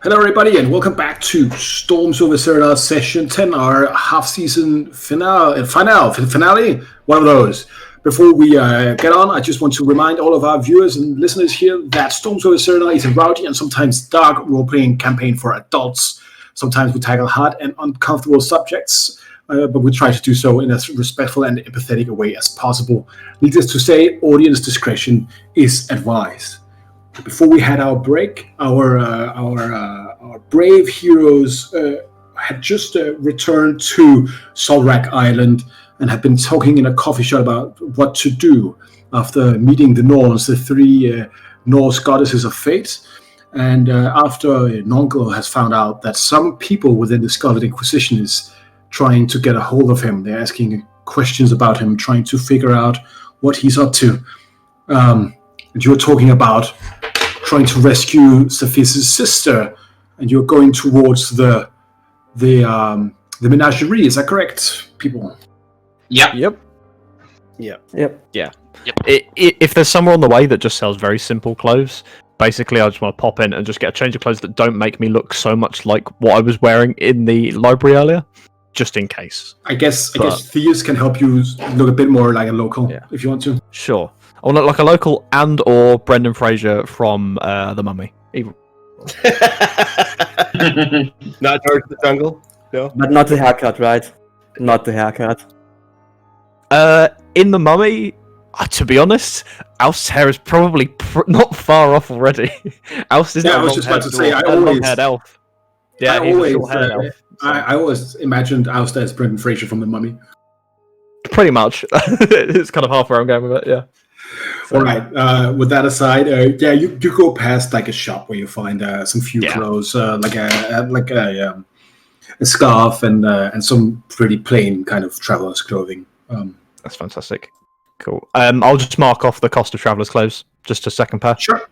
Hello, everybody, and welcome back to Storms over Cerenar Session 10, our half-season finale, one of those. Before we get on, I just want to remind all of our viewers and listeners here that Storms over Cerenar is a rowdy and sometimes dark role-playing campaign for adults. Sometimes we tackle hard and uncomfortable subjects, but we try to do so in as respectful and empathetic a way as possible. Needless to say, audience discretion is advised. Before we had our break, our brave heroes had just returned to Solrak Island and had been talking in a coffee shop about what to do after meeting the Norns, the three Norse goddesses of fate. And after Nongel has found out that some people within the Scarlet Inquisition is trying to get a hold of him, they're asking questions about him, trying to figure out what he's up to. And you're talking about trying to rescue Saphis' sister, and you're going towards the menagerie. Is that correct, people? Yep. If there's somewhere on the way that just sells very simple clothes, basically I just want to pop in and just get a change of clothes that don't make me look so much like what I was wearing in the library earlier, just in case. I guess Theus can help you look a bit more like a local, if you want to. Sure. I want to look like a local and or Brendan Fraser from The Mummy. Not George the Jungle? No? But not the haircut, right? Not the haircut. In The Mummy, to be honest, Alf's hair is probably not far off already. Alf is I was just about to say, I always imagined Alf as Brendan Fraser from The Mummy. Pretty much. It's kind of half where I'm going with it, yeah. So, all right. With that aside, you go past like a shop where you find some few clothes, like a scarf and some pretty plain kind of traveler's clothing. That's fantastic. Cool. I'll just mark off the cost of traveler's clothes. Just a second pair. Sure.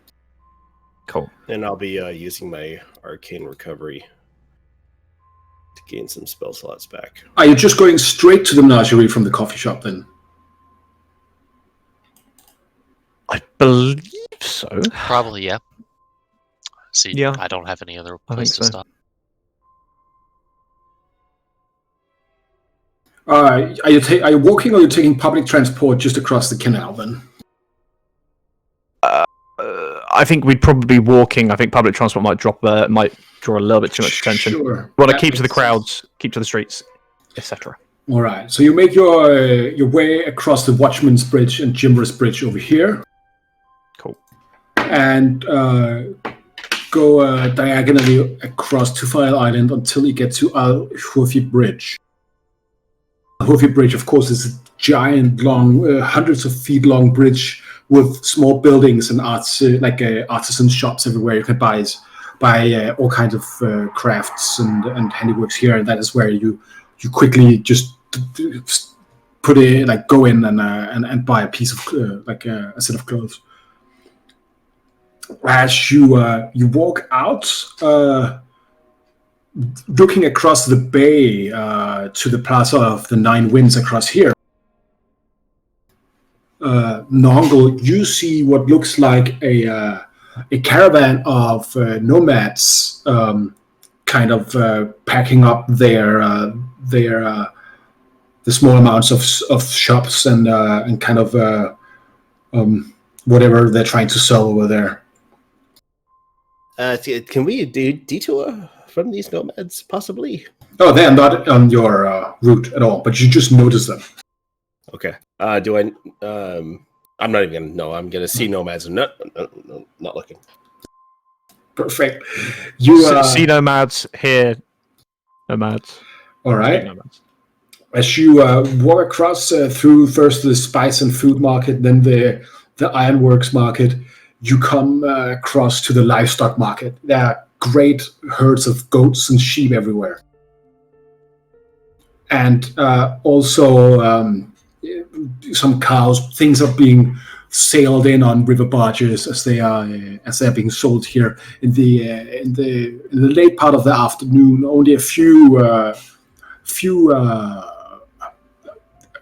Cool. And I'll be using my arcane recovery to gain some spell slots back. Are you just going straight to the menagerie from the coffee shop then? I believe so. Probably, yeah. See, yeah. I don't have any other place to stop. Are you walking or are you taking public transport just across the canal then? I think we'd probably be walking. I think public transport might draw a little bit too much attention. Sure. We want to keep to the crowds, keep to the streets, etc. All right. So you make your way across the Watchman's Bridge and Jimmer's Bridge over here. Cool. And go diagonally across to Fire Island until you get to Al Hufi Bridge. Al Hufi Bridge, of course, is a giant, long, hundreds of feet long bridge with small buildings and artisan shops everywhere. You can buy all kinds of crafts and handiworks here, and that is where you quickly just put it, like go in and buy a piece of a set of clothes. As you walk out, looking across the bay to the Plaza of the Nine Winds across here, Nongel, you see what looks like a caravan of nomads, kind of packing up the small amounts of shops and kind of whatever they're trying to sell over there. Can we detour from these nomads, possibly? Oh, they're not on your route at all, but you just notice them. Okay. Do I? I'm not even gonna. No, I'm gonna see nomads. Not looking. Perfect. You see nomads, hear nomads. All right. Nomads. As you walk across through first the spice and food market, then the ironworks market, you come across to the livestock market. There are great herds of goats and sheep everywhere. And also some cows. Things are being sailed in on river barges as they are being sold here in the late part of the afternoon. Only a few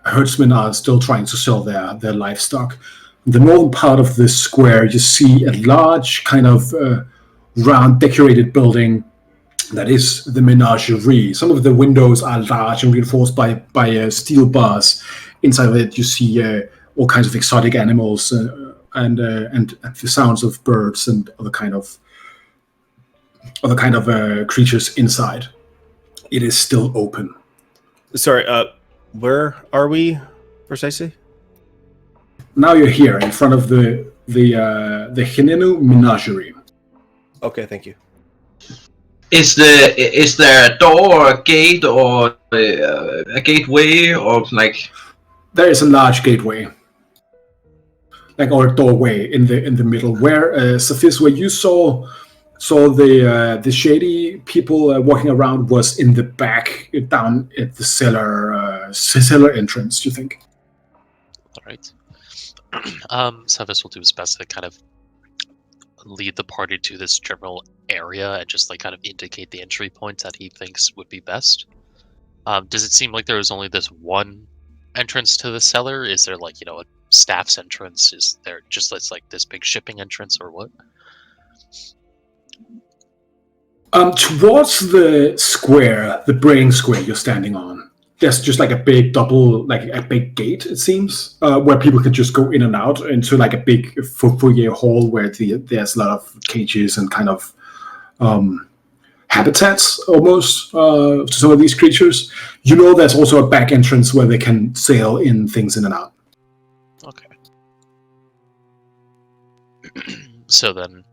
herdsmen are still trying to sell their livestock. In the northern part of this square, you see a large kind of round decorated building that is the menagerie. Some of the windows are large and reinforced by steel bars. Inside of it, you see all kinds of exotic animals and the sounds of birds and other kind of creatures inside. It is still open. Sorry, where are we precisely? Now you're here in front of the Hinenu Menagerie. Okay, thank you. Is there a door or a gate or a gateway or like? There is a large gateway, or a doorway in the middle. Where Saphis, where you saw the shady people walking around was in the back, down at the cellar entrance. You think? All right. Cephas will do his best to kind of lead the party to this general area and just kind of indicate the entry points that he thinks would be best. Does it seem like there is only this one entrance to the cellar? Is there a staff's entrance? Is there just this big shipping entrance or what? Towards the square, the brain square you're standing on, there's just a big a big gate, it seems, where people could just go in and out into a big foyer hall where there's a lot of cages and kind of habitats almost to some of these creatures. There's also a back entrance where they can sail in things in and out. Okay. So then,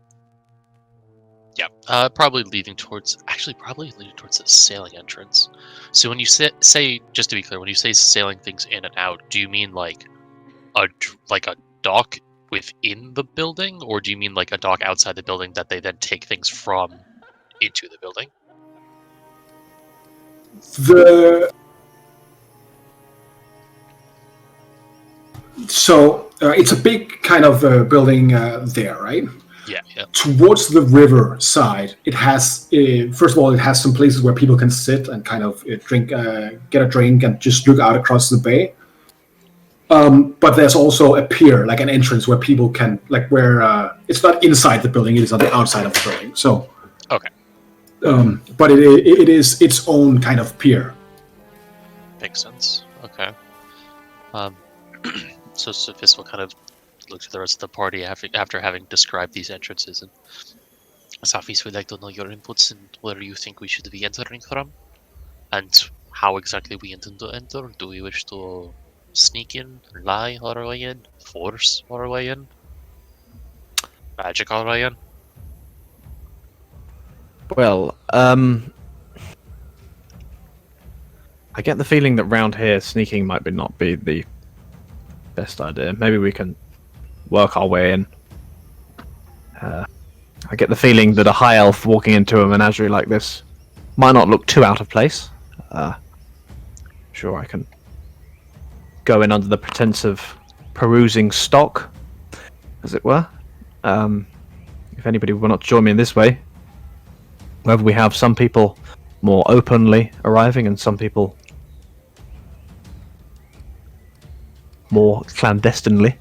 yeah, probably leading towards the sailing entrance. So when you say, just to be clear, when you say sailing things in and out, do you mean a dock within the building, or do you mean a dock outside the building that they then take things from into the building? It's a big kind of building there, right? Yeah. Towards the river side, it has first of all, it has some places where people can sit and kind of drink, get a drink, and just look out across the bay. But there's also a pier, an entrance where people can, where it's not inside the building; it is on the outside of the building. So, okay. But it is its own kind of pier. Makes sense. Okay. So Sophis will kind of look to the rest of the party after having described these entrances, and Sophis would like to know your inputs and where you think we should be entering from, and how exactly we intend to enter. Do we wish to sneak in, lie our way in, force our way in, magic our way in? Well, I get the feeling that round here sneaking might not be the best idea. Maybe we can work our way in. I get the feeling that a high elf walking into a menagerie like this might not look too out of place. Sure, I can go in under the pretense of perusing stock, as it were. If anybody will not join me in this way, whether we have some people more openly arriving and some people more clandestinely.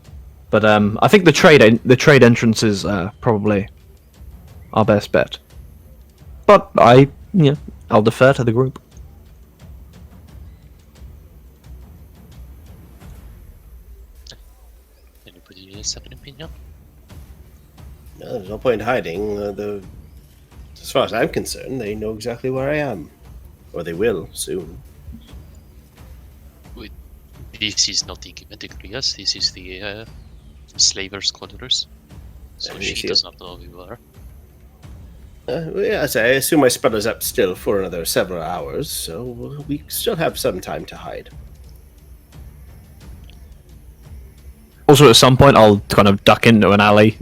But I think the trade entrance is probably our best bet. But I'll defer to the group. Anybody else have an opinion? No, there's no point in hiding. As far as I'm concerned, they know exactly where I am. Or they will, soon. This is not Integrius, this is the slavers' quarters. So she does not know who you are. Yes, I assume my spell is up still for another several hours, so we still have some time to hide. Also, at some point, I'll kind of duck into an alley,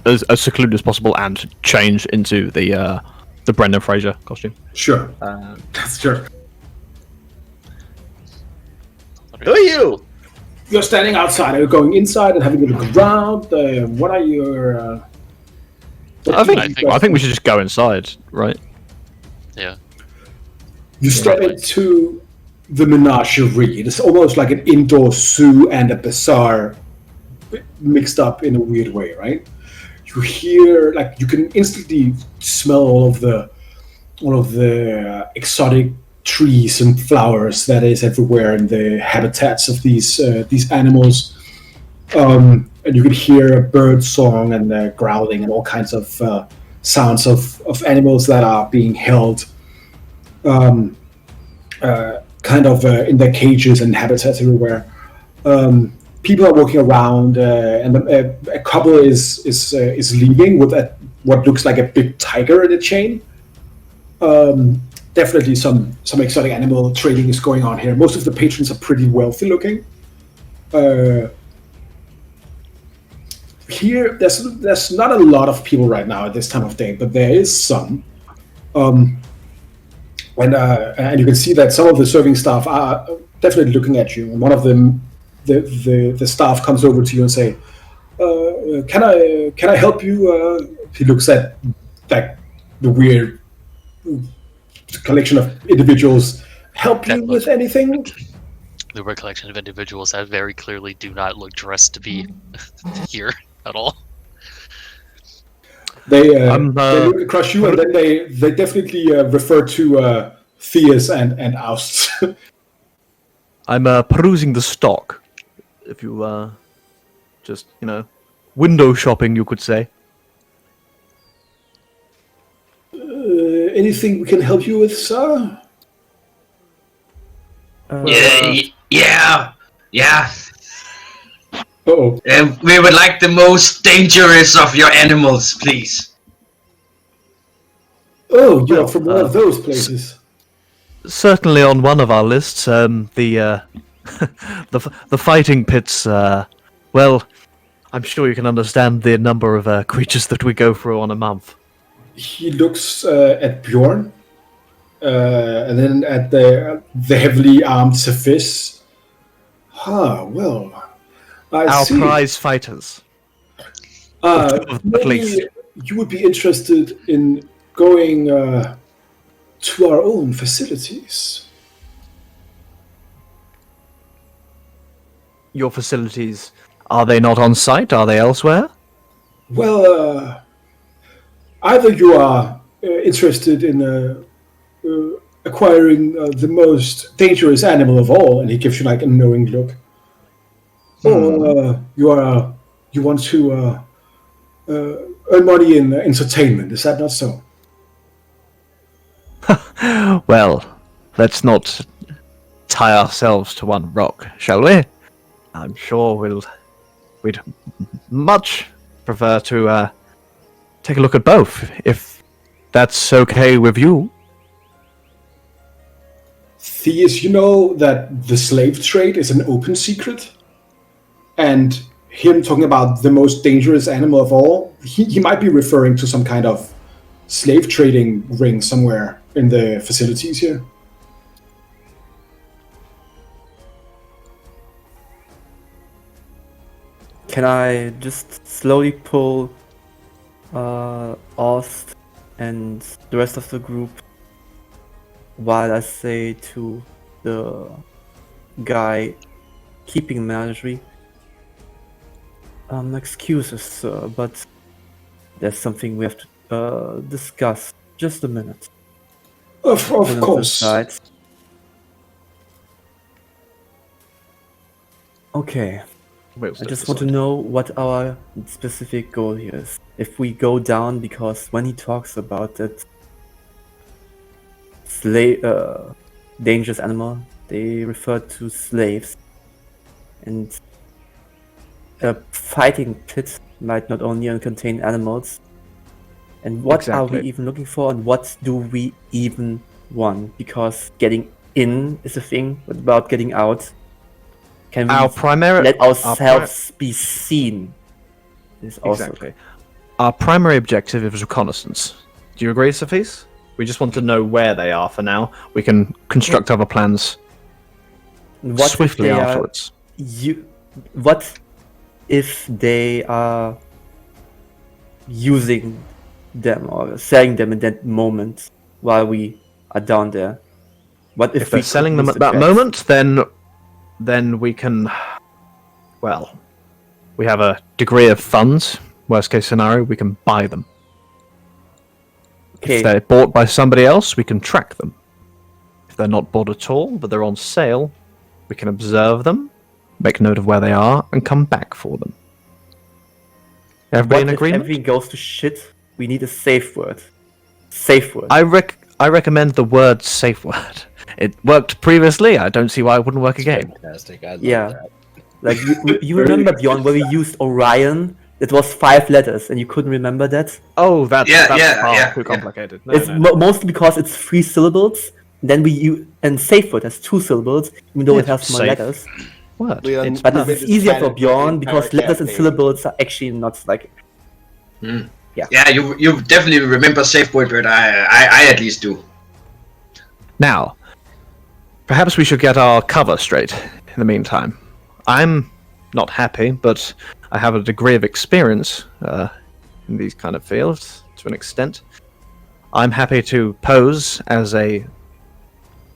as secluded as possible, and change into the Brendan Fraser costume. Sure, that's sure. Who are you? You're standing outside. Are you going inside and having a look around? What are your? I think we should just go inside, right? Yeah. You step into the menagerie. It's almost like an indoor zoo and a bazaar mixed up in a weird way, right? You you hear, like, you can instantly smell all of the exotic trees and flowers that is everywhere in the habitats of these animals. And you can hear a bird song and growling and all kinds of sounds of animals that are being held in their cages and habitats everywhere. People are walking around, and a couple is leaving with what looks like a big tiger in a chain. Definitely some exotic animal trading is going on here. Most of the patrons are pretty wealthy looking. Here, there's not a lot of people right now at this time of day, but there is some. And you can see that some of the serving staff are definitely looking at you. And one of them, the staff comes over to you and say, "Can I help you?" He looks at like the weird collection of individuals. Help you with anything? The weird collection of individuals that very clearly do not look dressed to be here at all. They look across you, and then they definitely refer to Theus and Oust. I'm perusing the stock. If you just, window shopping, you could say. Anything we can help you with, sir? Yeah. Uh-oh. We would like the most dangerous of your animals, please. Oh, you're from one of those places. Certainly on one of our lists, the fighting pits. Well, I'm sure you can understand the number of creatures that we go through on a month. He looks at Bjorn, and then at the heavily armed Cephis. Well, Our see. prize fighters. Maybe least. you would be interested in going to our own facilities. Your facilities, are they not on site? Are they elsewhere? Well, either you are interested in acquiring the most dangerous animal of all, and he gives you like a knowing look, or you want to earn money in entertainment. Is that not so? Well, let's not tie ourselves to one rock, shall we? I'm sure we'd much prefer to take a look at both, if that's okay with you. Theus, you know that the slave trade is an open secret, and him talking about the most dangerous animal of all, he might be referring to some kind of slave trading ring somewhere in the facilities here. Can I just slowly pull Ost and the rest of the group while I say to the guy keeping menagerie, excuses, sir, but there's something we have to discuss. Just a minute. Of course. Okay. We'll I just want to know what our specific goal here is. If we go down, because when he talks about that dangerous animal, they refer to slaves. And a fighting pit might not only contain animals. And what are we even looking for, and what do we even want? Because getting in is a thing, but about getting out, can we let ourselves be seen? Is also exactly. Our primary objective is reconnaissance. Do you agree, Cephis? We just want to know where they are for now. We can construct other plans swiftly afterwards. What if they are using them or selling them in that moment while we are down there? What if they're selling them at that moment? Then we can. Well, we have a degree of funds Worst case scenario, we can buy them. Okay. If they're bought by somebody else, we can track them. If they're not bought at all, but they're on sale, we can observe them, make note of where they are, and come back for them. Everybody in What if agreement? everything goes to shit? We need a safe word. Safe word. I recommend the word safe word. It worked previously. I don't see why it wouldn't work again. Fantastic. I love Yeah. that. Like you remember Bjorn where we used Orion? It was 5 letters, and you couldn't remember that. Oh, that's Yeah, far yeah, too yeah. complicated. No, It's no. mostly because it's 3 syllables. Then and safe word has 2 syllables, even though Yeah, it has more safe. letters. Word. We It's But With it's this easier kind for of Bjorn entire because letters and campaign. syllables are actually not like. Yeah, you definitely remember safe word, but I at least do. Now, perhaps we should get our cover straight in the meantime. I'm not happy, but I have a degree of experience in these kind of fields to an extent. I'm happy to pose as a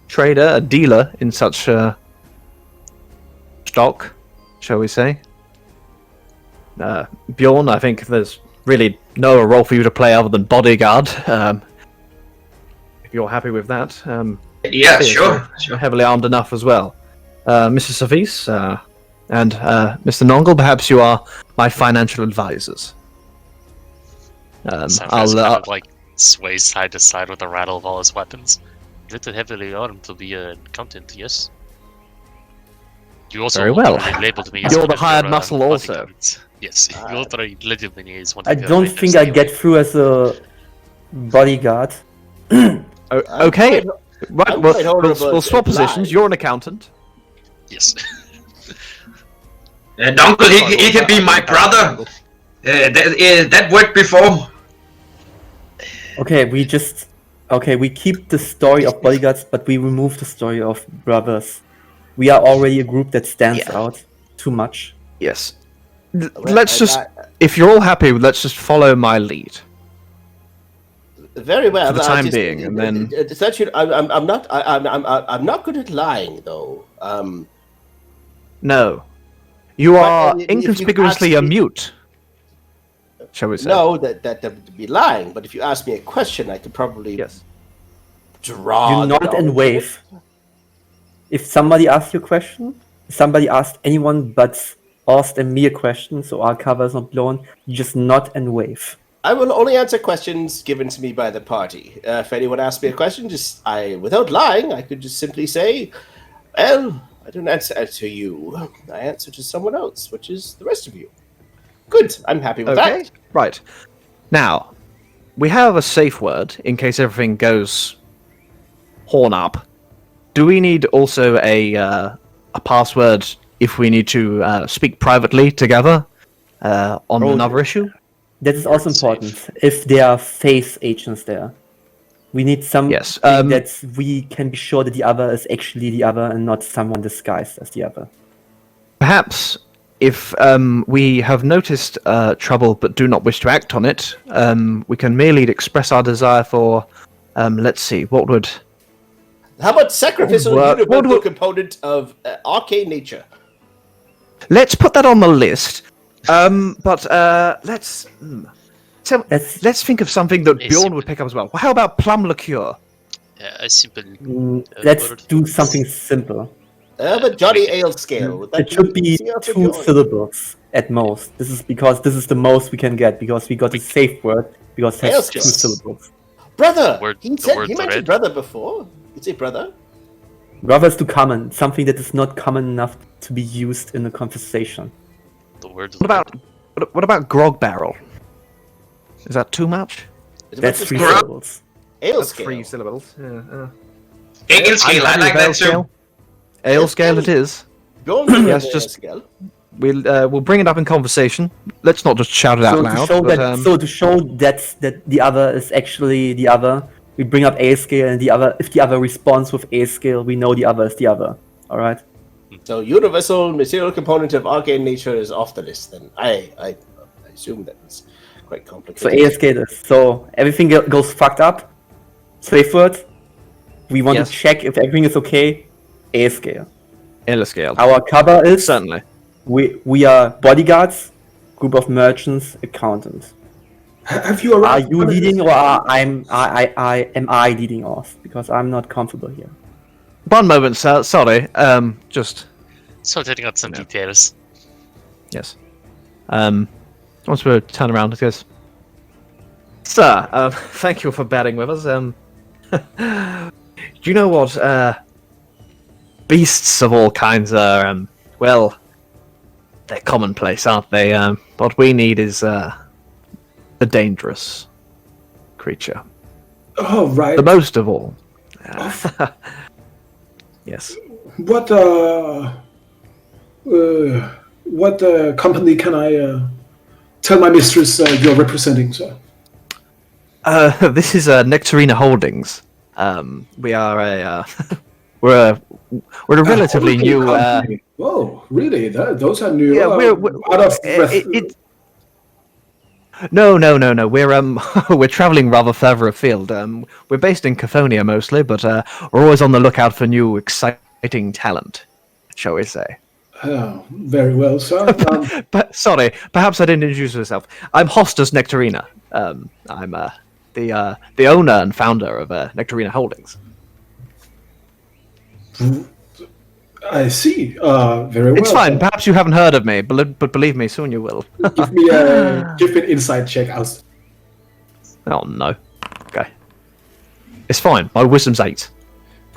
trader, a dealer in such stock, shall we say. Bjorn, I think there's really no role for you to play other than bodyguard. If you're happy with that. Yeah, Yes, sure. you're heavily armed enough as well. Mr. Savis and Mr. Nongle, perhaps you are my financial advisors. Sanford's I'll kind of like sways side to side with the rattle of all his weapons. Little heavily armed to be an accountant, yes. You also Very well. already labeled me You're as one the of hired your, muscle also. bodyguards. Yes, you already labeled me as one I of your don't vendors think I anyway. get through as a bodyguard. Okay, right. I'm Well, quite horrible we'll at swap positions. lying. You're an accountant. Yes. Uncle, he can be my brother. That worked before. Okay, we keep the story of bodyguards, but we remove the story of brothers. We are already a group that stands out too much. Yes. Let's just, if you're all happy, let's just follow my lead. Very well. For the time being, and then- essentially, I'm not good at lying though. No, you But, are if you inconspicuously ask a me- mute. Shall we say? No, that would be lying. But if you ask me a question, I could probably Yes. draw. You the nod and knowledge. wave. If somebody asks you a question, if somebody asks anyone but Ost and me a question, so our cover is not blown, you just nod and wave. I will only answer questions given to me by the party. If anyone asks me a question, without lying, I could just simply say, "Well, I don't answer to you. I answer to someone else, which is the rest of you." Good. I'm happy with Okay. that. Right. Now, we have a safe word in case everything goes horn up. Do we need also a password if we need to speak privately together on another issue? That is also important. If there are face agents there, we need some Yes, that we can be sure that the other is actually the other and not someone disguised as the other. Perhaps if we have noticed trouble but do not wish to act on it, we can merely express our desire for, let's see, what would... How about sacrificial What universal would- component of arcane nature? Let's put that on the list. But let's... So, That's- let's think of something that Yes. Bjorn would pick up as well. How about plum liqueur? A simple. Let's word. do something simple. But Johnny Ale scale. Would that It should be easier for 2 you? syllables at most. This is because this is the most we can get because we got a safe word because it has 2 Yes. syllables. Brother. Word- he the said word he mentioned thread. brother before. You'd say brother. Brother is too common, something that is not common enough to be used in a conversation. The word. What about grog barrel? Is that too much? It's That's about 3 just syllables. Ale That's scale. 3 syllables. Yeah. Ale scale, I I'm like happy with ale that too. scale. Ale scale it is. Go on, Yes, ale just- scale. We'll bring it up in conversation. Let's not just shout it out So loud. to show but, that, to show that the other is actually the other, we bring up A scale, and if the other responds with A scale, we know the other is the other. All right. So universal material component of arcane nature is off the list. Then I assume that it's quite So complicated. A scale is so everything goes fucked up. Safe word. We want Yes. to check if everything is okay. A scale. ale scale. Our cover is Certainly. we are bodyguards. group of merchants, accountants. Have you Are arrived? you leading or am I leading off? Because I'm not comfortable here. One moment, sir. Sorry. Just Sorting out some details. yes. Once we turn around, it goes. Sir, thank you for bearing with us. Do you know what? Beasts of all kinds are. Well, they're commonplace, aren't they? What we need is the dangerous creature. Oh, right. The most of all. Yes. What company can I tell my mistress you're representing, sir? This is Nectarina Holdings. We are a we're a relatively new. Oh, really? Those are new. Yeah, we're out of No. We're we're traveling rather further afield. We're based in Cathonia mostly, but we're always on the lookout for new, exciting talent, shall we say? Oh, very well, sir. But sorry, perhaps I didn't introduce myself. I'm Hostas Nectarina. I'm the owner and founder of Nectarina Holdings. I see. Very well. It's fine. sir. Perhaps you haven't heard of me, but believe me, soon you will. Give me an insight check. Oh no. Okay. It's fine. My wisdom's 8.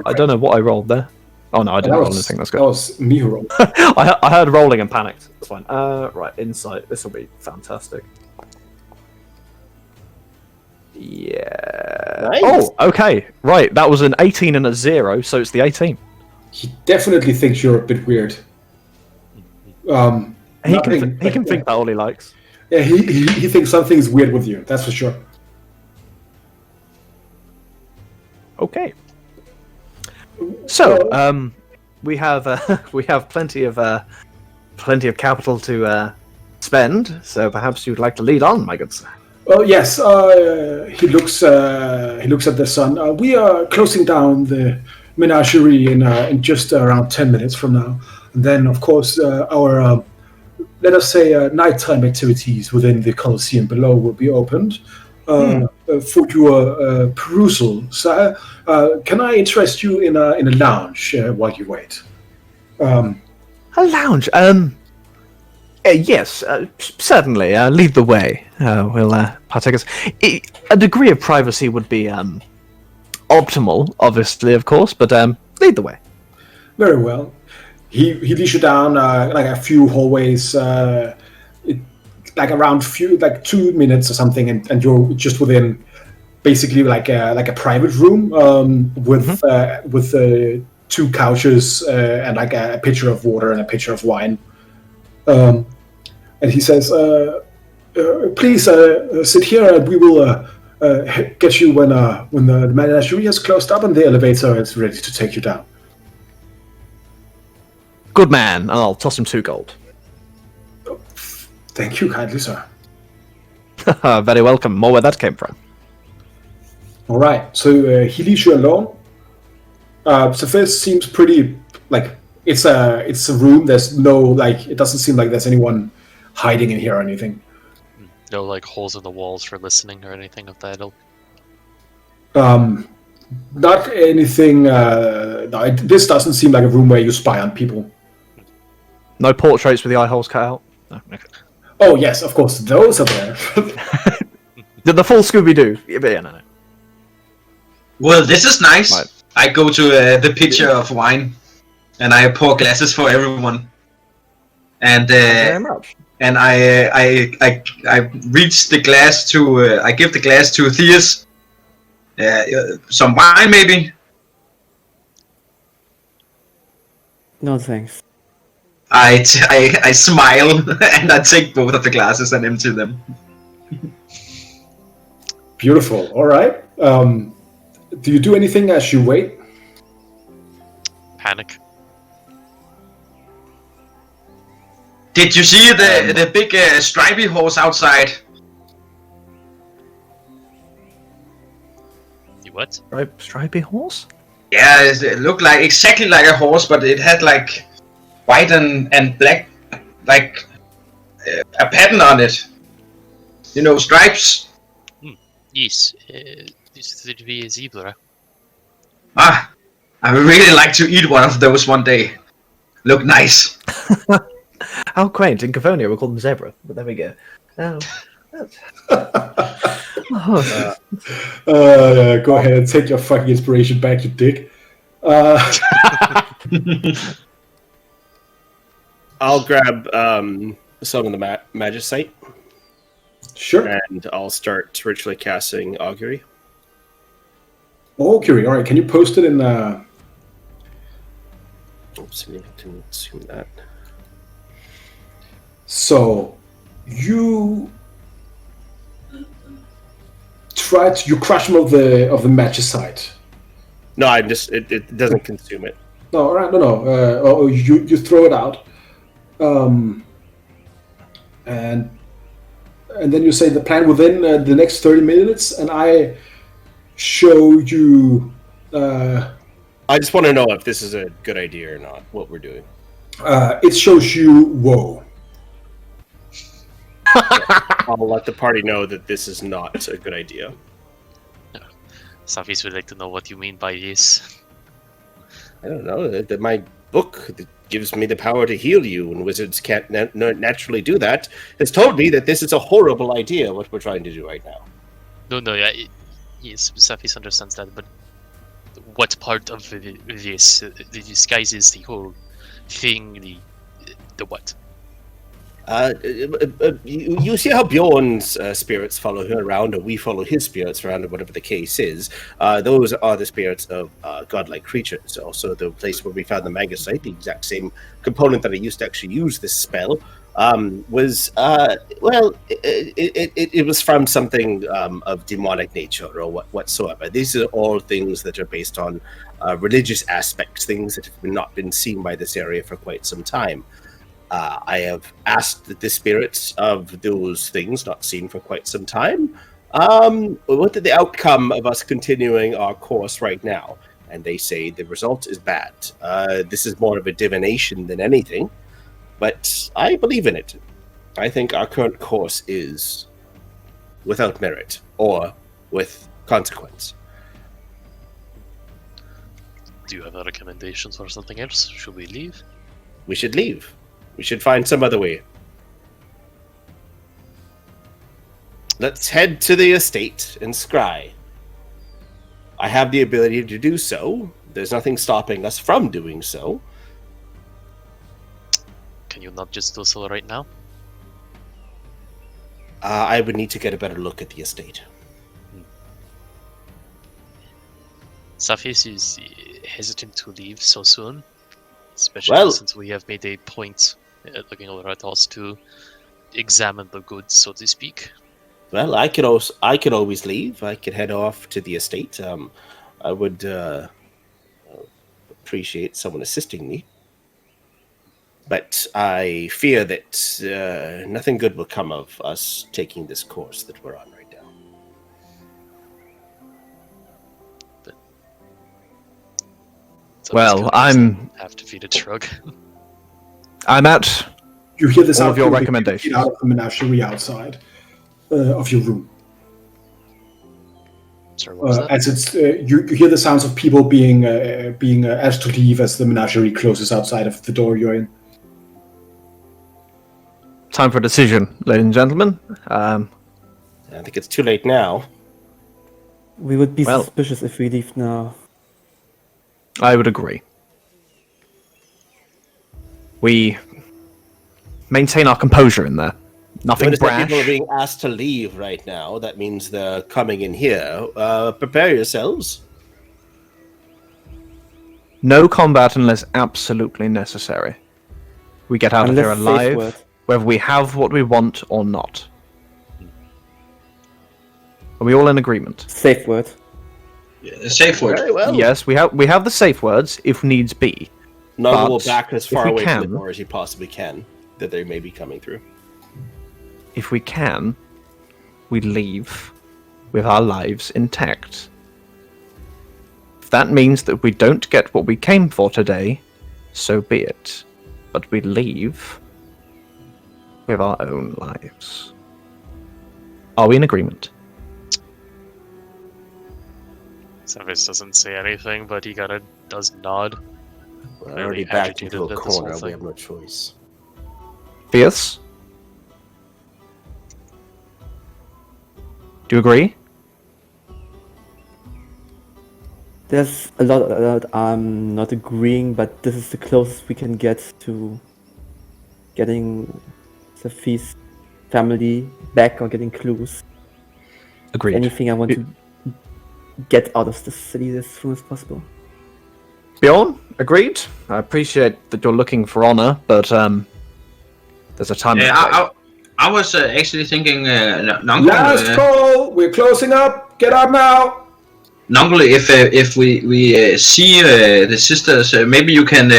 I don't know what I rolled there. Oh no, I didn't roll anything. That's That good. was me who rolled. I heard rolling and panicked. That's fine. Right, insight. This will be fantastic. Yeah. Nice. Oh, okay. Right, that was an 18 and a 0, so it's the 18. He definitely thinks you're a bit weird. He can think that all he likes. Yeah, he thinks something's weird with you. That's for sure. Okay. So, we have plenty of capital to spend. So perhaps you'd like to lead on, my good sir. Oh yes. He looks at the sun. We are closing down the menagerie in just around 10 minutes from now. And then, of course, our let us say nighttime activities within the Colosseum below will be opened for your perusal. So, can I interest you in a lounge while you wait? A lounge. Yes, certainly. Lead the way. We'll partake us. A degree of privacy would be optimal, obviously, of course, but lead the way. Very well. He leads you down like a few hallways, like around 2 minutes or something, and you're just within basically like a private room with 2 couches and like a pitcher of water and a pitcher of wine. And he says, "Please sit here, and we will get you when the menagerie has closed up and the elevator is ready to take you down." Good man. I'll toss him 2 gold. Thank you kindly, sir. Very welcome. More where that came from. All right, so he leaves you alone. So first seems pretty like it's a room. There's no it doesn't seem like there's anyone hiding in here or anything. No like holes in the walls for listening or anything of that ilk. Not anything. No, this doesn't seem like a room where you spy on people. No portraits with the eye holes cut out. No. Okay. Oh yes, of course, those are there. The full Scooby-Doo. Yeah, no. Well, this is nice. Right. I go to the pitcher of wine, and I pour glasses for everyone. And Very much. and I reach the glass to I give the glass to Theus. Some wine, maybe. No thanks. I smile and I take both of the glasses and empty them. Beautiful. All right. Do you do anything as you wait? Panic. Did you see the big stripy horse outside? You what? Stripy horse? Yeah, it looked like exactly like a horse, but it had like white and black, like a pattern on it. You know, stripes. Yes, this would be a zebra. Ah, I would really like to eat one of those one day. Look nice. How quaint. In Cavonia, we call them zebra, but there we go. Go ahead and take your fucking inspiration back, you dick. I'll grab some of the magicite, Sure. and I'll start ritually casting augury. Augury. All right. Can you post it in? Oops, I need to assume that. So you crush him of the magicite. No, I'm just it doesn't consume it. No, all right, no. You throw it out, and then you say the plan within the next 30 minutes, and I show you. I just want to know if this is a good idea or not. What we're doing. It shows you woe. I'll let the party know that this is not a good idea. Safis would like to know what you mean by this. I don't know. That my book that gives me the power to heal you, and wizards can't naturally do that, has told me that this is a horrible idea, what we're trying to do right now. No, yeah, yes, Safis understands that, but what part of this the disguises the whole thing, the what? You see how Bjorn's spirits follow him around, or we follow his spirits around, or whatever the case is. Those are the spirits of godlike creatures. Also, the place where we found the magicite, the exact same component that I used to actually use this spell, was it was from something of demonic nature or whatsoever. These are all things that are based on religious aspects, things that have not been seen by this area for quite some time. I have asked the spirits of those things not seen for quite some time, what is the outcome of us continuing our course right now? And they say the result is bad. This is more of a divination than anything, but I believe in it. I think our current course is without merit or with consequence. Do you have a recommendation for something else? Should we leave? We should leave. We should find some other way. Let's head to the estate and scry. I have the ability to do so. There's nothing stopping us from doing so. Can you not just do so right now? I would need to get a better look at the estate. Safis is hesitant to leave so soon, especially since we have made a point looking over at us to examine the goods, so to speak. Well, I could always leave. I could head off to the estate. I would appreciate someone assisting me, but I fear that nothing good will come of us taking this course that we're on right now. Well, I'm have to feed a shrug. I'm at You hear this all out of your through the- recommendations. out of the menagerie outside of your room. Sorry, what was that? As it's you hear the sounds of people being asked to leave as the menagerie closes outside of the door you're in. Time for a decision, ladies and gentlemen. I think it's too late now. We would be Well- suspicious if we leave now. I would agree. We maintain our composure in there. Nothing Notice that brash. people are being asked to leave right now. That means they're coming in here. Prepare yourselves. No combat unless absolutely necessary. We get out of here Unless safe alive, word. whether we have what we want or not. Are we all in agreement? Safe word. Yeah, safe word. Very well. Yes, we have the safe words if needs be. Nuggle will But back as if far we away from can- the door as he possibly can, that they may be coming through. If we can, we leave with our lives intact. If that means that we don't get what we came for today, so be it. But we leave with our own lives. Are we in agreement? Cephas doesn't say anything, but he kind of does nod. We're Very already backed into a agitated at this whole corner. We thing. have no choice. Fierce? Do you agree? There's a lot that I'm not agreeing, but this is the closest we can get to getting Sophie's family back or getting clues. Agreed. Anything I want to get out of the city as soon as possible. Bjorn, agreed. I appreciate that you're looking for honor, but there's a time. I was actually thinking, Nungle, Last call. We're closing up. Get out now. Nungle, if we see the sisters, maybe you can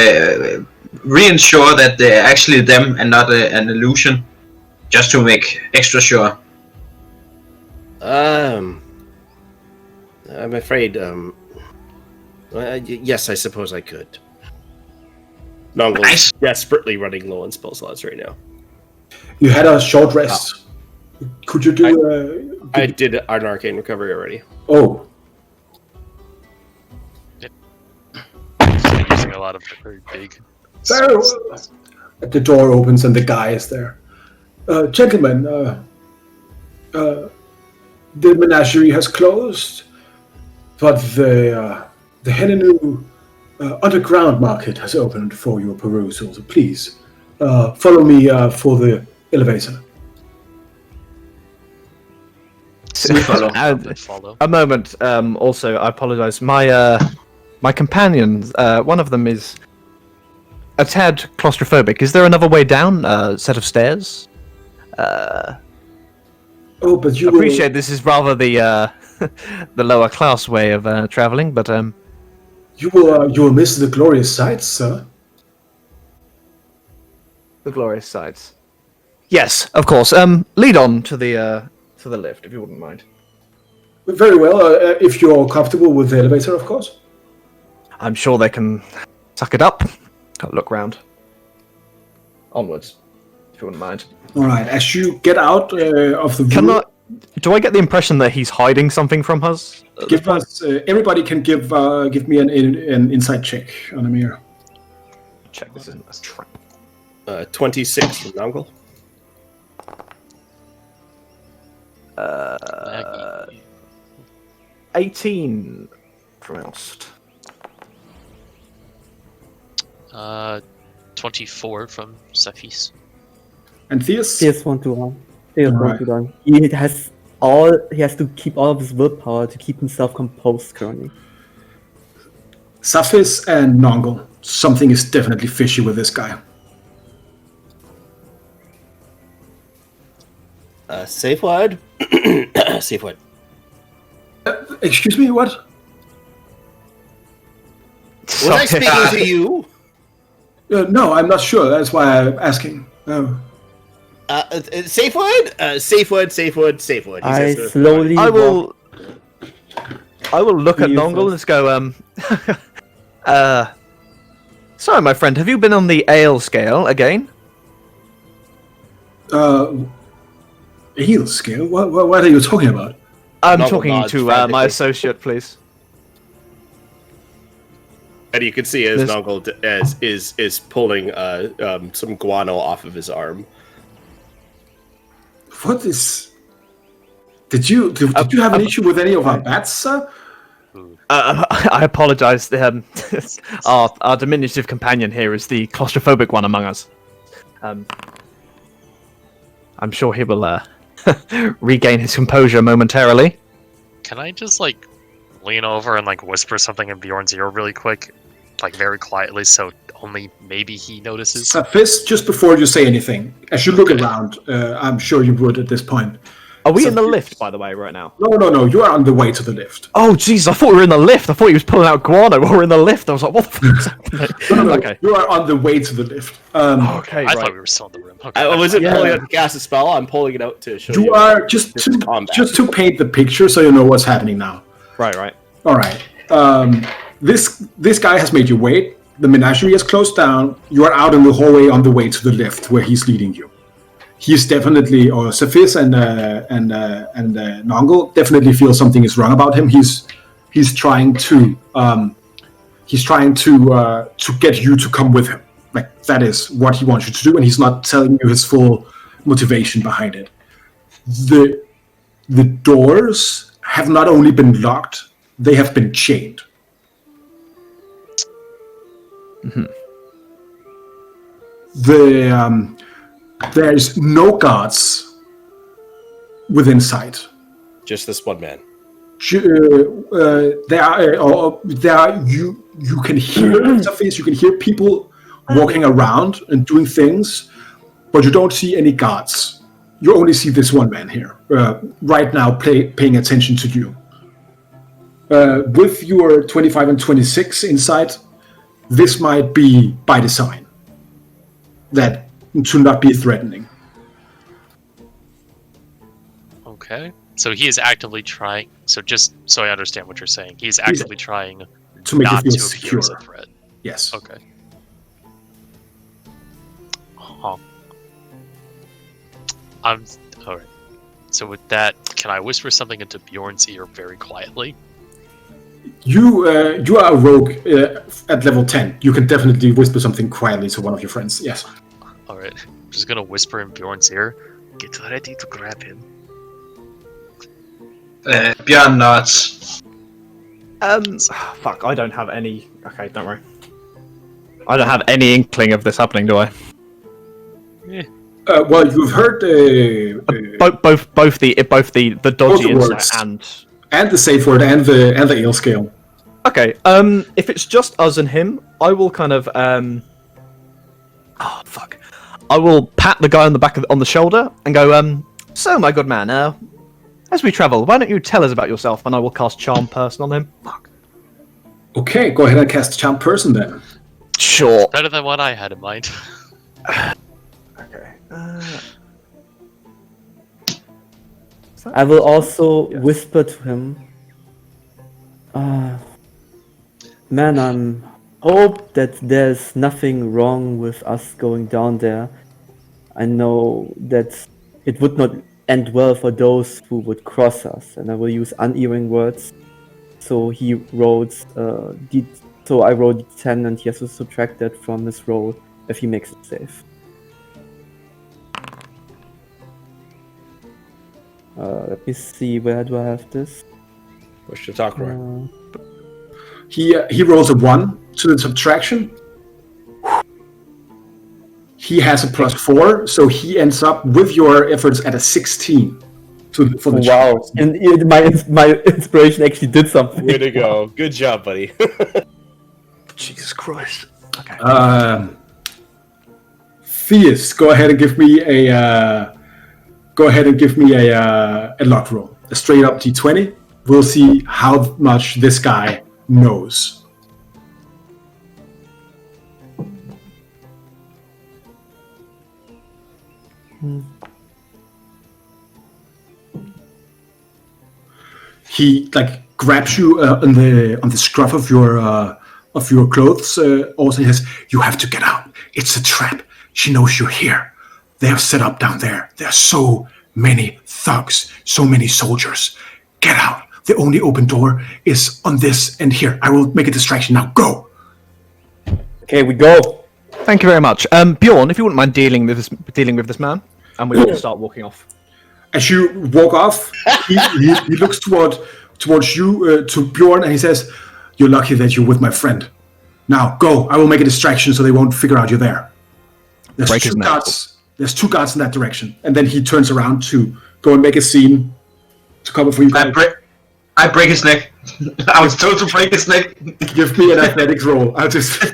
reinsure that they're actually them and not an illusion, just to make extra sure. I'm afraid. Yes, I suppose I could. Nongle's Nice. desperately running low on spell slots right now. You had a short rest. Could you do? I did an arcane recovery already. Oh, Using a lot of very big. very well. The door opens and the guy is there. Gentlemen, the menagerie has closed, but the Helenu underground market has opened for your perusal. So please follow me for the elevator. Follow. A moment. Also, I apologize. My companions. One of them is a tad claustrophobic. Is there another way down? Set of stairs. Oh, but you Appreciate this is rather the the lower class way of traveling, but you will miss the glorious sights, sir. the glorious sights. Yes, of course. Lead on to the lift, if you wouldn't mind. Very well. If you're comfortable with the elevator, of course. I'm sure they can suck it up. I'll look round. Onwards, if you wouldn't mind. All right. As you get out of the room, Do I get the impression that he's hiding something from us? give us. Everybody can give me an insight check on a mirror. Check this isn't a trap. 26 from Nongle. 18 pronounced. 24 from Cephis. And Theus? Theus 1-1. Theus Alright. 1-1. He has to keep all of his willpower to keep himself composed currently. Saphis and Nongle. Something is definitely fishy with this guy. Safe word. Safe word. Excuse me, what? Was I speaking to you? No, I'm not sure. That's why I'm asking. Oh. Safe word? Safe word, safe word, safe word. He I says, slowly I walk. will look at You Nongle and first. just go, sorry, my friend, have you been on the ale scale again? Heel scale? What are you talking about? I'm Nongle talking nods to my frantically. associate, please. And you can see as This- Nongle is pulling some guano off of his arm. What is? Did you have an issue with any of our bats, sir? I apologize. Our diminutive companion here is the claustrophobic one among us. I'm sure he will regain his composure momentarily. Can I just lean over and whisper something in Bjorn's ear really quick, very quietly, so only maybe he notices? Saphis, just before you say anything, as you look around, I'm sure you would at this point. Are we in the Saphis- lift, by the way, right now? No, you are on the way to the lift. Oh, jeez, I thought we were in the lift. I thought he was pulling out guano while we were in the lift. I was like, what the fuck is happening? No, Okay. you are on the way to the lift. Okay, I right. thought we were still in the room. Okay, I wasn't Yeah. pulling out to cast a spell. I'm pulling it out to show you. You are just This is to combat. paint the picture so you know what's happening now. Right. All right. This guy has made you wait. The menagerie is closed down. You are out in the hallway on the way to the lift where he's leading you. he's definitely, or Safis and Nongle definitely feel something is wrong about him. He's trying to get you to come with him. Like, that is what he wants you to do, and he's not telling you his full motivation behind it. The doors have not only been locked, they have been chained. Mm-hmm. There's no guards within sight. Just this one man. There are you can hear interface. You can hear people walking around and doing things, but you don't see any guards. You only see this one man here right now, paying attention to you. With your 25 and 26 insight, this might be by design. That to not be threatening. Okay. So he is actively trying. So just so I understand what you're saying, he's actively trying to make not you to feel appear as a secure. threat. Yes. Okay. Huh. I'm all right. So with that, can I whisper something into Bjorn's ear very quietly? You are a rogue at level 10. You can definitely whisper something quietly to one of your friends. Yes. All right. I'm just gonna whisper in Bjorn's ear. Get ready to grab him. Bjorn nods. Fuck, I don't have any... Okay, don't worry. I don't have any inkling of this happening, do I? Yeah. Well, you've heard Both the dodgy the words. insight and the safe word and the ale scale. Okay, if it's just us and him, I will kind of oh fuck. I will pat the guy on the back on the shoulder and go, so my good man, as we travel, why don't you tell us about yourself, and I will cast Charm Person on him. Fuck. Okay, go ahead and cast Charm Person then. Sure. Better than what I had in mind. Okay. I will also whisper to him. Man, I'm hope that there's nothing wrong with us going down there. I know that it would not end well for those who would cross us, and I will use unerring words. So he rolled so I rolled D10, and he has to subtract that from his roll if he makes it safe. Let me see, where do I have this? Push to talk, right? He rolls a 1 to the subtraction. He has a +4, so he ends up with your efforts at a 16 for the Wow! And my inspiration actually did something. Way to go! Good job, buddy. Jesus Christ. Okay. Theus, go ahead and give me a luck roll. A straight up D20. We'll see how much this guy knows. He grabs you on the scruff of your clothes. Also, he says, "You have to get out. It's a trap. She knows you're here. They have set up down there. There are so many thugs, so many soldiers. Get out. The only open door is on this end here. I will make a distraction now. Go." Okay, we go. Thank you very much. Bjorn, if you wouldn't mind dealing with this man, and we will start walking off. As you walk off, he looks towards you, to Bjorn, and he says, "You're lucky that you're with my friend. Now, go. I will make a distraction so they won't figure out you're there." There's There's 2 guards in that direction. And then he turns around to go and make a scene to cover for you guys. I break his neck. I was told to break his neck. Give me an athletics roll. I'll just...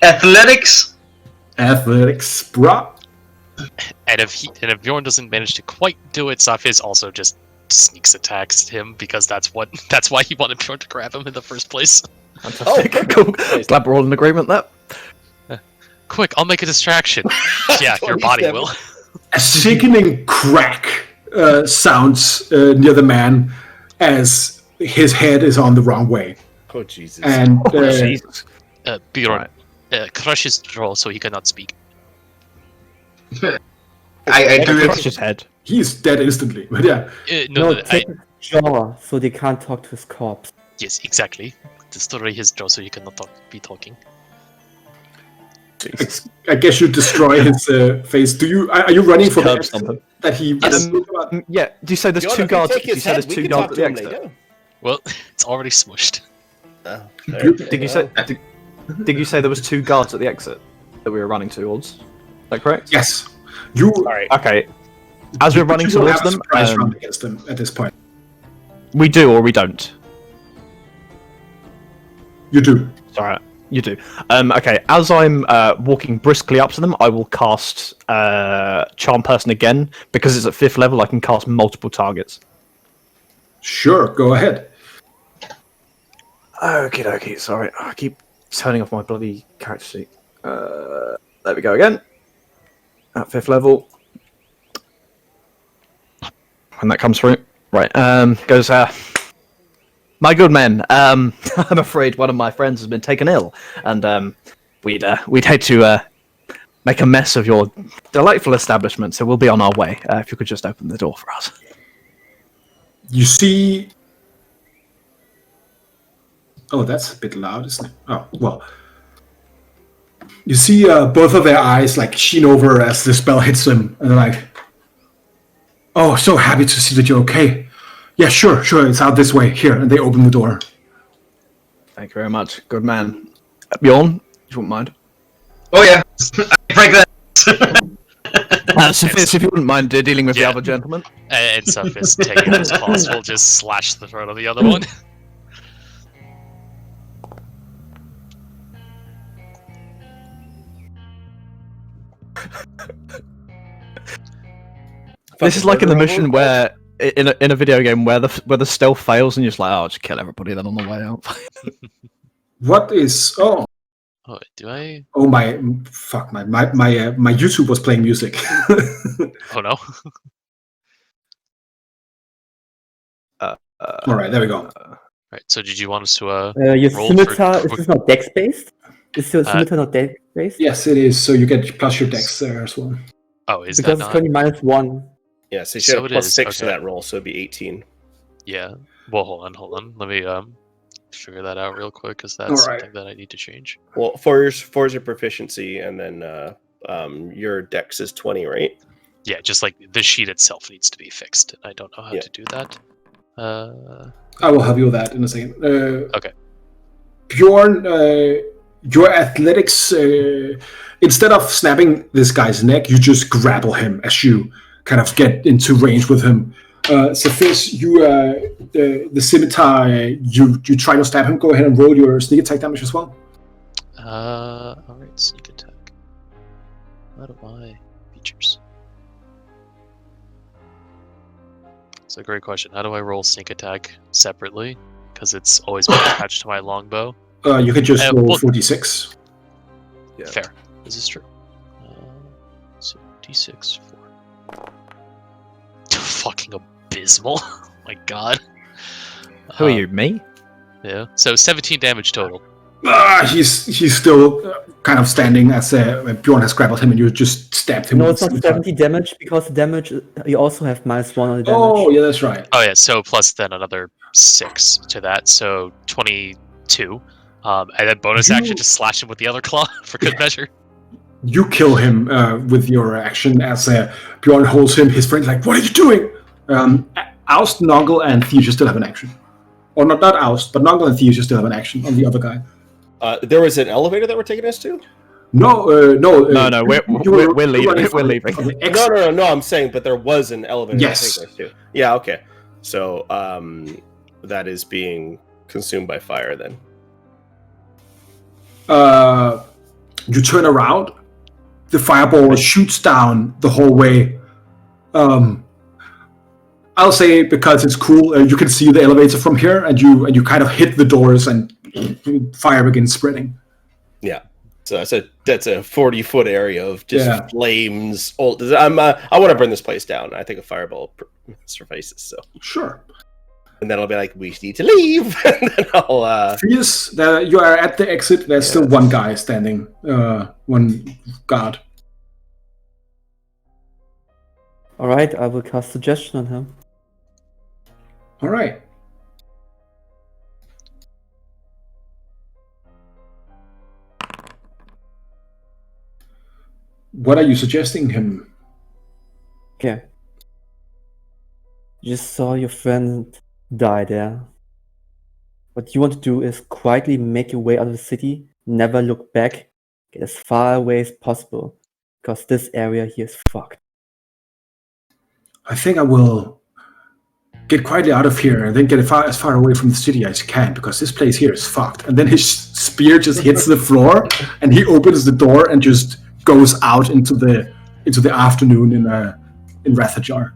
Athletics? Athletics, brah. And if Bjorn doesn't manage to quite do it, Safis also just sneaks attacks him because that's why he wanted Bjorn to grab him in the first place. Fantastic. Cool. Glad we're all in agreement there. Quick, I'll make a distraction. Yeah, your body will. A sickening crack sounds near the man as his head is on the wrong way. Oh, Jesus. And Jesus. Bjorn, crush his jaw so he cannot speak. I do Crush it. his head. He's dead instantly. But yeah, No, take his jaw so they can't talk to his corpse. yes, exactly. Destroy his jaw so he cannot be talking. I guess you destroy his face. Are you running for the Curb exit something. that he? Yeah. Do you say there's two guards? Do you say there's two guards at the exit? Well, it's already smushed. Did you say? Did you say there was two guards at the exit that we were running towards? Is that correct? Yes. You. All right. Okay. As we're running you don't towards have a them, surprise round against them at this point. we do or we don't. You do. Sorry, you do. Okay, as I'm walking briskly up to them, I will cast Charm Person again. Because it's at 5th level, I can cast multiple targets. Sure, go ahead. Okay. Sorry, I keep turning off my bloody character sheet. There we go again. At 5th level. When that comes through. Right, goes... My good men, I'm afraid one of my friends has been taken ill, and we'd hate to make a mess of your delightful establishment, so we'll be on our way. If you could just open the door for us. You see... Oh, that's a bit loud, isn't it? Oh, well. You see both of their eyes like sheen over as the spell hits them, and they're like, "Oh, so happy to see that you're okay. Yeah, sure, it's out this way. Here," and they open the door. Thank you very much. Good man. Bjorn, you wouldn't mind? Oh yeah, I break that. Sophia, if you wouldn't mind dealing with the other gentleman. And Cephas, taking his claws, will just slash the throat of the other one. This is like in the mission where in a video game where the stealth fails and you're just like, oh, I'll just kill everybody then on the way out. What is... Oh, Oh, do I? oh my... Fuck, my YouTube was playing music. Oh no. Alright, there we go. Right. So did you want us to Your roll scimitar, for is this not dex based? Is your scimitar not dex based? Yes, it is, so you get plus your dex there as well. Oh, is Because that it's not? only -1. Yeah, so you So should have it plus is, 6 to okay. that roll, so it'd be 18. Yeah. Well, hold on. Let me figure that out real quick because that's Alright. something that I need to change. Well, 4 is your proficiency, and then your dex is 20, right? Yeah, just like the sheet itself needs to be fixed. I don't know how Yeah. to do that. I will help you with that in a second. Okay. Bjorn, your athletics, instead of snapping this guy's neck, you just grapple him as you kind of get into range with him. Cephas, you, the scimitar, you try to stab him. Go ahead and roll your sneak attack damage as well. Alright, sneak attack. What are my features? It's a great question. How do I roll sneak attack separately? Because it's always been attached to my longbow. You can just roll well- 46. Yeah. Fair. This is true. So d6 4. Fucking abysmal. My god. Who are you, me? Yeah. So 17 damage total. He's still kind of standing as Bjorn has grappled him, and you just stabbed him. No, with it's the not scimitar. 70 damage because the damage you also have -1 on the damage. Oh, yeah, that's right. Oh yeah, so plus then another 6 to that, so 22. And then bonus action, just slash him with the other claw for good measure. You kill him with your action as Bjorn holds him. His friend's like, "What are you doing?" Oust, Noggle, and Theus still have an action. Or not Oust, but Noggle and Theus still have an action on the other guy. There was an elevator that we're taking us to? No, No, we're leaving. We're leaving. No, I'm saying, but there was an elevator Yes. that we're taking us to. Yeah, okay. So, that is being consumed by fire then. You turn around. The fireball shoots down the hallway. I'll say because it's cool. You can see the elevator from here, and you kind of hit the doors, and fire begins spreading. Yeah. So that's a 40-foot area of just Yeah. flames. I want to burn this place down. I think a fireball suffices. So, Sure. and then I'll be like, we need to leave. And then I'll. Theus, you are at the exit. There's still one guy standing. One guard. Alright, I will cast Suggestion on him. All right. What are you suggesting him? Okay. You just saw your friend die there. What you want to do is quietly make your way out of the city, never look back, get as far away as possible, because this area here is fucked. I think I will get quietly out of here and then get as far away from the city as I can, because this place here is fucked. And then his spear just hits the floor, and he opens the door and just goes out into the afternoon in Rathajar.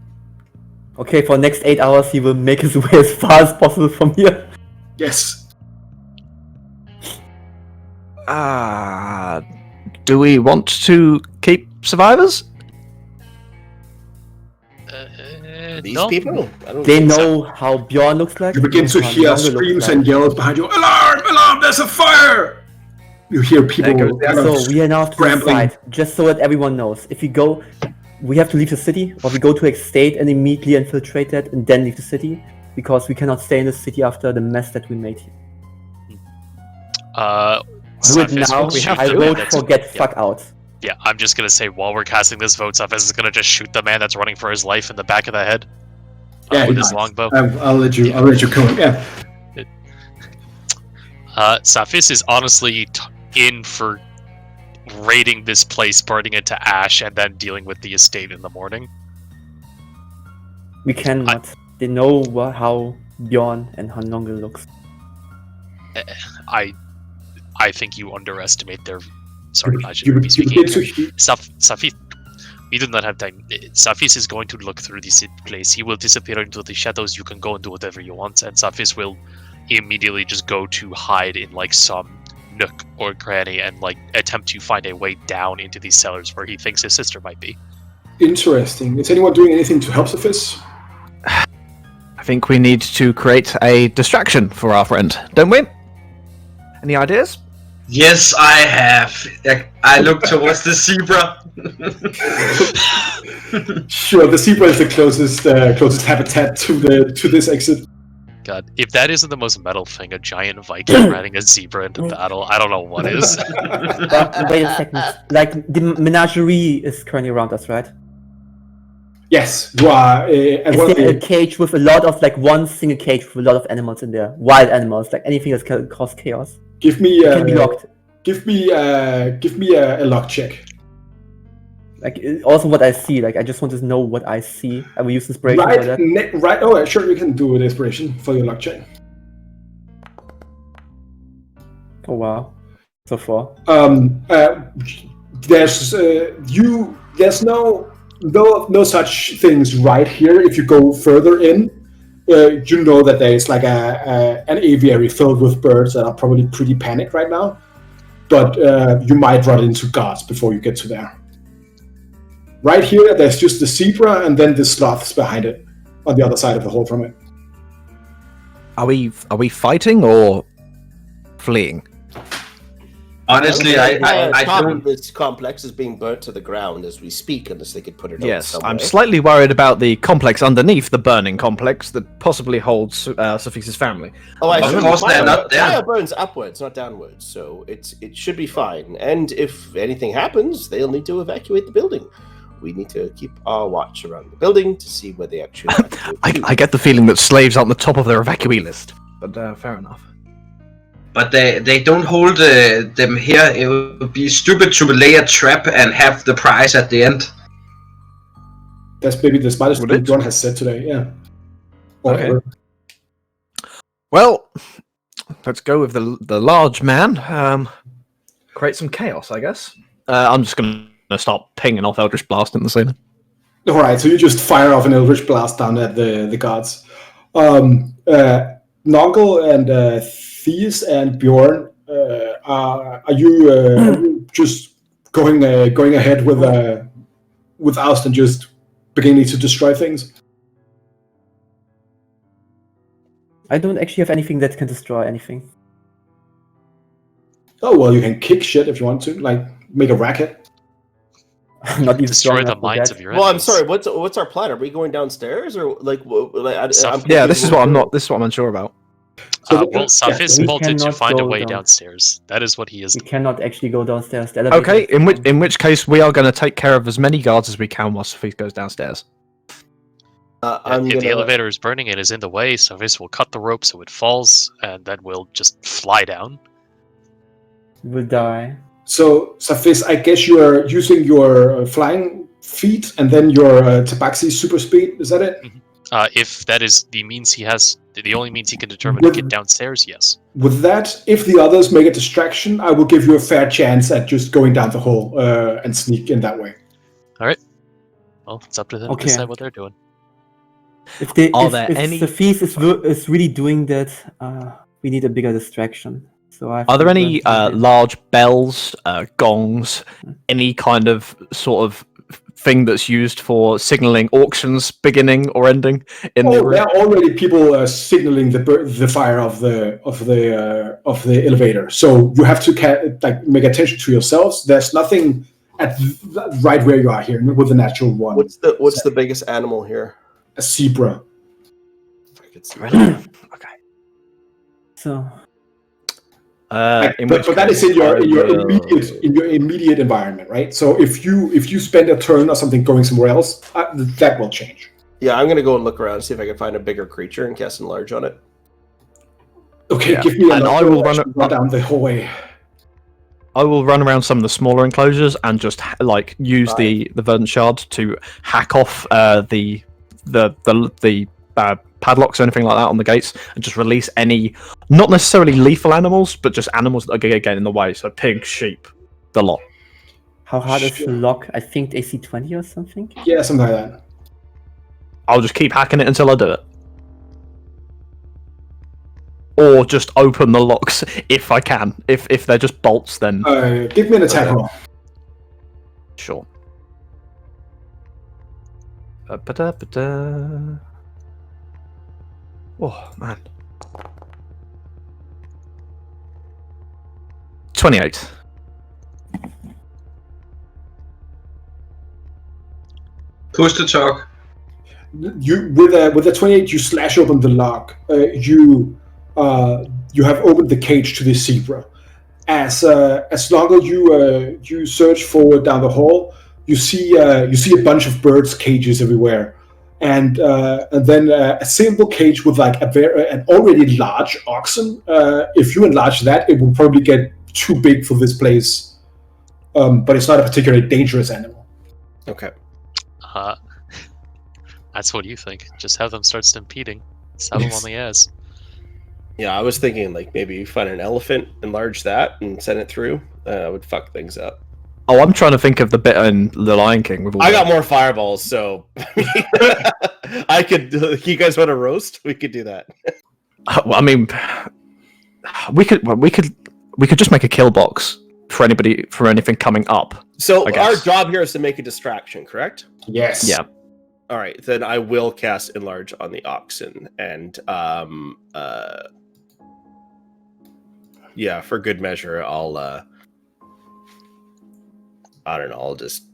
Okay, for the next 8 hours he will make his way as far as possible from here. Yes. Do we want to keep survivors? These No. people? I don't They think so. know how Bjorn looks like. You begin they to know how hear Younger looks screams like. and yells behind you. Alarm! Alarm! There's a fire! You hear people There goes the kind of So we are now to the scrambling. side, just so that everyone knows. If we go, we have to leave the city, or we go to Estate and immediately infiltrate that and then leave the city, because we cannot stay in the city after the mess that we made here. Do it Safis now. will shoot I the vote man that's- for get yeah. fuck out. Yeah, I'm just gonna say while we're casting this vote, Safis is gonna just shoot the man that's running for his life in the back of the head Yeah, with he his dies. longbow. I'll let you go. Yeah. Safis is honestly in for raiding this place, burning it to ash, and then dealing with the estate in the morning. We cannot. They know how Bjorn and Hanonga looks. I think you underestimate their. Sorry, I You shouldn't be speaking. begin to hear. Safis, we do not have time. Safis is going to look through this place. He will disappear into the shadows. You can go and do whatever you want, and Safis will immediately just go to hide in like some nook or cranny and like attempt to find a way down into these cellars where he thinks his sister might be. Interesting. Is anyone doing anything to help Sophis? I think we need to create a distraction for our friend, don't we? Any ideas? Yes, I have. I look towards the zebra. Sure, the zebra is the closest habitat to this exit. God, if that isn't the most metal thing, a giant Viking riding a zebra into battle, I don't know what is. Wait a second. Like, the menagerie is currently around us, right? Yes, you are. And Is one of there a the, cage with a lot of, like, one single cage with a lot of animals in there? Wild animals, like anything that can cause chaos. give me It can be locked. give me a luck check. Like, also what I see, like, I just want to know what I see. I will use inspiration for that. Right. Oh, yeah, sure. You can do an inspiration for your luck check. Oh, wow. So far. There's no such things right here. If you go further in, you know that there is like an aviary filled with birds that are probably pretty panicked right now. But you might run into guards before you get to there. Right here, there's just the zebra and then the sloths behind it, on the other side of the hole from it. Are we fighting or fleeing? Honestly, I top don't. of this complex is being burnt to the ground as we speak, unless they could put it out Yes, somewhere. I'm slightly worried about the complex underneath the burning complex that possibly holds Suffix's family. Oh, I Of should course they're not there. Fire burns upwards, not downwards, so it should be fine. And if anything happens, they'll need to evacuate the building. We need to keep our watch around the building to see where they actually. I get the feeling that slaves aren't the top of their evacuee list, but fair enough. But they don't hold them here. It would be stupid to lay a trap and have the prize at the end. That's maybe the smartest Would thing it? John has said today. Yeah. Or Okay. ever. Well, let's go with the large man. Create some chaos, I guess. I'm just gonna start pinging off Eldritch Blast in the ceiling. All right, so you just fire off an Eldritch Blast down at the guards. Noggle and Theus and Bjorn, are you just going ahead with Oust and just beginning to destroy things? I don't actually have anything that can destroy anything. Oh well, you can kick shit if you want to, like make a racket. Not even Destroy strong the enough for minds that. of your Well, I'm enemies. sorry. What's our plan? Are we going downstairs or like? Yeah, this is what I'm unsure about. Well, Safis we wanted to cannot find a go way down. downstairs. That is what he is We doing. cannot actually go downstairs. The elevator Okay, is down. in which case we are going to take care of as many guards as we can while Sophie goes downstairs. If the elevator is burning and is in the way, Safis will cut the rope so it falls, and then we'll just fly down. Will die. So, Safis, I guess you are using your flying feet and then your tabaxi super speed. Is that it? If that is the means he has, the only means he can determine With- to get downstairs, yes. With that, if the others make a distraction, I will give you a fair chance at just going down the hole and sneak in that way. Well, it's up to them Okay. to decide what they're doing. If they, Are if, there if any- Sophie is really doing that, we need a bigger distraction. So I Are there think any we're- large bells, gongs, any kind of sort of thing that's used for signaling auctions beginning or ending in the Oh, room? there are already people signaling the fire of the elevator. So you have to make attention to yourselves. There's nothing at right where you are here with the natural one. What's the biggest animal here? A zebra. If I could see. Okay. So But that is in your immediate environment, right? So if you spend a turn or something going somewhere else, that will change. Yeah, I'm gonna go and look around and see if I can find a bigger creature and cast enlarge on it. Okay, Yeah. give me And I will run down the hallway. I will run around some of the smaller enclosures and just like use the verdant shard to hack off the padlocks or anything like that on the gates, and just release any, not necessarily lethal animals, but just animals that are going to get in the way. So pigs, sheep, the lot. how hard is the lock? I think AC 20 or something. Yeah, something like that. I'll just keep hacking it until I do it. Or just open the locks if I can. If they're just bolts, then Give me an attack roll. sure. Ba-da-ba-da. Oh, man. 28. Push to talk. You with a 28, you slash open the lock. You have opened the cage to the zebra. As long as you search forward down the hall, you see a bunch of birds' cages everywhere, and then a simple cage with like an already large oxen. If you enlarge that, it will probably get too big for this place, but it's not a particularly dangerous animal. Okay. That's what you think. Just have them start stampeding. Just have them on the ass. Yeah, I was thinking like maybe find an elephant, enlarge that, and send it through. Would fuck things up. Oh, I'm trying to think of the bit in The Lion King. With all I got more fireballs, so I could. You guys want to roast? We could do that. Well, I mean, we could just make a kill box for anybody for anything coming up. So I our guess. job here is to make a distraction, correct? Yes. Yeah. All right, then I will cast enlarge on the oxen, and yeah, for good measure, I'll I don't know, I'll just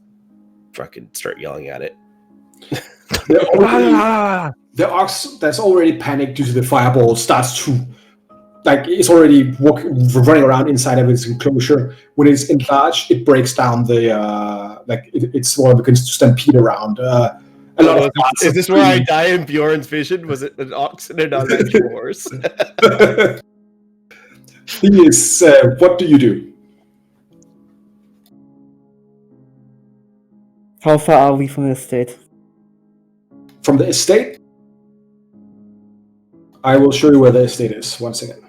fucking start yelling at it. The ox that's already panicked due to the fireball starts to, it's already running around inside of its enclosure. When it's enlarged, it breaks down the it sort of begins to stampede around. Is this where I die in Bjorn's vision? Was it an oxen and not an actual horse? Thing is, what do you do? How far are we from the estate? From the estate? I will show you where the estate is. One second.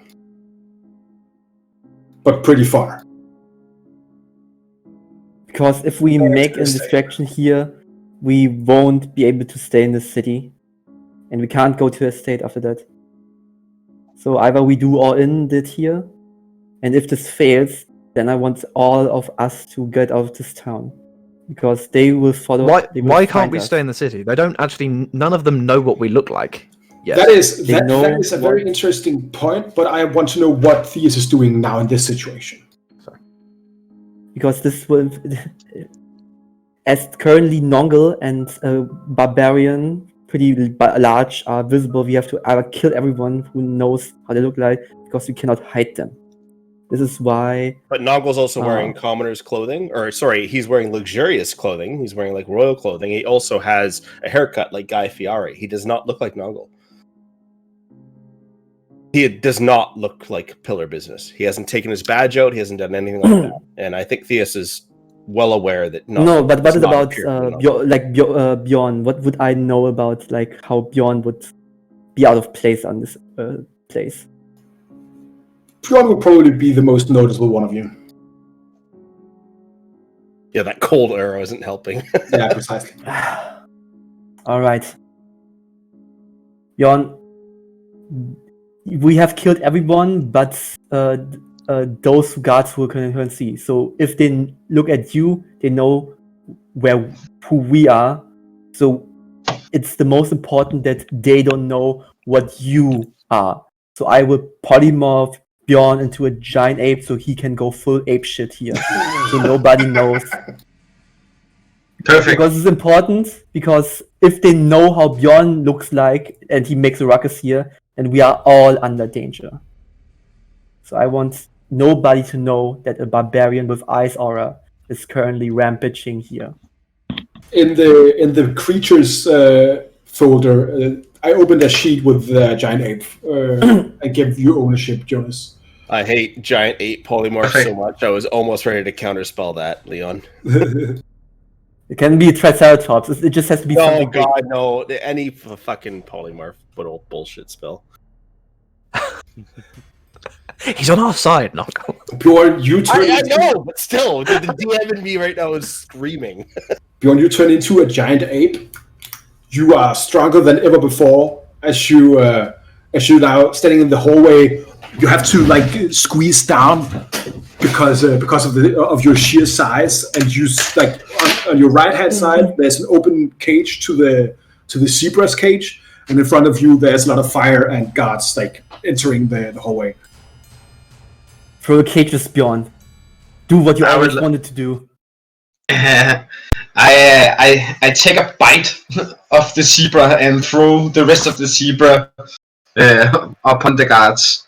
But pretty far. Because if we make a distraction here, we won't be able to stay in the city, and we can't go to the estate after that. So either we do all in it here, and if this fails, then I want all of us to get out of this town, because they will follow. Why can't we stay in the city? They don't actually. None of them know what we look like. Yes. That is a what- very interesting point, but I want to know what Theus is doing now in this situation. Because this will. as currently Nongle and Barbarian, pretty large, are visible, we have to either kill everyone who knows how they look like, because we cannot hide them. This is why... But Nongle's also wearing commoner's clothing, or sorry, he's wearing luxurious clothing. He's wearing like royal clothing. He also has a haircut like Guy Fieri. He does not look like Nongle. He does not look like pillar business. He hasn't taken his badge out. He hasn't done anything like that. And I think Theus is well aware that no. But what about Bjorn? What would I know about like how Bjorn would be out of place on this place? Bjorn would probably be the most noticeable one of you. Yeah, that cold arrow isn't helping. Yeah, precisely. All right, Bjorn. We have killed everyone, but those guards who can see. So if they look at you, they know who we are. So it's the most important that they don't know what you are. So I will polymorph Bjorn into a giant ape so he can go full ape shit here. So nobody knows. Perfect. Because it's important, because if they know how Bjorn looks like and he makes a ruckus here, then we are all under danger. So I want nobody to know that a barbarian with ice aura is currently rampaging here. In the creatures folder, I opened a sheet with the giant ape. I give you ownership, Jonas. I hate giant ape polymorph so much. I was almost ready to counterspell that, Leon. It can be Triceratops. It just has to be something. Oh god, no! Any fucking polymorph bullshit spell. He's on our side, Knuckle. Bjorn, you turn. I know, but still, the DM in me right now is screaming. Bjorn, you turn into a giant ape. You are stronger than ever before. As you now standing in the hallway, you have to like squeeze down because of your sheer size, and you like on your right hand side there's an open cage to the zebra's cage, and in front of you there's a lot of fire and guards like entering the hallway. Throw the cages, Bjorn. Do what you always wanted to do. I take a bite of the zebra and throw the rest of the zebra upon the guards.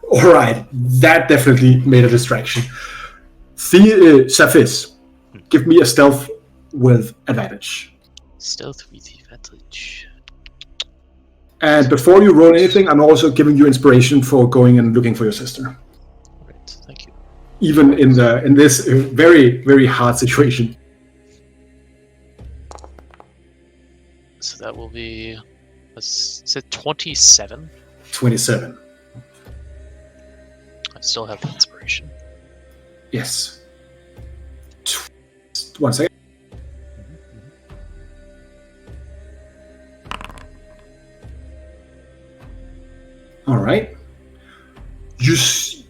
Alright, that definitely made a distraction. Saphis, give me a stealth with advantage. Stealth with advantage. And before you roll anything, I'm also giving you inspiration for going and looking for your sister. Right, thank you. Even in this very, very hard situation. So that will be, is it 27? 27. I still have the inspiration. Yes. 1 second. All right. You see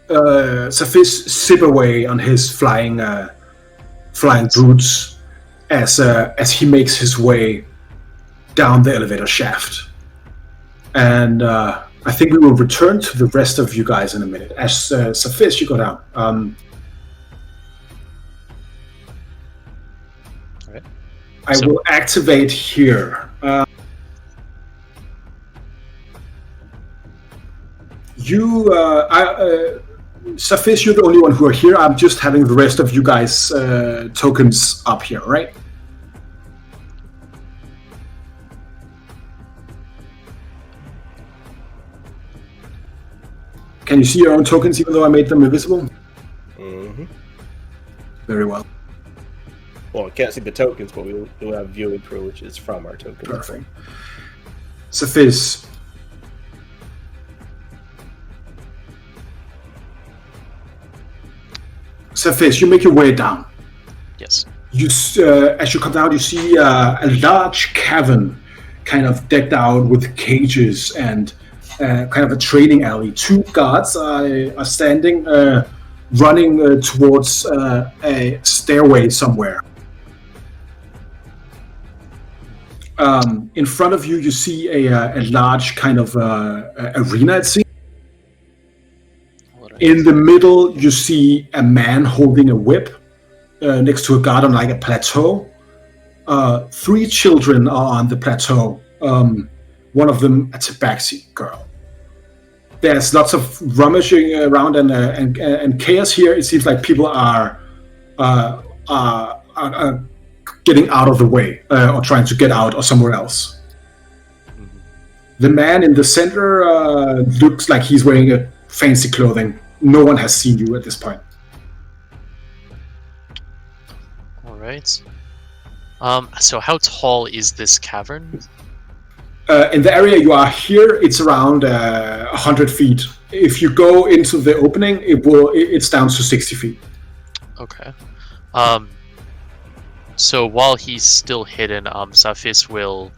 Saphis sip away on his flying boots as he makes his way down the elevator shaft. And I think we will return to the rest of you guys in a minute. As Saphis, you go down. Alright. I will activate here. Saphis, you're the only one who are here. I'm just having the rest of you guys tokens up here, right? Can you see your own tokens even though I made them invisible? Mm-hmm. Very well. Well, we can't see the tokens, but we do have viewing privilege is from our tokens. Perfect. Saphis. Saphis, you make your way down. Yes. You, as you come down, you see a large cavern, kind of decked out with cages and kind of a training alley. Two guards are standing, running towards a stairway somewhere. In front of you, you see a large kind of arena, it seems. In the middle, you see a man holding a whip next to a guard on like a plateau. 3 children are on the plateau. One of them a tabaxi girl. There's lots of rummaging around and chaos here. It seems like people are getting out of the way or trying to get out or somewhere else. The man in the center looks like he's wearing a fancy clothing. No one has seen you at this point. All right. So how tall is this cavern? In the area you are here, it's around 100 feet. If you go into the opening, it's down to 60 feet. Okay. So while he's still hidden, Safis will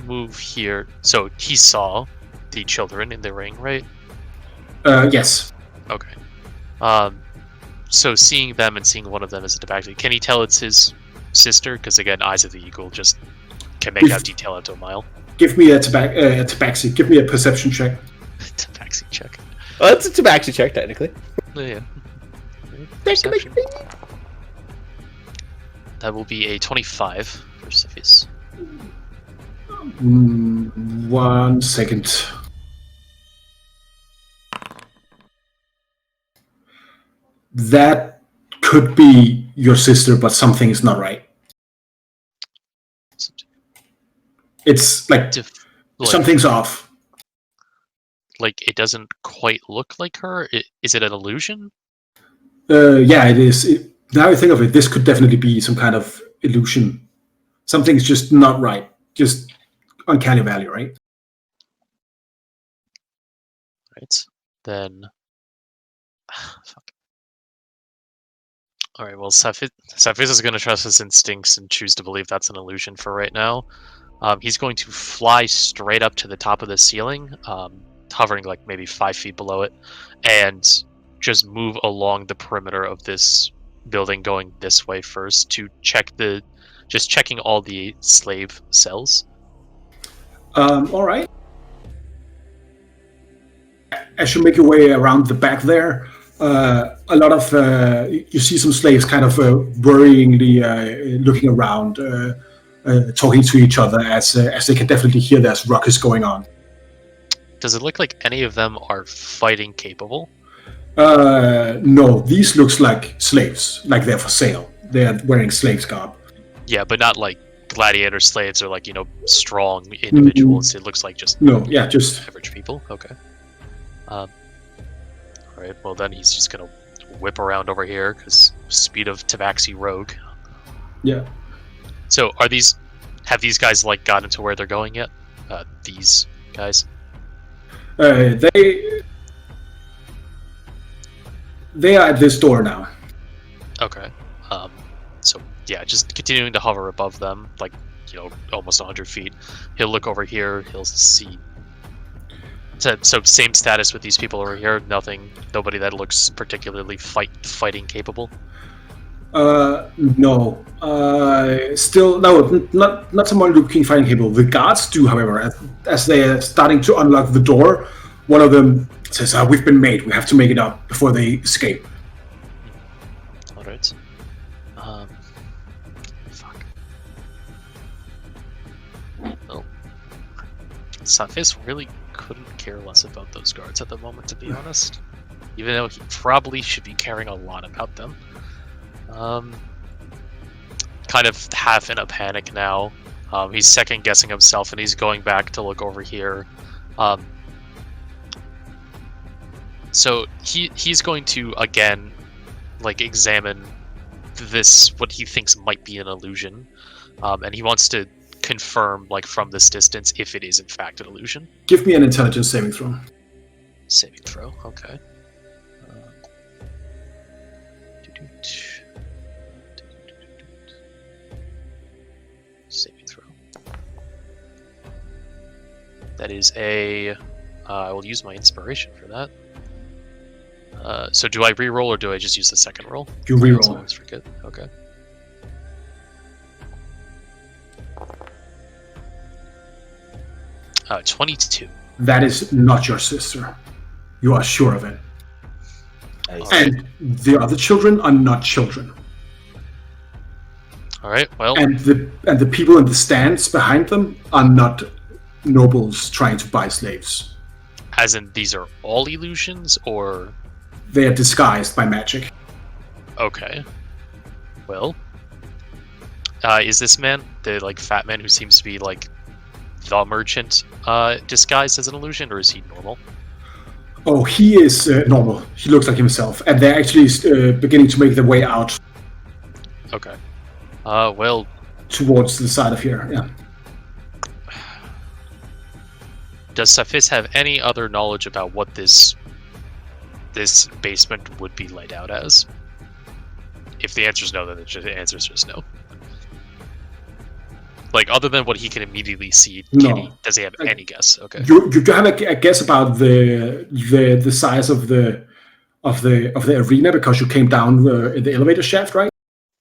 move here. So he saw the children in the ring, right? Yes. Okay. So seeing them and seeing one of them as a tabaxi, can he tell it's his sister? Because again, eyes of the eagle just can make out detail out to a mile. Give me a tabaxi. Give me a perception check. Tabaxi check. Well, it's a tabaxi check, technically. Yeah. Perception. That will be a 25 for Safis. 1 second. That could be your sister, but something is not right. It's like something's off. Like it doesn't quite look like her. Is it an illusion? Yeah, it is. Now I think of it, this could definitely be some kind of illusion. Something's just not right. Just uncanny valley, right? Right. Then. Fuck. Alright, well, Safis is going to trust his instincts and choose to believe that's an illusion for right now. He's going to fly straight up to the top of the ceiling, hovering like maybe 5 feet below it, and just move along the perimeter of this building, going this way first to check checking all the slave cells. All right. As you make your way around the back there, a lot of you see some slaves kind of worryingly looking around, talking to each other as they can definitely hear there's ruckus going on. Does it look like any of them are fighting capable? No, these looks like slaves, like they're for sale. They're wearing slaves garb. Yeah, but not like gladiator slaves or like, strong individuals. It looks like just just average people. Okay. Alright, well then he's just gonna whip around over here because speed of tabaxi rogue. Yeah. So have these guys like gotten to where they're going yet? These guys? They are at this door now. Okay. So yeah, just continuing to hover above them, like, almost 100 feet. He'll look over here, he'll see. So same status with these people over here, nobody that looks particularly fighting capable? No. Still, no, not someone looking fighting capable. The guards do, however, as they are starting to unlock the door, one of them says, we've been made, we have to make it up before they escape. Alright. Fuck. Well, Safis really couldn't care less about those guards at the moment, to be honest. Even though he probably should be caring a lot about them. Kind of half in a panic now. He's second guessing himself and he's going back to look over here. So he's going to again examine this, what he thinks might be an illusion, and he wants to confirm from this distance if it is in fact an illusion. Give me an intelligence saving throw. Saving throw, okay. Saving throw. That is a. I will use my inspiration for that. So do I re-roll or do I just use the second roll? You re-roll. I always forget. Okay. Uh, 22. That is not your sister. You are sure of it. And the other children are not children. All right. Well, And the people in the stands behind them are not nobles trying to buy slaves. as in these are all illusions, or They are disguised by magic. okay. Well, is this man the fat man who seems to be the merchant disguised as an illusion, or is he normal? Oh, he is normal. He looks like himself, and they're actually beginning to make their way out Okay. Well, towards the side of here. Yeah. does Safis have any other knowledge about what this basement would be laid out as? If the answer is no, then the answer is just no. Other than what he can immediately see, No. does he have any guess? Okay. You have a guess about the size of the arena because you came down in the elevator shaft, right?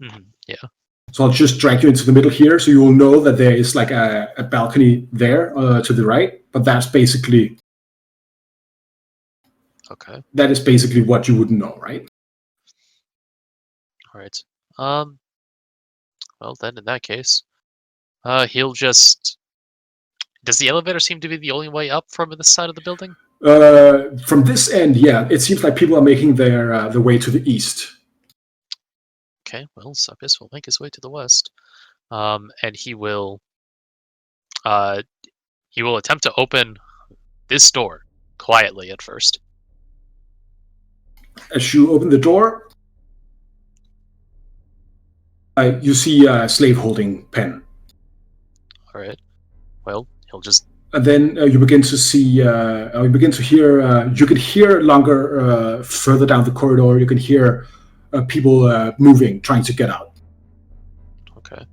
Mm-hmm. Yeah. So I'll just drag you into the middle here, so you will know that there is a balcony there to the right. But that's basically Okay. that is basically what you would know, right? All right. Well, then in that case, he'll just. Does the elevator seem to be the only way up from this side of the building? From this end, yeah, it seems like people are making their way to the east. Okay. Well, Safis will make his way to the west, and he will attempt to open this door quietly at first. As you open the door, you see a slave holding pen. All right. Well, he'll just. And then you begin to see, you begin to hear, you can hear longer, further down the corridor, you can hear people moving, trying to get out. Okay.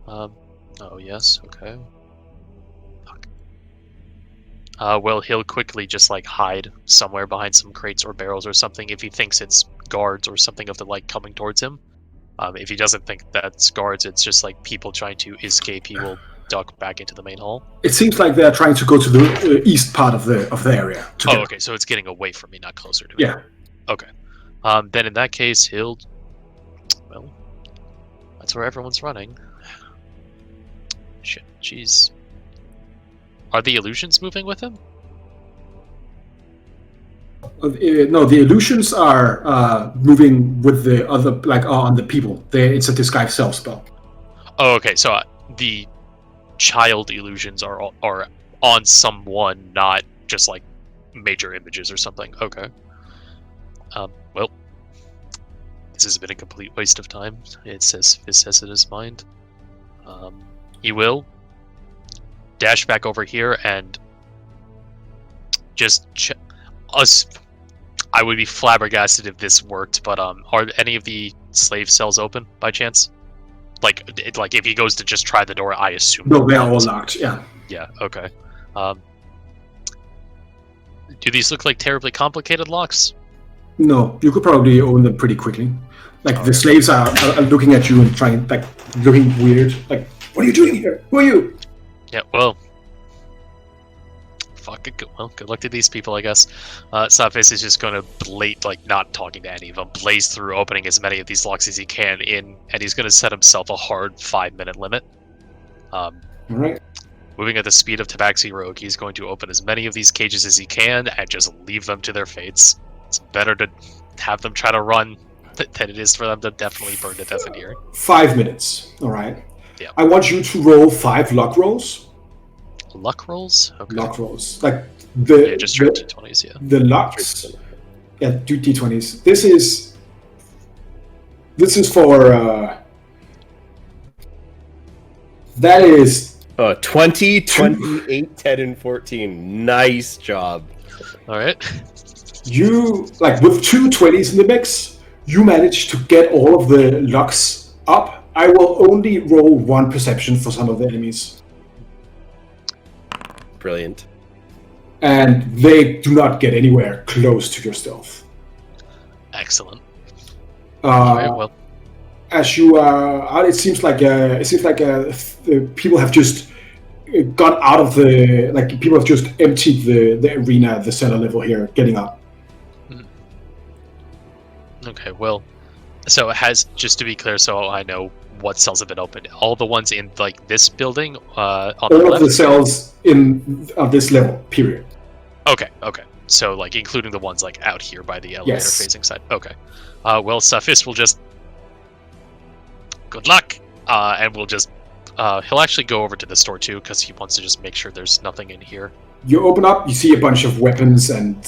Oh, yes, okay. Fuck. Well, he'll quickly just, hide somewhere behind some crates or barrels or something if he thinks it's guards or something of the like coming towards him. If he doesn't think that's guards, it's just, people trying to escape, he will duck back into the main hall. It seems like they're trying to go to the east part of the area. Oh, okay, so it's getting away from me, not closer to me. Yeah. Okay. Then in that case, he'll... Well, that's where everyone's running. Shit, jeez. Are the illusions moving with him? No, the illusions are moving with the other, on the people. It's a disguise self spell. Oh, okay, so the child illusions are on someone, not just, major images or something. Okay. Well, this has been a complete waste of time. It says in his mind. He will dash back over here and just I would be flabbergasted if this worked, but are any of the slave cells open by chance? If he goes to just try the door, I assume. No, they're all locked. Yeah. Yeah. Okay. Do these look like terribly complicated locks? No, you could probably open them pretty quickly. The slaves are looking at you and trying, looking weird. What are you doing here? Who are you? Yeah, well... Fuck it. Well, good luck to these people, I guess. Safis is just gonna not talking to any of them, blaze through opening as many of these locks as he can and he's gonna set himself a hard 5-minute limit. Alright. Moving at the speed of Tabaxi Rogue, he's going to open as many of these cages as he can and just leave them to their fates. It's better to have them try to run than it is for them to definitely burn to death in here. 5 minutes. Alright. Yeah. I want you to roll 5 luck rolls. Luck rolls? Okay. Luck rolls. Just straight D20s, yeah. The lucks. Yeah, do D20s. This is for that is 20, 28, 10, and 14. Nice job. Alright. You with 2 20s in the mix, you manage to get all of the lucks up. I will only roll 1 perception for some of the enemies. Brilliant. And they do not get anywhere close to your stealth. Excellent. Very well. As you are out, it seems like the people have just got out of people have just emptied the arena, the cellar level here, getting up. Okay, well, so it has, just to be clear, so I know what cells have been opened. All the ones in like this building, on the All left. of the cells on this level, period. Okay. So like including the ones like out here by the elevator Yes. facing side. Okay. Well, Cephas will just good luck, and we'll just he'll actually go over to the store too because he wants to just make sure there's nothing in here. You open up, you see a bunch of weapons and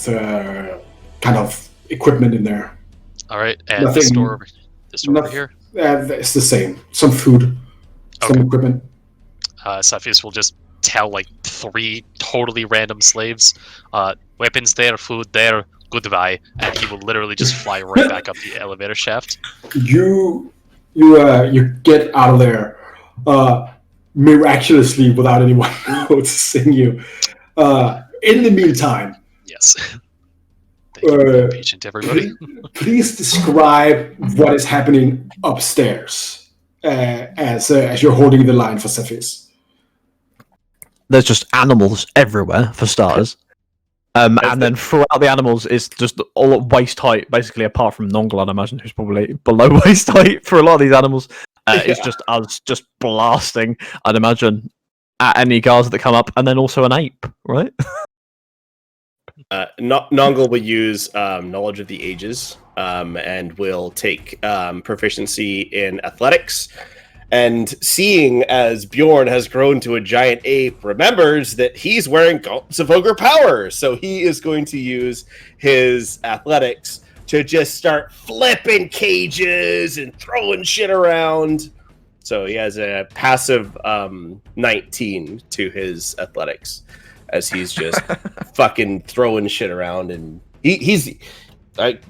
kind of equipment in there. All right, and Nothing- the store over noth- here. It's the same. Some food, some Okay. equipment. Cephas will just tell like 3 totally random slaves, weapons there, food there, goodbye, and he will literally just fly right back up the elevator shaft. You get out of there miraculously without anyone noticing you. In the meantime, Yes. Thank you for being patient, everybody. please describe what is happening upstairs as you're holding the line for Cephas. There's just animals everywhere, for starters. And then throughout the animals is just all at waist height, basically, apart from Nongle, I'd imagine, who's probably below waist height for a lot of these animals. It's just us just blasting, I'd imagine, at any guards that come up, and then also an ape, right? Nongle will use Knowledge of the Ages and will take proficiency in athletics. And seeing as Bjorn has grown to a giant ape, remembers that he's wearing gauntlets of ogre power. So he is going to use his athletics to just start flipping cages and throwing shit around. So he has a passive 19 to his athletics as he's just fucking throwing shit around. And he's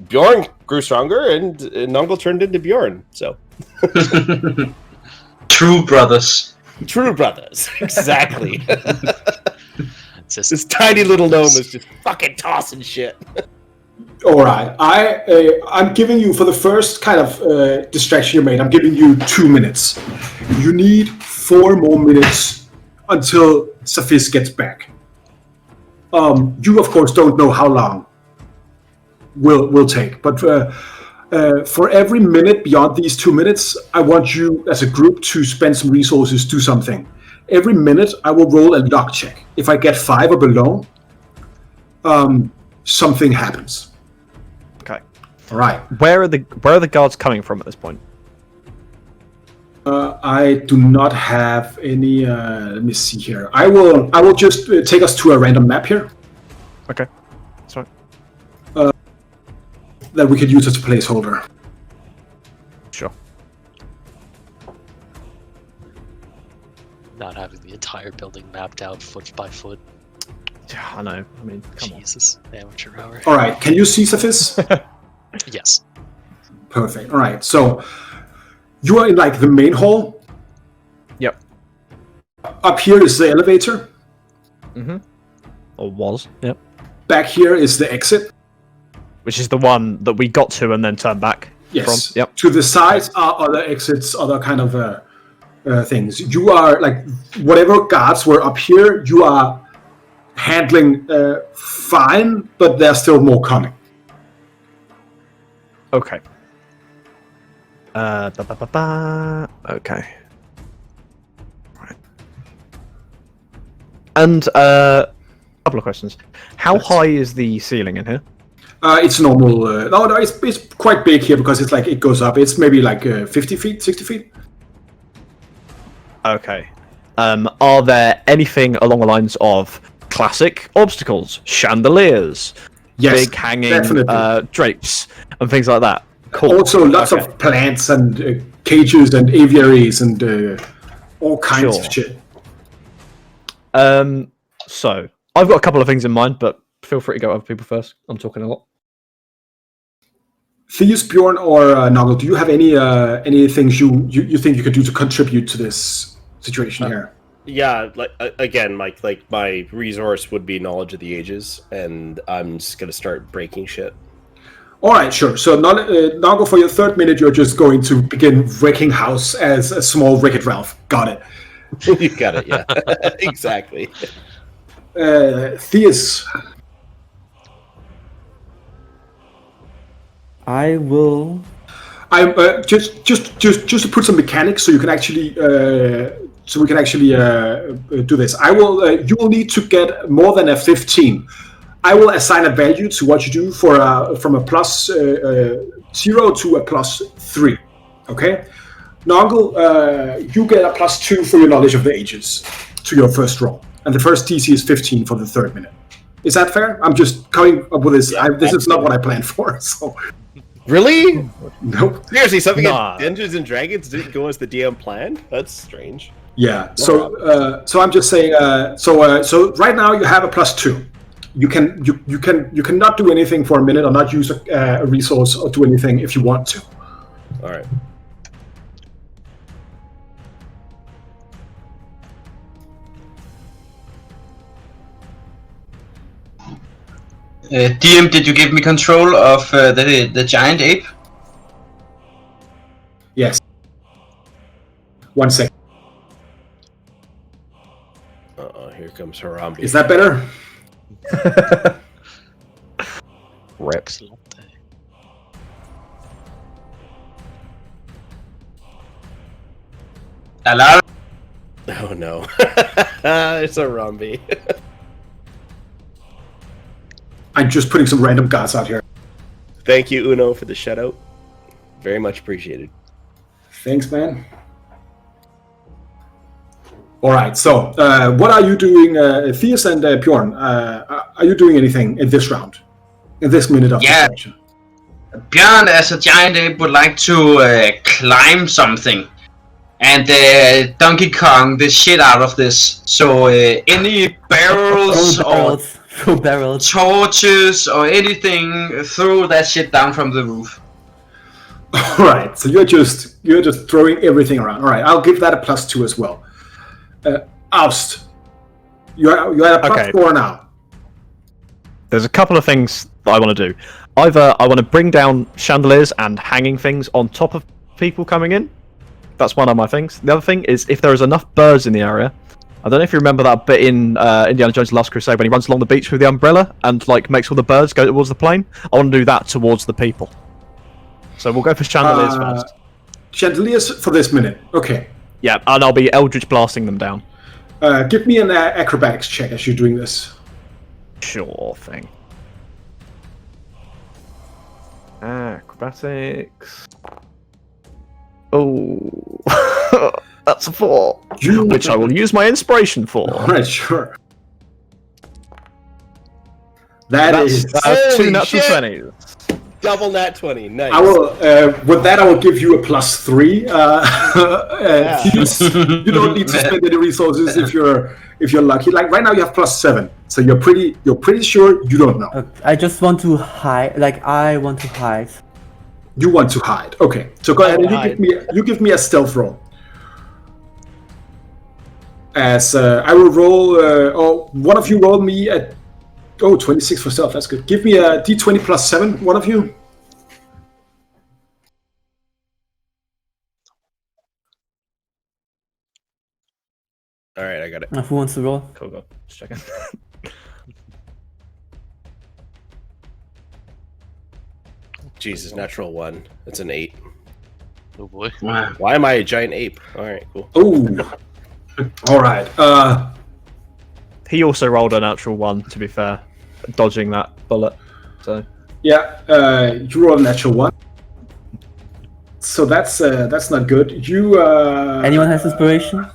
Bjorn grew stronger and Nongle turned into Bjorn. So. True brothers. True brothers, exactly. It's just, This tiny little gnome is just fucking tossing shit. All right, I'm giving you, for the first kind of distraction you made, I'm giving you 2 minutes. You need 4 more minutes until Cephas gets back. You of course don't know how long will take, but for every minute beyond these 2 minutes, I want you as a group to spend some resources, do something. Every minute, I will roll a luck check. If I get 5 or below, something happens. Okay. All right. Where are the guards coming from at this point? I do not have any. Let me see here. I will just take us to a random map here. Okay. Sorry. That we could use as a placeholder. Sure. not having the entire building mapped out foot by foot. Yeah, I know. I mean, come on. Jesus, amateur hour. All right, can you see Cephas? Yes. Perfect. All right, so you are in like the main hall. Yep. Up here is the elevator. Mm-hmm. Or was. Yep. Back here is the exit. Which is the one that we got to and then turned back Yes. from. Yep. To the sides are other exits, other kind of things. You are like whatever guards were up here. You are handling fine, but there's still more coming. Okay. Okay. Right. And a couple of questions. How Yes. high is the ceiling in here? It's normal. No, it's quite big here because it's like it goes up. It's maybe like 50 feet, 60 feet. Okay. Are there anything along the lines of classic obstacles, chandeliers, Yes, big hanging definitely. drapes, and things like that? Cool. Also, lots Okay. of plants and cages and aviaries and all kinds Sure. of shit. So I've got a couple of things in mind, but feel free to go other people first. I'm talking a lot. Theus, Bjorn, or Noggle, do you have any things you think you could do to contribute to this situation here? Yeah, like again, Mike. Like my resource would be knowledge of the ages, and I'm just gonna start breaking shit. All right, sure. So Noggle, for your third minute, you're just going to begin wrecking house as a small Wreck-It Ralph. Got it. You got it. Yeah, exactly. Theus. I will. I'm just to put some mechanics so you can actually so we can actually do this. I will. You will need to get more than a 15. I will assign a value to what you do for from a plus 0 to a plus 3. Okay, Noggle, you get a plus 2 for your knowledge of the ages to your first roll, and the first DC is 15 for the third minute. Is that fair? I'm just coming up with this. This is not what I planned for. So. Really? Nope. Seriously, something Nah. in Dungeons and Dragons didn't go as the DM planned? That's strange. Yeah. So I'm just saying. So right now you have a plus 2. You cannot do anything for a minute or not use a resource or do anything if you want to. All right. DM, did you give me control of the giant ape? Yes. 1 second. Uh-oh, here comes Harambe. Is that better? Excellent. Hello? Oh no. It's Harambe. I'm just putting some random guards out here. Thank you, Uno, for the shout out. Very much appreciated. Thanks, man. All right. So, what are you doing, Theus and Bjorn? Are you doing anything in this round? In this minute of distraction? Björn, as a giant ape, would like to climb something and Donkey Kong the shit out of this. So any barrels or barrels. torches or anything, throw that shit down from the roof. All right. So you're just throwing everything around. All right. I'll give that a plus 2 as well. Oust. You're at a plus 4 now. There's a couple of things that I want to do. Either I want to bring down chandeliers and hanging things on top of people coming in. That's one of my things. The other thing is if there is enough birds in the area. I don't know if you remember that bit in Indiana Jones' Last Crusade when he runs along the beach with the umbrella and like makes all the birds go towards the plane. I want to do that towards the people. So we'll go for chandeliers first. Chandeliers for this minute. Okay. Yeah, and I'll be Eldritch blasting them down. Give me an acrobatics check as you're doing this. Sure thing. Acrobatics. Oh, that's a 4. Which I will use my inspiration for. Alright, sure. That's 2 natural 20s. Double nat 20. Nice. I will. With that, I will give you a plus 3. You don't need to spend any resources if you're lucky. Like right now, you have plus 7, so you're pretty sure you don't know. I just want to hide. Like I want to hide. You want to hide. Okay, so go ahead and you give me a stealth roll. As I will roll. One of you roll me at. 26 for stealth. That's good. Give me a d20 plus 7. One of you. All right, I got it. Who wants to roll? Cool, go. Just checking. Jesus, natural 1. That's an 8. Oh boy. Wow. Why am I a giant ape? All right, cool. Oh. All right. He also rolled a natural 1, to be fair, dodging that bullet. So Yeah. You roll a natural 1. So that's not good. You. Anyone has inspiration?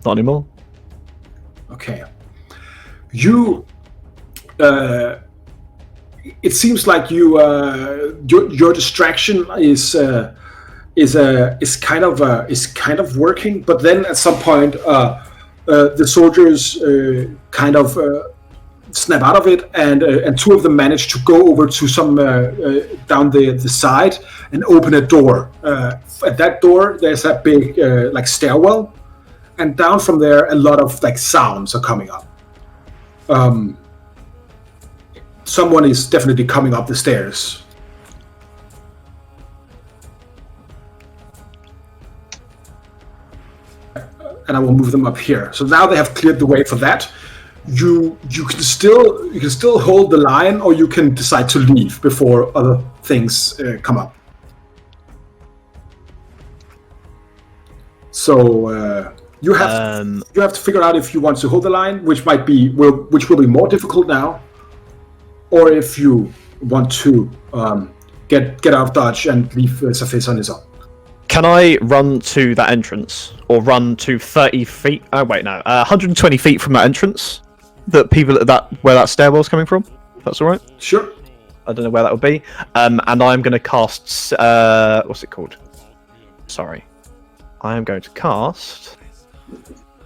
not anymore. Okay. You. It seems like your distraction is kind of working, but then at some point the soldiers kind of snap out of it, and 2 of them manage to go over to some down the side and open a door. At that door, there's a big like stairwell, and down from there, a lot of like sounds are coming up. Someone is definitely coming up the stairs. And I will move them up here. So now they have cleared the way for that. you can still hold the line, or you can decide to leave before other things come up. So you have to figure out if you want to hold the line, which will be more difficult now, or if you want to get out of dodge and leave Safis on his own. Can I run to that entrance, or run to 30 feet? Oh wait, no, 120 feet from that entrance. Where that stairwell's coming from. If that's all right. Sure. I don't know where that would be. And I'm going to cast. What's it called? Sorry. I am going to cast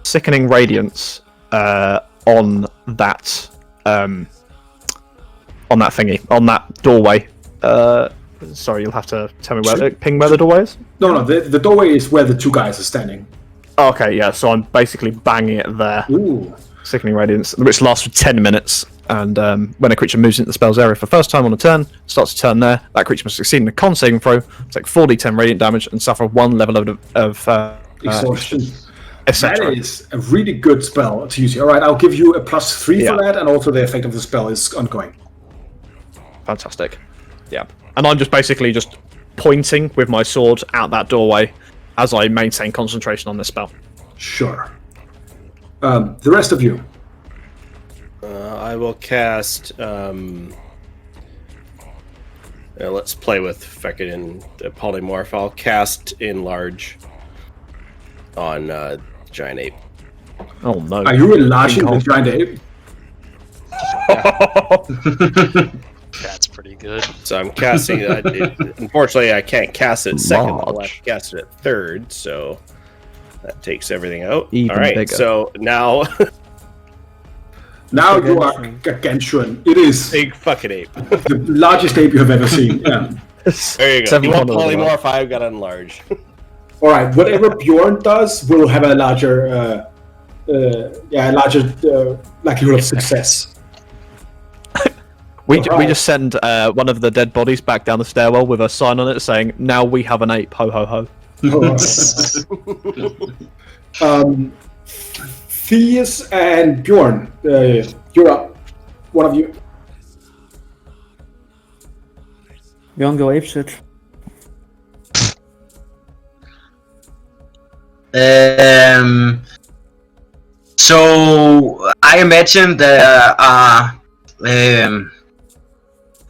Sickening Radiance on that thingy, on that doorway. Sorry, you'll have to tell me where the doorway is. No, the doorway is where the two guys are standing. Okay, yeah. So I'm basically banging it there. Ooh. Sickening Radiance, which lasts for 10 minutes, and when a creature moves into the spell's area for the first time on a turn, starts a turn there, that creature must succeed in a con saving throw, take 4d10 radiant damage, and suffer 1 level of exhaustion. Etc. That is a really good spell to use here. All right, I'll give you a +3 for that, and also the effect of the spell is ongoing. Fantastic. Yeah. And I'm just basically just pointing with my sword out that doorway as I maintain concentration on this spell. Sure. The rest of you. I will cast. Let's play with fucking polymorph. I'll cast Enlarge on Giant Ape. Oh no! Are you enlarging the Giant Ape? That's pretty good. So I'm casting. Unfortunately, I can't cast it second. I'll have to cast it at third. So that takes everything out. Even all right. bigger. So now. Now you are gargantuan. It is big fucking ape. The largest ape you have ever seen. Yeah. There you go. You want polymorph? I've got enlarge. All right. Whatever Bjorn does will have a larger, likelihood of success. We just send one of the dead bodies back down the stairwell with a sign on it saying, "Now we have an ape." Ho ho ho. Theus and Bjorn, you're up. One of you. Bjorn, go apeshit. So I imagine there are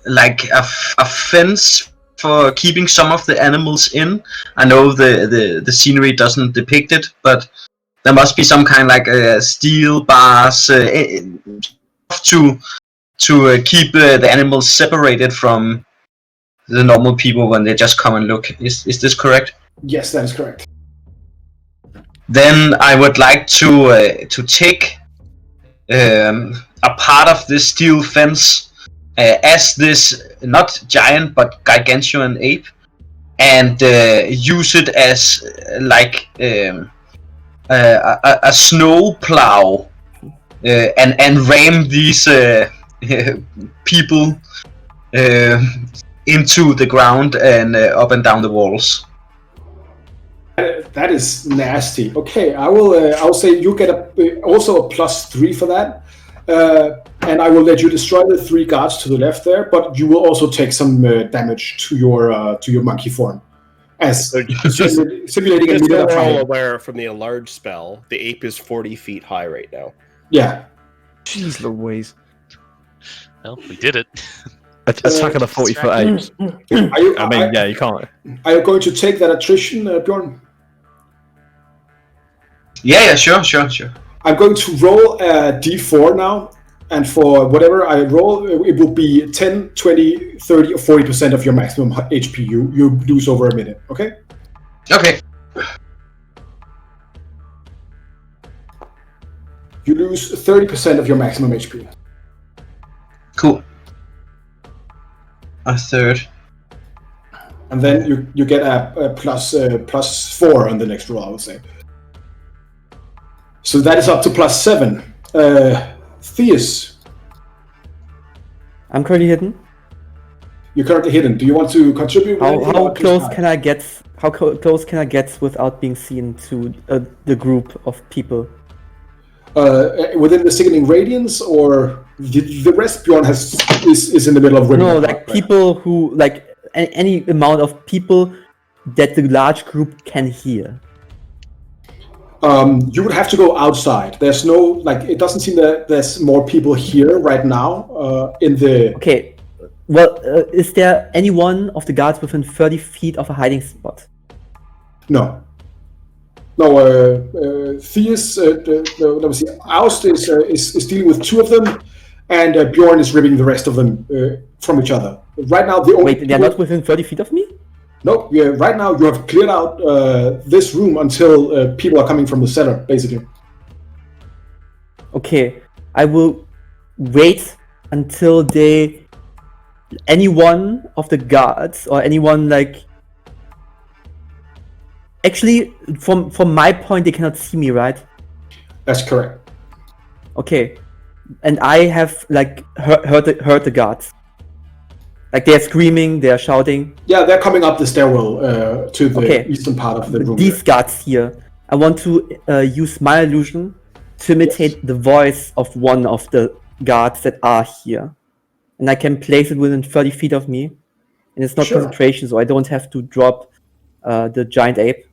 like a fence for keeping some of the animals in. I know the scenery doesn't depict it, but there must be some kind like steel bars to keep the animals separated from the normal people when they just come and look. Is this correct? Yes, that is correct. Then I would like to take a part of this steel fence as this not giant but gargantuan ape, and use it as like a snow plow and ram these people into the ground and up and down the walls. That is nasty. Okay, I'll say you get also a +3 for that, and I will let you destroy the 3 guards to the left there, but you will also take some damage to your monkey form. As simulating a meter we're all aware from the enlarge spell, the ape is 40 feet high right now. Yeah. Jeez Louise. Well, we did it. Attacking a 40-foot ape. You can't. Are you going to take that attrition, Bjorn? Yeah, sure. I'm going to roll a d4 now, and for whatever I roll, it will be 10, 20, 30, or 40% of your maximum HP you lose over a minute, okay? Okay. You lose 30% of your maximum HP. Cool. A third. And then you get a +4 on the next roll, I would say. So that is up to +7. Theus. I'm currently hidden. You're currently hidden. Do you want to contribute? How close can I get? How close can I get without being seen to the group of people? Within the sickening radiance, or the rest Bjorn is in the middle of ripping No, apart like right people who like any amount of people that the large group can hear. You would have to go outside. There's no, like, it doesn't seem that there's more people here right now in the... Okay, well, is there any one of the guards within 30 feet of a hiding spot? No. No, Theus, let me see, Aust is dealing with 2 of them, and Bjorn is ripping the rest of them from each other. Right now, the only... Wait, they're not within 30 feet of me? No, right now you have cleared out this room until people are coming from the cellar, basically. Okay, I will wait until any one of the guards or anyone like... Actually, from my point, they cannot see me, right? That's correct. Okay, and I have like heard the guards. Like they're screaming, they're shouting. Yeah, they're coming up the stairwell to the eastern part of the room. These guards here, I want to use my illusion to imitate the voice of one of the guards that are here. And I can place it within 30 feet of me. And it's not concentration, so I don't have to drop the giant ape.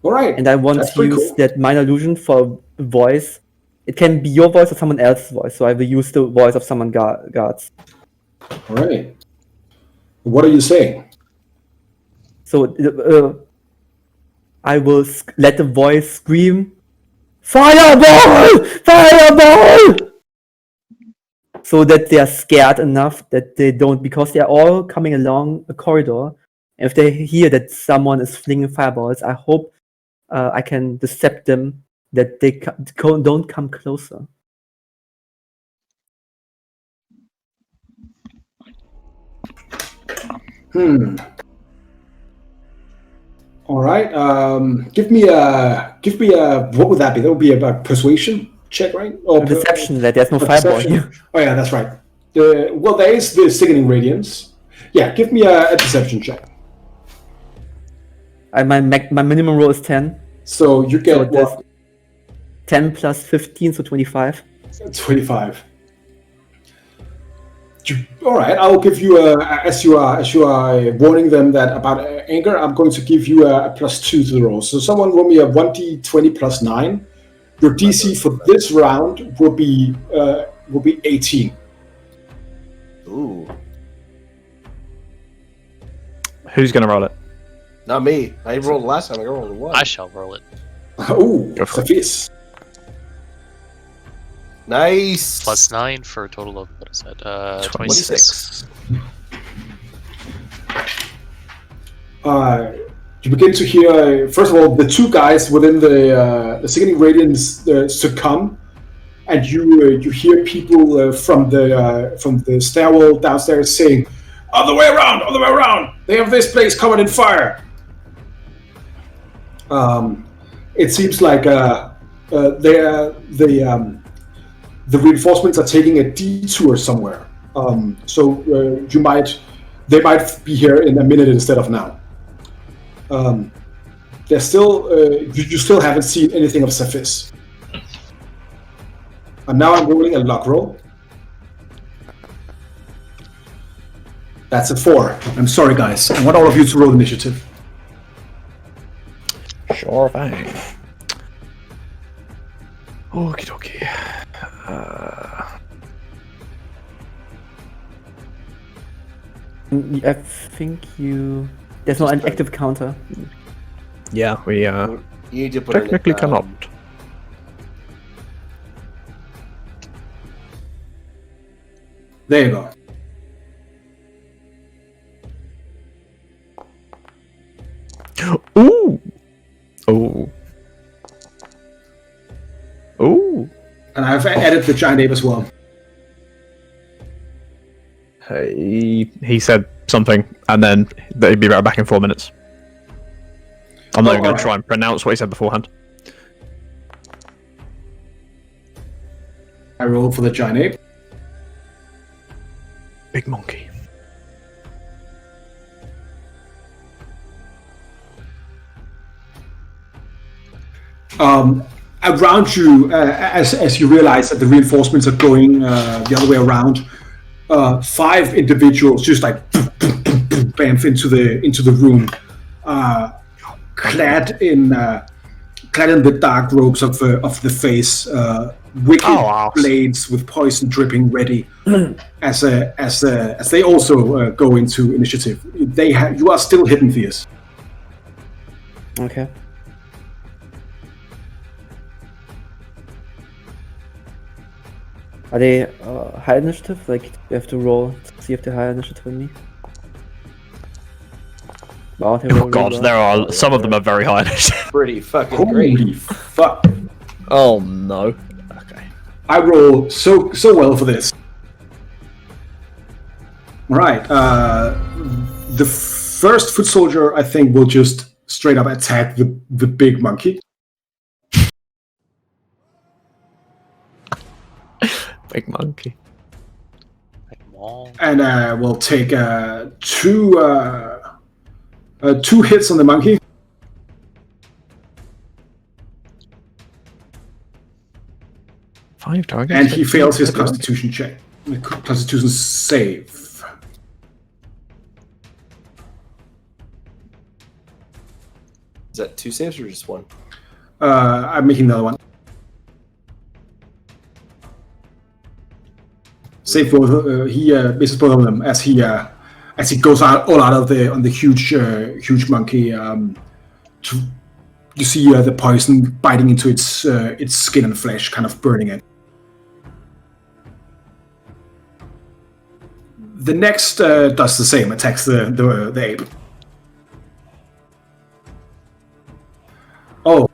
Alright. And I want to use that minor illusion for voice. It can be your voice or someone else's voice, so I will use the voice of someone guards. Alright. What are you saying? So I will let the voice scream, "Fireball! Fireball!" So that they are scared enough that they don't, because they are all coming along a corridor. And if they hear that someone is flinging fireballs, I hope I can decept them that they don't come closer. All right. Give me a. What would that be? That would be a persuasion check, right? Or Deception. That there's no fireball here. Oh yeah, that's right. Well, there is the sickening radiance. Yeah, give me a deception check. My minimum roll is 10. So you get so 10 plus 15, so 25. 25. All right, I'll give you as you are warning them that about anger, I'm going to give you a +2 to the roll. So someone roll me a 1d20 + 9. Your DC for this round will be 18. Ooh. Who's gonna roll it? Not me. I rolled last time. I rolled a 1. I shall roll it. Oh, Cephas. Nice. +9 for a total of, what is that? 26. You begin to hear, first of all, the 2 guys within the sickening radiance succumb, and you hear people from the stairwell downstairs saying, "Other way around! Other way around! They have this place covered in fire." It seems like the reinforcements are taking a detour somewhere. So they might be here in a minute instead of now. They're still, you still haven't seen anything of Cephas. And now I'm rolling a luck roll. That's a 4. I'm sorry, guys. I want all of you to roll initiative. Sure thing. Okie dokie. I think there's no active counter. Yeah, we You need to put technically cannot. There you go. Ooh! Ooh. Ooh! And I've added the giant ape as well. He said something, and then they'd be right back in 4 minutes. I'm not even going to try and pronounce what he said beforehand. I roll for the giant ape. Big monkey. around you, as you realize that the reinforcements are going the other way around, 5 individuals just like bamf into the room, clad in the dark robes of the face, wicked blades with poison dripping ready. as they also go into initiative. You are still hidden, Theus. Okay. Are they high initiative? Like, you have to roll to see if they're high initiative than me? Wow, they roll Oh god, really there well. are some of them are very high initiative. Pretty fucking Holy great. fuck! Oh no. Okay. I roll so well for this. Right. The first foot soldier, I think, will just straight up attack the big monkey. Big monkey. And we'll take 2 hits on the monkey. Five targets. And he fails his constitution check. Constitution save. Is that 2 saves or just 1? I'm making another one. Save both. He misses both of them as he goes all out of on the huge monkey. You see the poison biting into its skin and flesh, kind of burning it. The next does the same, attacks the ape. Oh,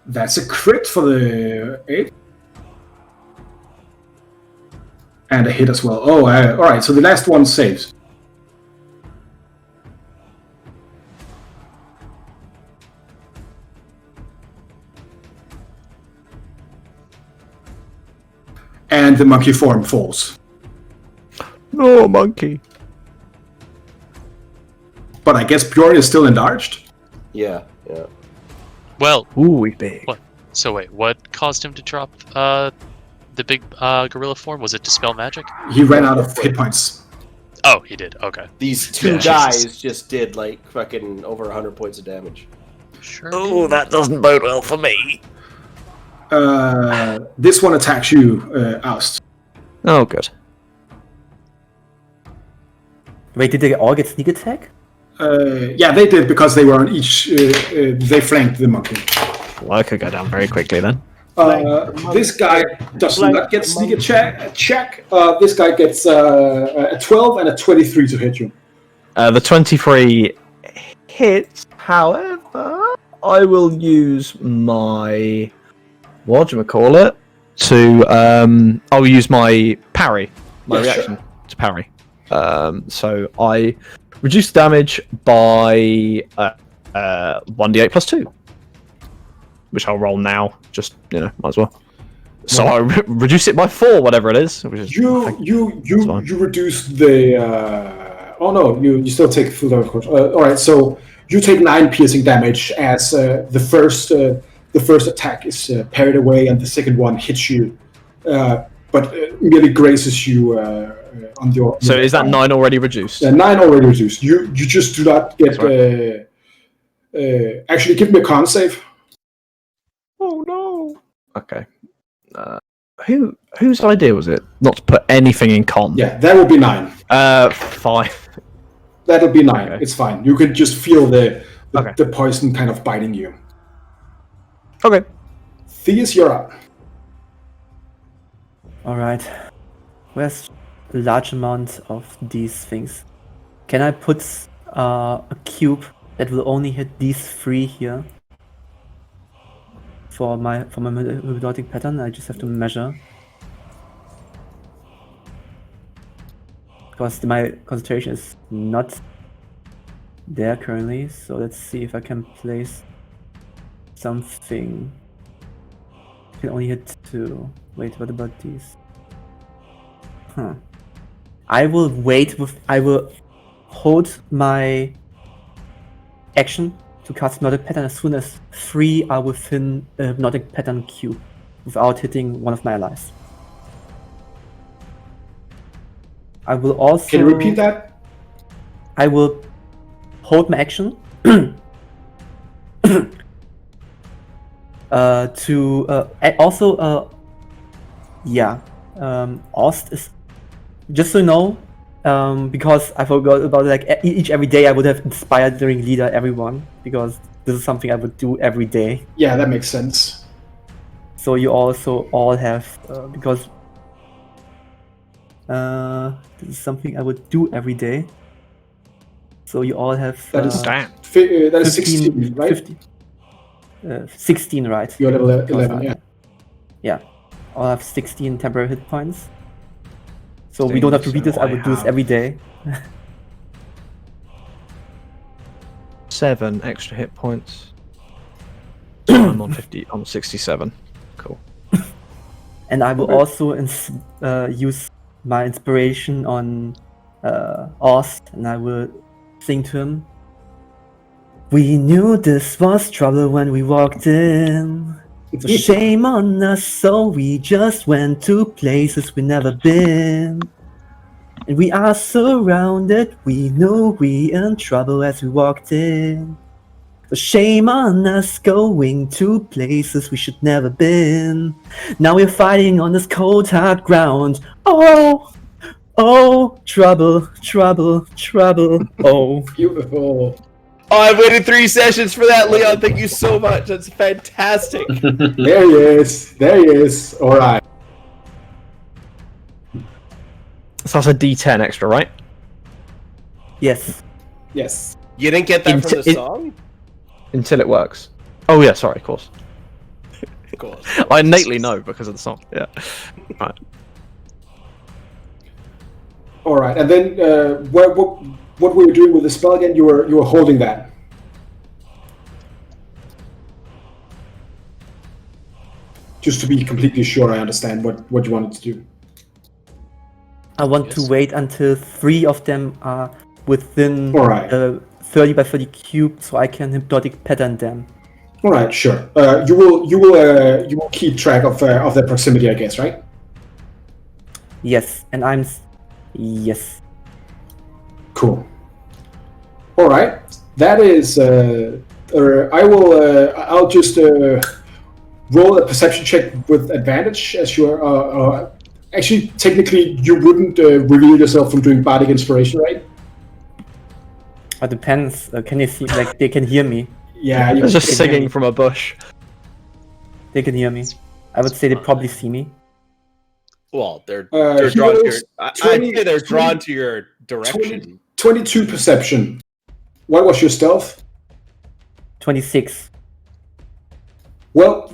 that's a crit for the ape. And a hit as well. Oh, all right. So the last one saves. And the monkey form falls. No, monkey. But I guess Bjorn is still enlarged. Yeah. Well, Ooh, he's big. What? So wait, what caused him to drop the big gorilla form? Was it dispel magic? He ran out of hit points. Oh, he did. Okay. These 2 guys just did like fucking over 100 points of damage. Sure. Oh, that doesn't bode well for me. This one attacks you, Oust. Oh, good. Wait, did they all get sneak attack? Yeah, they did because they were on each. They flanked the monkey. Well, I could go down very quickly then. This guy does not get sneak check. This guy gets a 12 and a 23 to hit you. The 23 hits. However, I will use my whatchamacallit to I'll use my parry, my reaction to parry. So I reduce the damage by 1d8 plus 2, which I'll roll now. Just might as well. So I reduce it by 4, whatever it is. Which is you reduce the. Oh no, you still take full damage, of course. All right, so you take 9 piercing damage as the first attack is parried away, and the second one hits you, but merely grazes you on your. So is that 9 already reduced? 9 already reduced. You just do not get. Actually, give me a con save. Oh no. Okay. Whose idea was it not to put anything in con? Yeah, that would be 9. 5. That'll be 9. Okay. It's fine. You can just feel the poison kind of biting you. Okay. Theus, you're up. Alright. Where's a large amount of these things? Can I put a cube that will only hit these 3 here? For my melodic pattern, I just have to measure. Because my concentration is not there currently, so let's see if I can place something. I can only hit 2. Wait, what about these? I will hold my action to cast Hypnotic Pattern as soon as 3 are within a Hypnotic Pattern cube, without hitting one of my allies. I will also... Can you repeat that? I will hold my action Ost is, just so you know, because I forgot about it, like every day I would have inspired during leader everyone, because this is something I would do every day. Yeah, that makes sense. So you also all have because this is something I would do every day. So you all have That is Damn. that is 16, right? 15, 16, right? You're level Because 11, yeah. Yeah, I'll have 16 temporary hit points. So we Sting, don't have to read this, so I would do this have- every day. 7 extra hit points. So I'm on 67. Cool. And I will Okay. also use my inspiration on Ost, and I will sing to him. We knew this was trouble when we walked in. So shame on us, so we just went to places we never been. And we are surrounded, we knew we in trouble as we walked in. So shame on us going to places we should never been. Now we're fighting on this cold hard ground. Oh, oh, trouble, trouble, trouble, oh. Beautiful. Oh, I've waited 3 sessions for that, Leon. Thank you so much. That's fantastic. There he is. There he is. All right. So that's a D10 extra, right? Yes. Yes. You didn't get that from the It- song? Until it works. Oh yeah, sorry, of course. Cool. I innately know because of the song. Yeah. Right. All right. And then what were you doing with the spell again? You were holding that. Just to be completely sure I understand what you wanted to do. I want to Yes. wait until 3 of them are within Alright. 30 by 30 cube, so I can hypnotic pattern them. All right, sure. You will keep track of their proximity, I guess, right? Yes, and yes. Cool. All right. That is. I'll just roll a perception check with advantage, as you are. Actually, technically, you wouldn't reveal yourself from doing bardic inspiration, right? It depends. Can you see? Like they can hear me. Yeah. You It's just can- singing from a bush. They can hear me. I would say they probably see me. Well, they're he drawn to your. rolls I'd 20 say they're drawn to your direction. 22 perception. What was your stealth? 26. Well,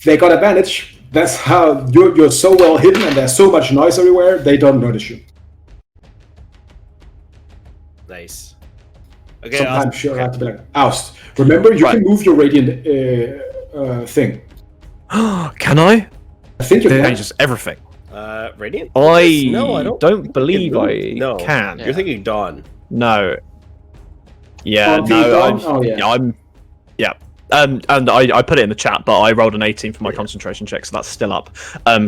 they got advantage. That's how you're so well hidden, and there's so much noise everywhere. They don't notice you. Nice. Okay. Sometimes you'll have to be like, oust. Remember, you can move your radiant thing. Can I? I think you It can. changes everything. Radiant. I No, I don't, don't believe think I it moves. No. can. You're thinking Dawn. No. Yeah, Oh, no. Dawn? I'm, Oh, yeah. I'm. Yeah. And I put it in the chat, but I rolled an 18 for my concentration check, so that's still up.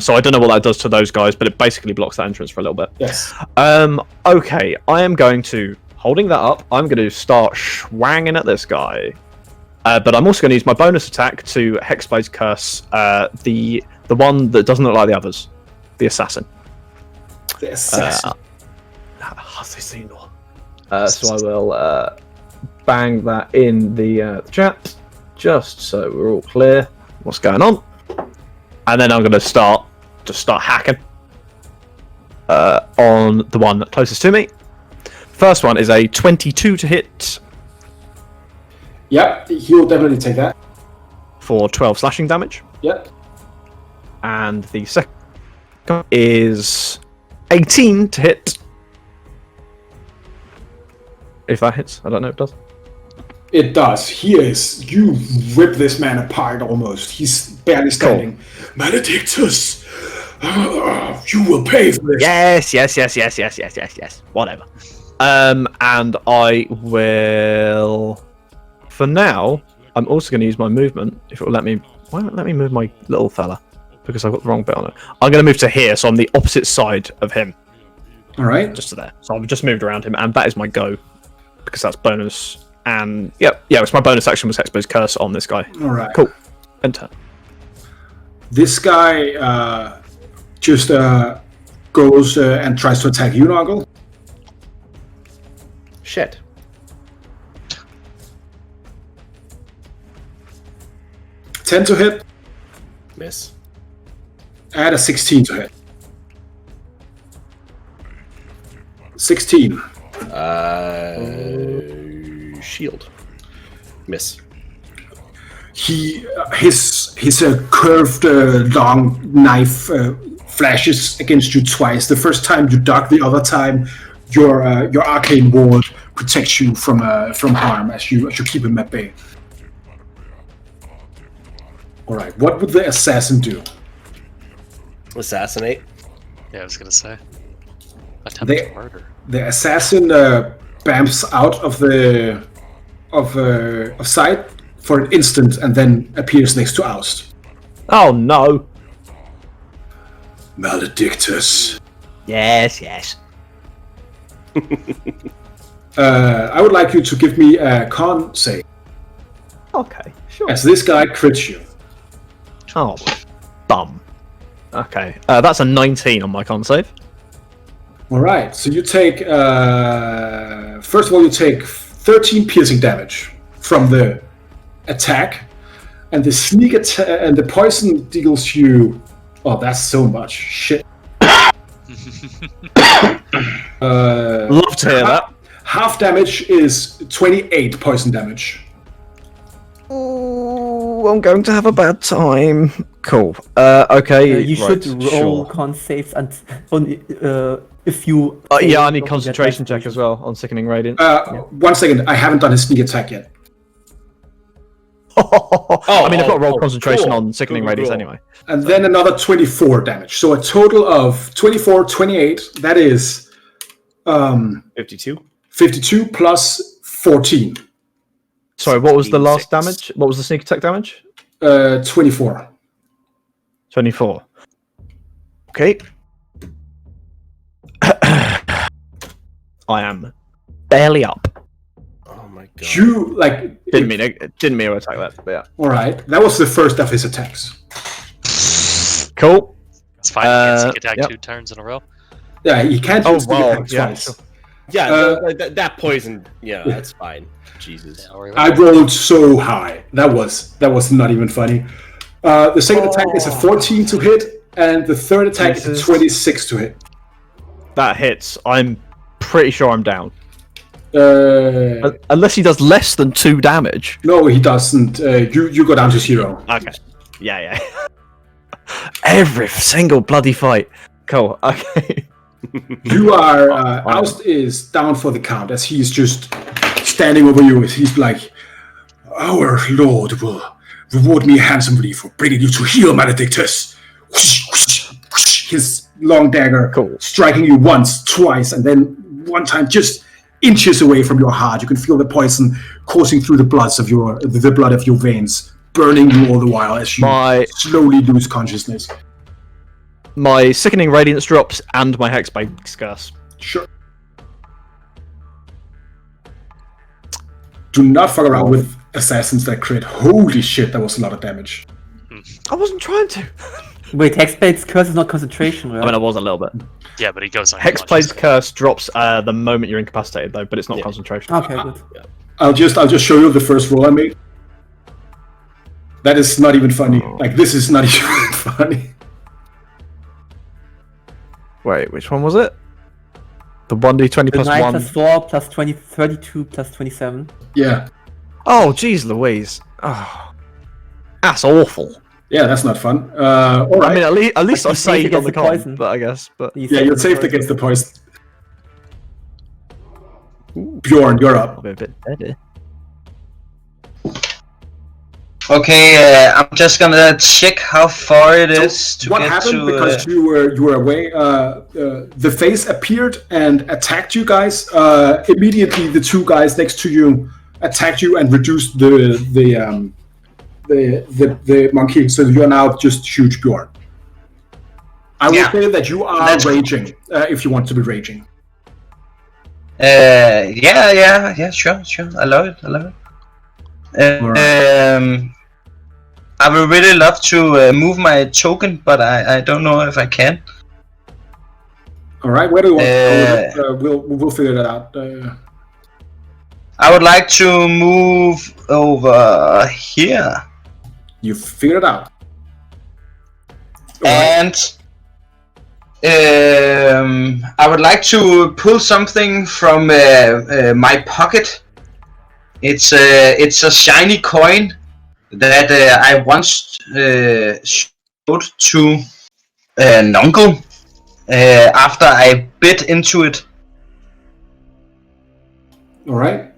So I don't know what that does to those guys, but it basically blocks that entrance for a little bit. Yes. Okay, I am going to, holding that up, I'm going to start swanging at this guy. But I'm also going to use my bonus attack to Hexblade Curse the one that doesn't look like the others, the assassin. The assassin. So I will bang that in the chat, just so we're all clear what's going on. And then I'm going to start hacking on the one closest to me. First one is a 22 to hit Yep, he'll definitely take that. for 12 slashing damage. Yep. And the second is 18 to hit. If that hits, I don't know if it does. It does. You rip this man apart almost. He's barely standing. Maledictus! You will pay for this. Yes. Whatever. And I will for now, I'm also going to use my movement. If it will let me, why won't it let me move my little fella? Because I've got the wrong bit on it. I'm going to move to here, so I'm the opposite side of him. All right. Just to there. So I've just moved around him, and that is my go, because that's bonus. And yeah, it's my bonus action was Hexblade's Curse on this guy. All right. Cool. Enter. This guy just goes and tries to attack you, Noggle. Shit. Ten to hit. Miss. Add a 16 to hit. 16. Shield. Miss. His curved long knife flashes against you twice. The first time you duck, the other time your arcane ward protects you from harm as you keep him at bay. All right, what would the assassin do? Assassinate. Yeah, I was gonna say. Attempt to murder. The assassin bamps out of sight for an instant and then appears next to Oust. Oh no! Maledictus. Yes. I would like you to give me a con save. Okay, sure. As this guy crits you. Oh, bum. Okay, that's a 19 on my con save. All right, so you take first of all you take 13 piercing damage from the attack, and the sneak attack and the poison deals you. Oh, that's so much shit. Love to hear that. Half damage is 28 poison damage. Oh, I'm going to have a bad time. Cool. Okay. You right, should roll con saves and only if you. Yeah, I need concentration check as well on Sickening Radiant. 1 second, I haven't done his sneak attack yet. I mean, I've got to roll concentration on Sickening Radiance anyway. And then another 24 damage. So a total of 24, 28. That is 52. 52 plus 14. Sorry, what was the last 16. damage? What was the sneak attack damage? 24. 24. Okay. I am barely up. Oh my god. You like Didn't mean to attack that, but yeah. all right. That was the first of his attacks. Cool. It's fine. You can't sneak attack yep. 2 turns in a row. Yeah, he can't Oh, use sneak wow, attack yeah, twice. sure. Yeah, that poison. Yeah, that's fine. Jesus. Yeah, don't worry I about it. rolled so high. That was not even funny. The second attack is a 14 to hit, and the third attack is a 26 to hit. That hits. I'm pretty sure I'm down. Uh, Unless he does less than 2 damage. no, he doesn't. You go down to 0. Okay. Yeah. Every single bloody fight. Cool. Okay. You are Oust is down for the count as he's just standing over you. He's like, "Our Lord will reward me handsomely for bringing you to heel, Maledictus." His long dagger striking you once, twice, and then one time just inches away from your heart. You can feel the poison coursing through the blood of your veins, burning you all the while as you slowly lose consciousness. My Sickening Radiance drops and my Hexblade's Curse. Sure. Do not fuck around with assassins that crit. Holy shit, that was a lot of damage. I wasn't trying to. Wait, Hexblade's Curse is not concentration, right? I mean, I was a little bit. Yeah, but he goes on. Hexblade's Curse drops the moment you're incapacitated, though, but it's not concentration. Okay, good. I'll just show you the first roll I made. That is not even funny. Like, this is not even funny. Wait, which one was it? The 1d20 plus 9 1. plus 4 plus 20, 32 plus 27. Yeah. Oh, jeez Louise. Oh, that's awful. Yeah, that's not fun. All right. I mean, at least I you saved saved on the against the con, poison. but I guess. But Yeah, you're saved against the poison. Bjorn, you're up. I'll be a bit better. Okay, I'm just gonna check how far it is to What get happened to. because you were away? The face appeared and attacked you guys. Immediately, the two guys next to you attacked you and reduced the monkey, so you're now just huge Bjorn. I will say that you are raging, if you want to be raging. Yeah, sure. I love it. I would really love to move my token, but I don't know if I can. All right, where do you want to go? We'll figure that out. I would like to move over here. You figured it out. And I would like to pull something from my pocket. It's a shiny coin that I once showed to Nungle after I bit into it. All right.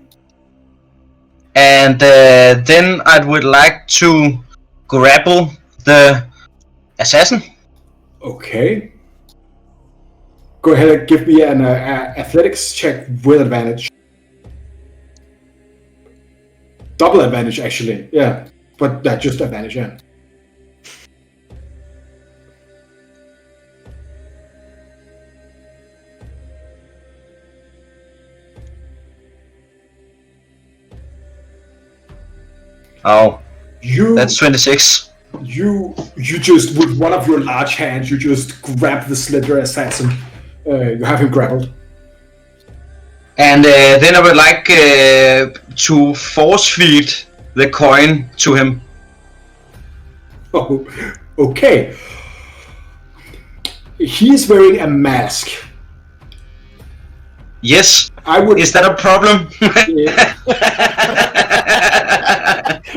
And then I would like to grapple the assassin. Okay. Go ahead and give me an athletics check with advantage. Double advantage, actually. Yeah. But just advantage, yeah. Oh, that's 26. You just, with one of your large hands, you just grab the Slither assassin. You have him grappled. And then I would like to force feed the coin to him. Oh, okay. He's wearing a mask. Yes. Is that a problem?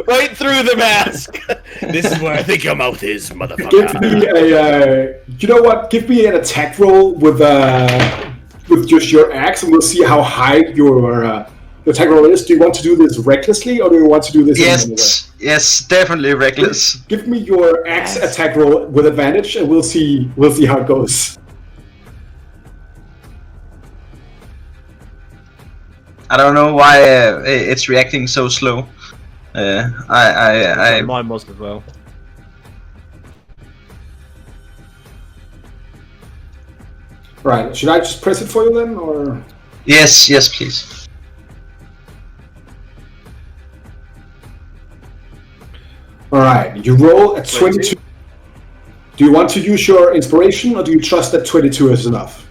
Right through the mask. This is where I think your mouth is, motherfucker. Give me a. You know what? Give me an attack roll with just your axe, and we'll see how high your attack roll is. Do you want to do this recklessly, or do you want to do this? Yes, definitely reckless. Give me your axe attack roll with advantage, and we'll see how it goes. I don't know why it's reacting so slow. Mine was as well. Right. Should I just press it for you then, or? Yes, please. All right. You roll a 22. Do you want to use your inspiration, or do you trust that 22 is enough?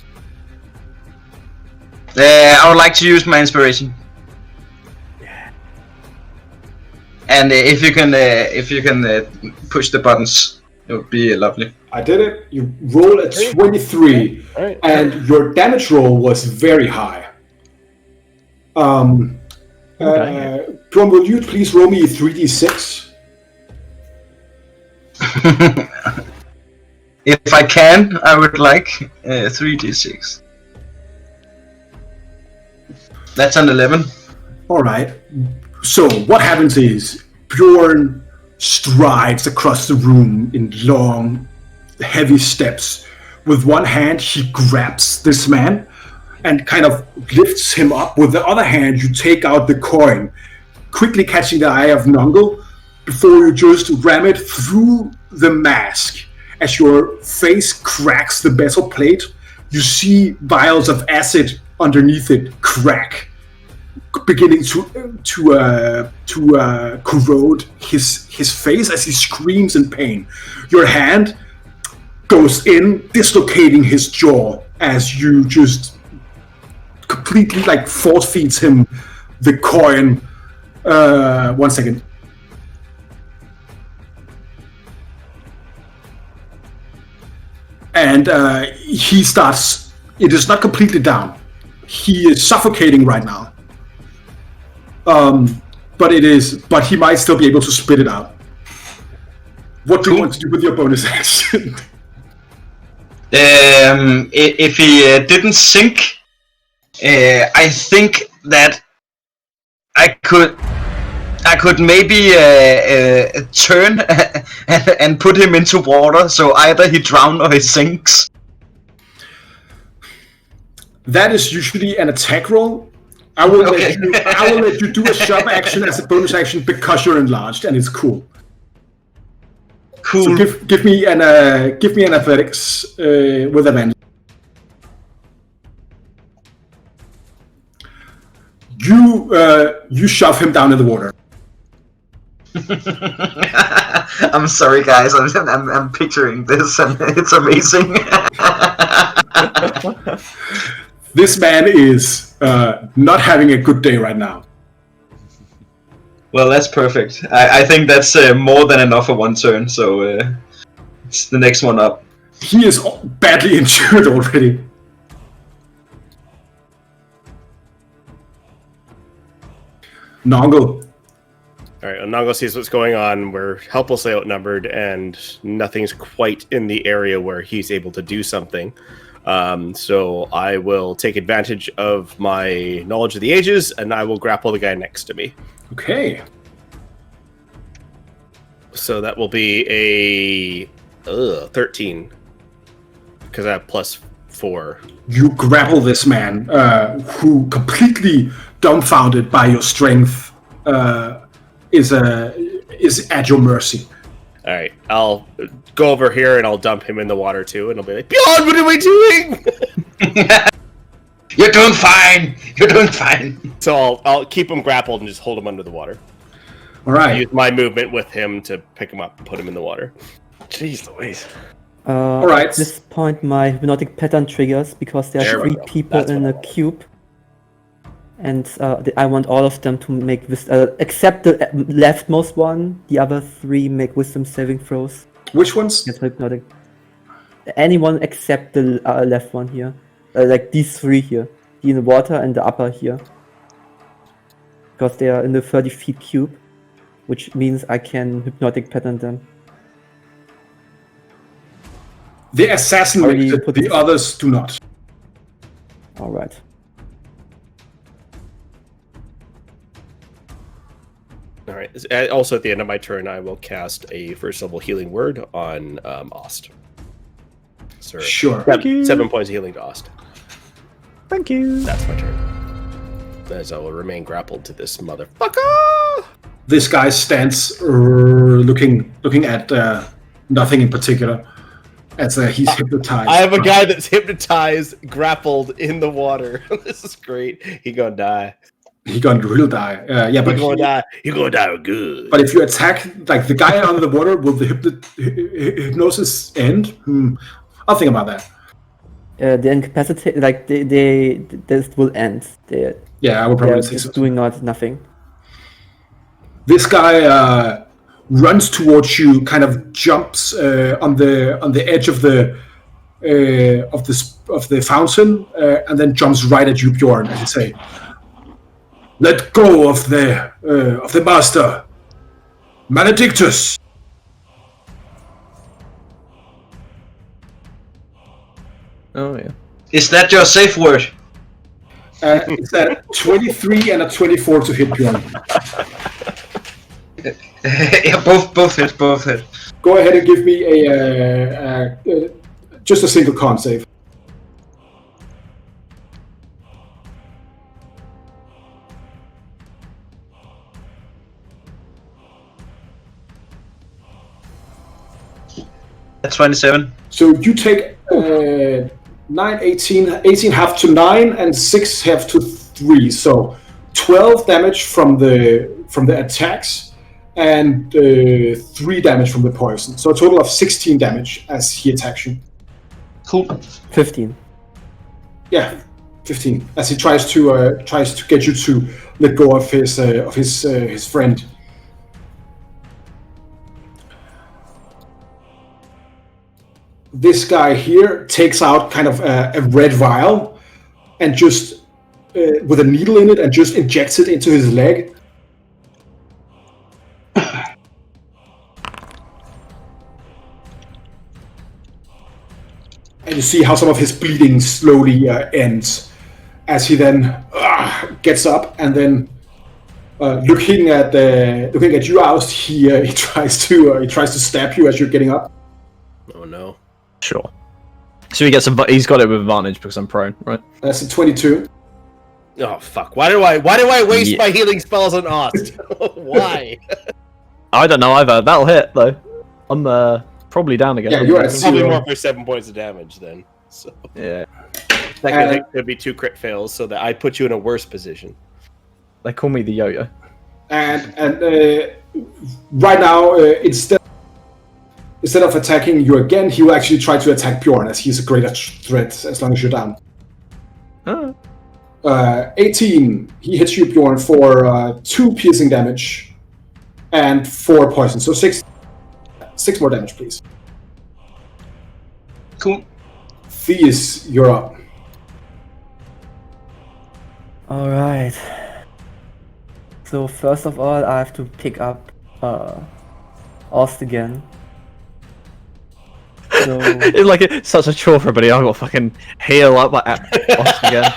I would like to use my inspiration. And if you can push the buttons, it would be lovely. I did it. You roll a 23, and your damage roll was very high. Bjorn, will you please roll me a 3d6? If I can, I would like 3d6. That's an 11. All right. So what happens is Bjorn strides across the room in long, heavy steps. With one hand, he grabs this man and kind of lifts him up. With the other hand, you take out the coin, quickly catching the eye of Nungle before you just ram it through the mask. As your face cracks the metal plate, you see vials of acid underneath it crack, beginning to corrode his face as he screams in pain. Your hand goes in, dislocating his jaw as you just completely force feeds him the coin. 1 second. And he starts. It is not completely down. He is suffocating right now. But he might still be able to spit it out. What do you want to do with your bonus action? If he didn't sink, I think that I could maybe turn and put him into water, so either he drowns or he sinks. That is usually an attack roll. I will let you do a shove action as a bonus action because you're enlarged, and it's cool. Cool. So give me an athletics with advantage. You shove him down in the water. I'm sorry, guys. I'm picturing this, and it's amazing. This man is not having a good day right now. Well, that's perfect. I think that's more than enough for one turn, so it's the next one up. He is badly injured already. Nongo. Alright, Nongo sees what's going on. We're helplessly outnumbered, and nothing's quite in the area where he's able to do something. So I will take advantage of my knowledge of the ages, and I will grapple the guy next to me. Okay. So that will be a 13. Because I have +4. You grapple this man, who completely dumbfounded by your strength, is at your mercy. All right, I'll go over here and I'll dump him in the water too, and I'll be like, "Bjorn, what are we doing?" You're doing fine. You're doing fine. So I'll keep him grappled and just hold him under the water. All right. Use my movement with him to pick him up and put him in the water. Jeez Louise. All right. At this point, my hypnotic pattern triggers because there are 3 people in a cube. And I want all of them to make this, except the leftmost one. The other 3 make wisdom saving throws. Which ones? Against hypnotic. Anyone except the left one here. Like these 3 here. The in the water and the upper here. Because they are in the 30 feet cube. Which means I can hypnotic pattern them. The assassin makes it, the others do not. Alright. All right. Also, at the end of my turn, I will cast a first level healing word on Ost. So Sure. 7 points of healing to Ost. Thank you. That's my turn. As I will remain grappled to this motherfucker. This guy stands looking at nothing in particular, as he's hypnotized. I have a guy that's hypnotized, grappled in the water. This is great. He gonna die. He gonna real die. Yeah, but He gonna die. He gonna die good. But if you attack like the guy under the water, will the hypnosis end? I'll think about that. The incapacitate, like this will end. Yeah, I would probably say just so. doing nothing. This guy runs towards you, kind of jumps on the edge of the fountain, and then jumps right at you, Bjorn, as you say, "Let go of the master, Maledictus." Oh yeah. Is that your safe word? It's a 23 and a 24 to hit, Bjorn. Yeah, both hit. Go ahead and give me just a single con save. That's 27. So you take 9, 18 half to 9, and 6 half to 3. So 12 damage from the attacks, and 3 damage from the poison. So a total of 16 damage as he attacks you. Cool. 15. Yeah, 15. As he tries to get you to let go of his friend. This guy here takes out kind of a red vial and just with a needle in it and just injects it into his leg. And you see how some of his bleeding slowly ends as he then gets up and then looking at you, Oust, he tries to stab you as you're getting up. Oh no. Sure. So he's got it with advantage because I'm prone, right? That's a 22. Oh fuck! Why do I waste my healing spells on Ost? Why? I don't know either. That'll hit though. I'm probably down again. Yeah, you're at Probably 0. more for 7 points of damage then. So Yeah. second hit could be 2 crit fails, so that I put you in a worse position. They call me the yo-yo. And right now, instead of attacking you again, he will actually try to attack Bjorn, as he's a greater threat as long as you're down. Oh. 18, he hits you, Bjorn, for 2 piercing damage and 4 poison. So 6 more damage, please. Cool. Theus, you're up. Alright. So first of all, I have to pick up Ost again. So It's like it's such a chore for everybody. I've got to fucking heal up like Ost again.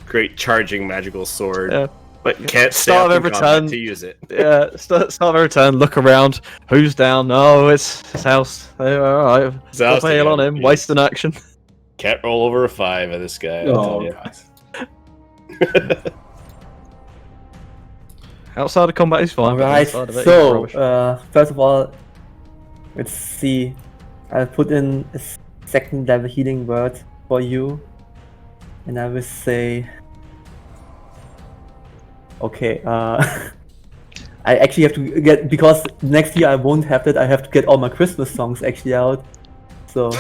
Great charging magical sword, Yeah. but can't stay Start up of in every combat turn. to use it. Yeah, start of every turn, look around. Who's down? Oh, it's House. Alright. It's House Put my heal on again, him, yeah. waste an action. Can't roll over a 5 of this guy. I'll tell you. God. Outside of combat is fine. but alright, inside of it, he's so rubbish. first of all, let's see. I'll put in a second level healing word for you, and I will say, okay. I actually have to get, because next year I won't have that. I have to get all my Christmas songs actually out. So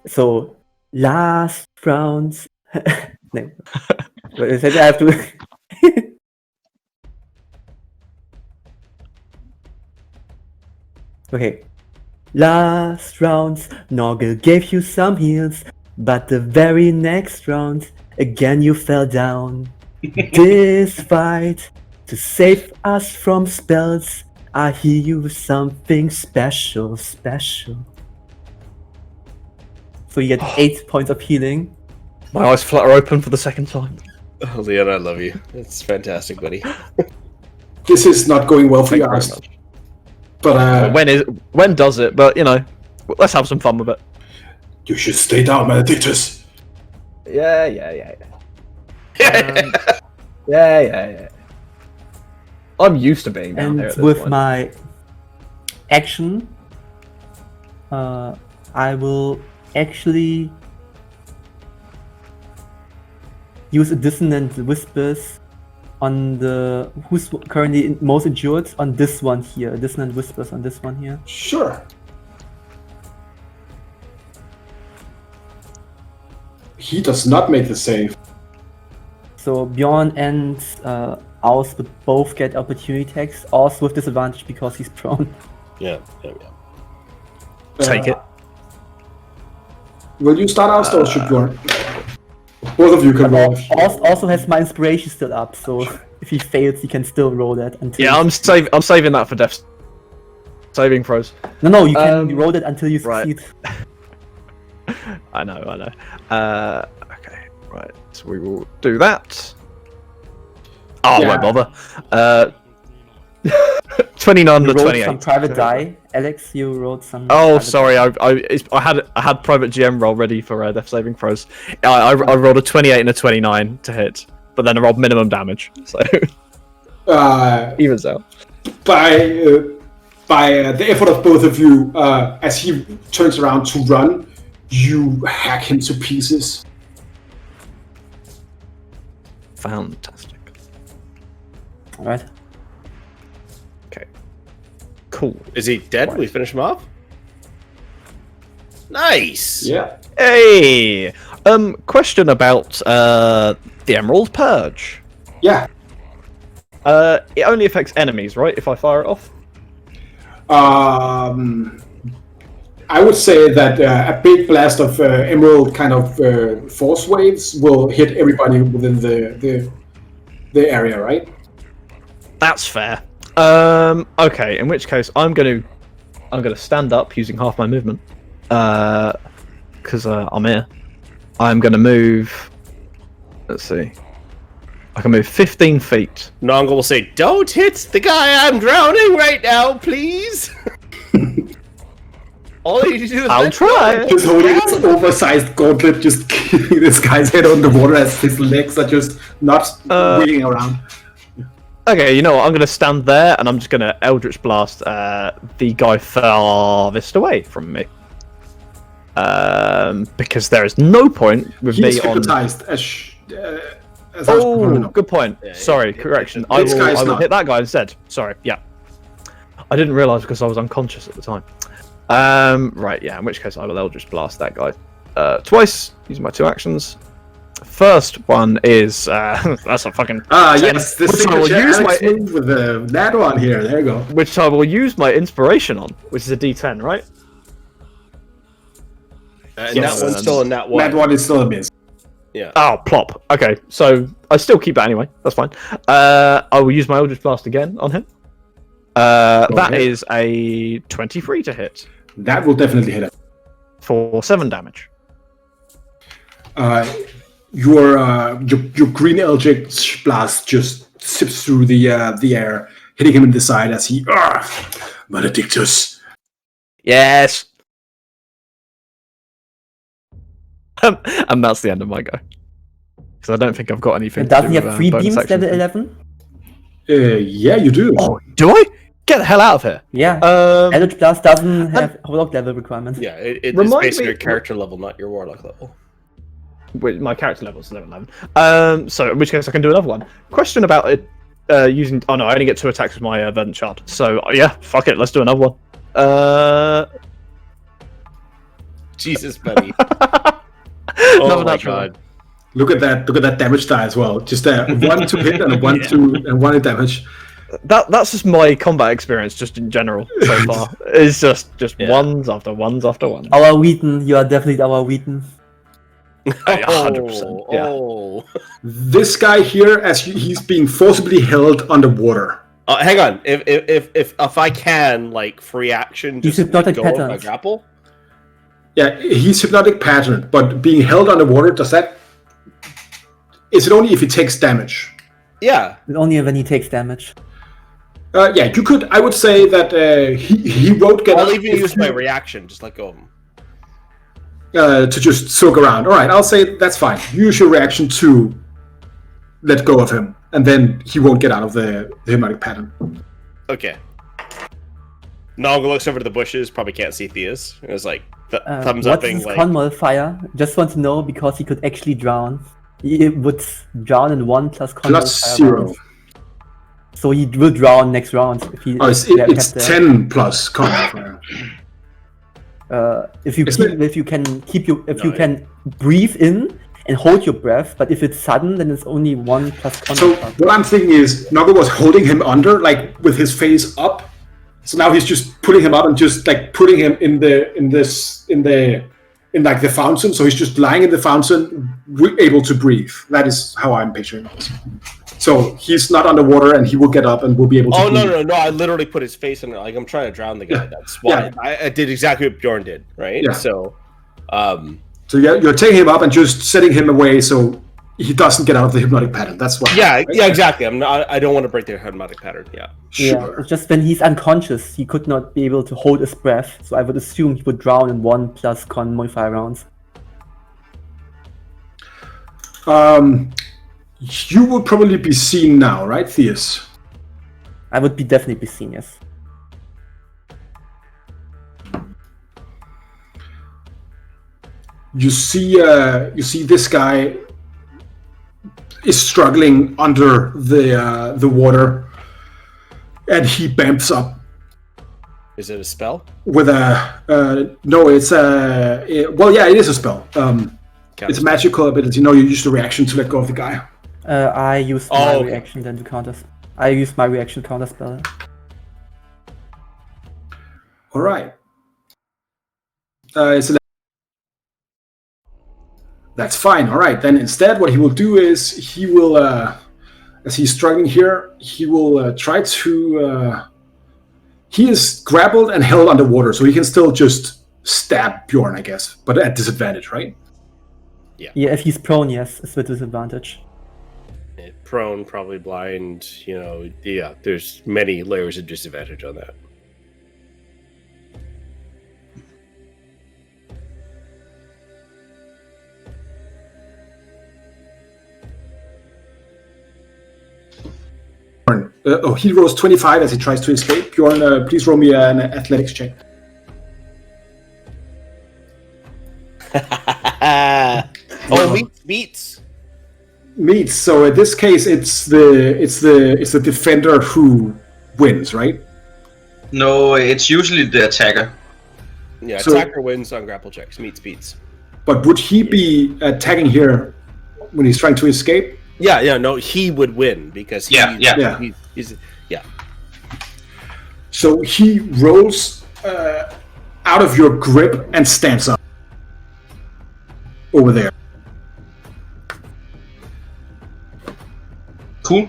so last round. No. But instead I have to. Okay. Last round, Noggle gave you some heals, but the very next round, again you fell down. This fight, to save us from spells, I heal you with something special. So you get 8 points of healing. My eyes flutter open for the second time. Oh, Leon, I love you. It's fantastic, buddy. This is not going well for Thank you, you very Ast. much. But When does it? But you know, let's have some fun with it. you should stay down, Maledictus. Yeah. Yeah. I'm used to being down And here at this with point. my action, I will actually use a dissonant whispers on the who's currently most injured on this one here. Dissonant whispers on this one here. Sure. He does not make the save. So Bjorn and Aus would both get opportunity attacks, also with disadvantage because he's prone. Yeah. Take it. Will you start Ast or should Bjorn? Both of you can roll. Aus also has my inspiration still up, so if he fails, he can still roll that until. Yeah, I'm saving that for death saving throws. No, you can roll that until you right. succeed. I know. Okay, right. So we will do that. Oh, Yeah. I won't bother. 29 You to rolled 28. some private die, Alex. You rolled some. Oh, private sorry. die. I had private GM roll ready for death saving throws. I rolled a 28 and a 29 to hit, but then I rolled minimum damage. So evens out. By the effort of both of you, as he turns around to run, you hack him to pieces. Fantastic. All right. Okay. Cool. Is he dead? We finish him off? Nice! Yeah. Hey. Question about the Emerald Purge. Yeah. It only affects enemies, right? If I fire it off. I would say that a big blast of emerald kind of force waves will hit everybody within the area, right? That's fair. Okay. In which case, I'm gonna stand up using half my movement. Because I'm here. I'm gonna move. Let's see. I can move 15 feet. Nonga will say, "Don't hit the guy I'm drowning right now, please." All you need to do is I'll try. Just holding this oversized gauntlet, just keeping this guy's head on the water as his legs are just not wiggling around. Okay, you know what? I'm going to stand there and I'm just going to Eldritch Blast the guy farthest away from me. Because there is no point with He's me on. hypnotized as Oh, good point. Sorry, correction. I This guy's will not. hit that guy instead. Sorry, yeah. I didn't realise because I was unconscious at the time. Right, yeah, in which case I will Eldritch Blast that guy. Twice, using my 2 actions. First one is, that's a fucking... yes, this which I will use my move with the nat one here, there you go. which I will use my inspiration on, which is a D10, right? And that one's still in that one. Nat one is still a miss. Yeah. Oh, plop. Okay, so I still keep that anyway. That's fine. I will use my Eldritch Blast again on him. That Okay. is a 23 to hit That will definitely hit him. for 7 damage. Your green Eldritch Blast just sips through the air, hitting him in the side as he Maledictus. Yes. And that's the end of my go. Because I don't think I've got anything. And doesn't to he do have with, 3 bonus beams action. level 11? Yeah, you do. Oh, do I? Get the hell out of here. Yeah. Um, Eldritch Blast doesn't have warlock level requirements. Yeah, it's Remind based on me- your character level, not your warlock level. Wait, my character level is level 11. So in which case I can do another one. Question about it using. Oh no, I only get 2 attacks with my Verdant Shard. So yeah, fuck it, let's do another one. Jesus, buddy. Another Oh my natural. god. Look at that damage die as well. Just a 1 to hit and a 1 to and 1 in damage. That's just my combat experience, just in general so far. It's just Yeah. ones after ones after ones. Our Wheaton, you are definitely our Wheaton. 100%. Yeah. Oh. This guy here, as he's being forcibly held underwater. Hang on. If I can, like, free action, He's just hypnotic let go of my patterns. grapple. Yeah, he's hypnotic pattern, but being held underwater, does that... Is it only if he takes damage? Yeah. But only when he takes damage. Yeah, you could... I would say that he won't get I'll up even if use you- my reaction. Just let go of him. to just soak around. All right, I'll say that's fine. Use your reaction to let go of him, and then he won't get out of the hypnotic pattern. Okay. Nonga looks over to the bushes. Probably can't see Thea's. It was like thumbs What's upping. his Like, con modifier? Just want to know because he could actually drown. He would drown in 1 plus con Plus modifier 0. rounds. So he will drown next round if he. Oh, it's if he kept there. 10 plus con modifier. If you Isn't keep, if you can breathe in and hold your breath, but if it's sudden, then it's only 1 plus con So modifier. what I'm thinking is Naga was holding him under, like with his face up. So now he's just putting him up and just like putting him in like the fountain. So he's just lying in the fountain, able to breathe. That is how I'm picturing it. So he's not underwater, and he will get up and will be able to. oh breathe. no! I literally put his face in it. Like I'm trying to drown the guy. That's why I did exactly what Bjorn did. Right. Yeah. So, So you're taking him up and just setting him away so he doesn't get out of the hypnotic pattern. That's why. yeah, exactly. I don't want to break the hypnotic pattern. Yeah. Yeah, Sure. it's just when he's unconscious, he could not be able to hold his breath. So I would assume he would drown in 1 plus con modifier rounds. You would probably be seen now, right, Theus? I would be definitely be seen, yes. You see this guy is struggling under the water, and he bumps up Is it a spell? with a no. It's it is a spell. It's a magical ability. No, you use the reaction to let go of the guy. I use Oh, my okay. reaction then to counter. I use my reaction counter spell. All right. That's fine. All right. Then instead, what he will do is he will, as he's struggling here, he will try to. He is grappled and held underwater, so he can still just stab Bjorn, I guess, but at disadvantage, right? Yeah, if he's prone, yes, it's with disadvantage. prone, probably blind. There's many layers of disadvantage on that. He rolls 25 as he tries to escape. Bjorn, please roll me an athletics check. Meats. Meets. So in this case, it's the defender who wins, right? No, it's usually the attacker. Yeah, So- attacker wins on grapple checks. Meats beats. But would he be attacking here when he's trying to escape? Yeah, no, he would win because Yeah. he's So he rolls out of your grip and stands up over there. Cool.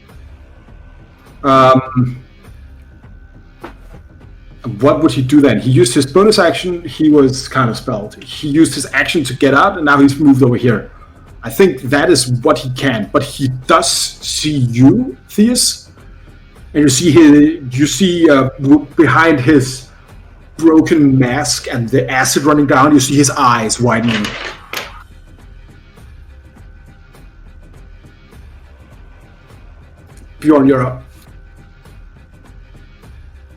What would he do then? He used his bonus action. He was kind of spelled. He used his action to get out, and now he's moved over here. I think that is what he can. But he does see you, Theus, and you see behind his broken mask and the acid running down. You see his eyes widening. Bjorn, you're up.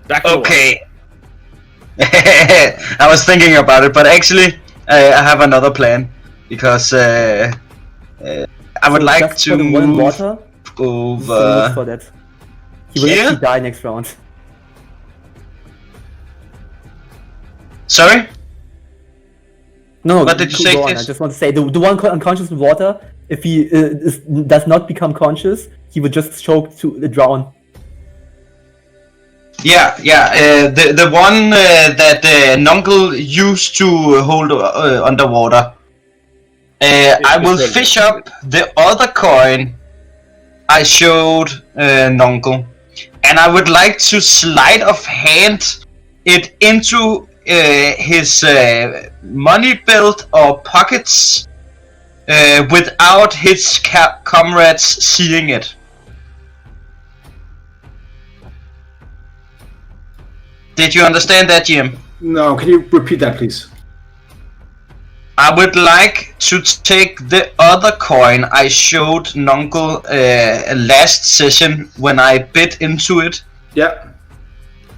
back to the wall. Okay. I was thinking about it, but actually, I have another plan because I would like just to put him in move water. Look over. for that. He will Here? actually die next round. Sorry. No, What did you say, go on. I Chris? just want to say the one unconscious in water. If he does not become conscious, he would just choke to drown. Yeah. The one that Nungle used to hold underwater. I will just fish up the other coin I showed Nungle, and I would like to sleight of hand it into his money belt or pockets without his comrades seeing it. Did you understand that, Jim? No, can you repeat that, please? I would like to take the other coin I showed Nungle last session when I bit into it Yeah.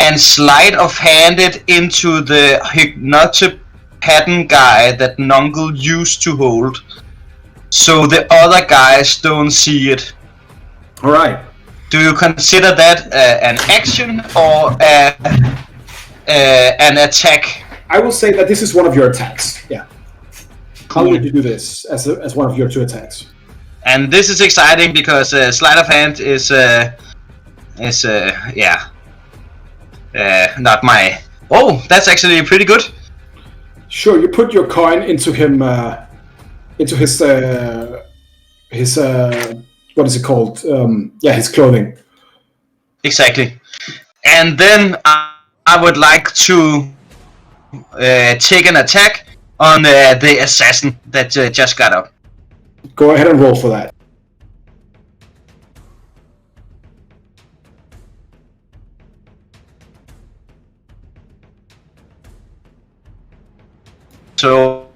and sleight of hand it into the hypnotic pattern guy that Nungle used to hold, so the other guys don't see it. All right. Do you consider that an action or an attack? I will say that this is one of your attacks. Yeah. How would you do this as one of your two attacks? And this is exciting because sleight of hand is not my. Oh, that's actually pretty good. Sure, you put your coin into him, into his what is it called? His clothing. Exactly. And then I would like to take an attack on the assassin that just got up. Go ahead and roll for that. So,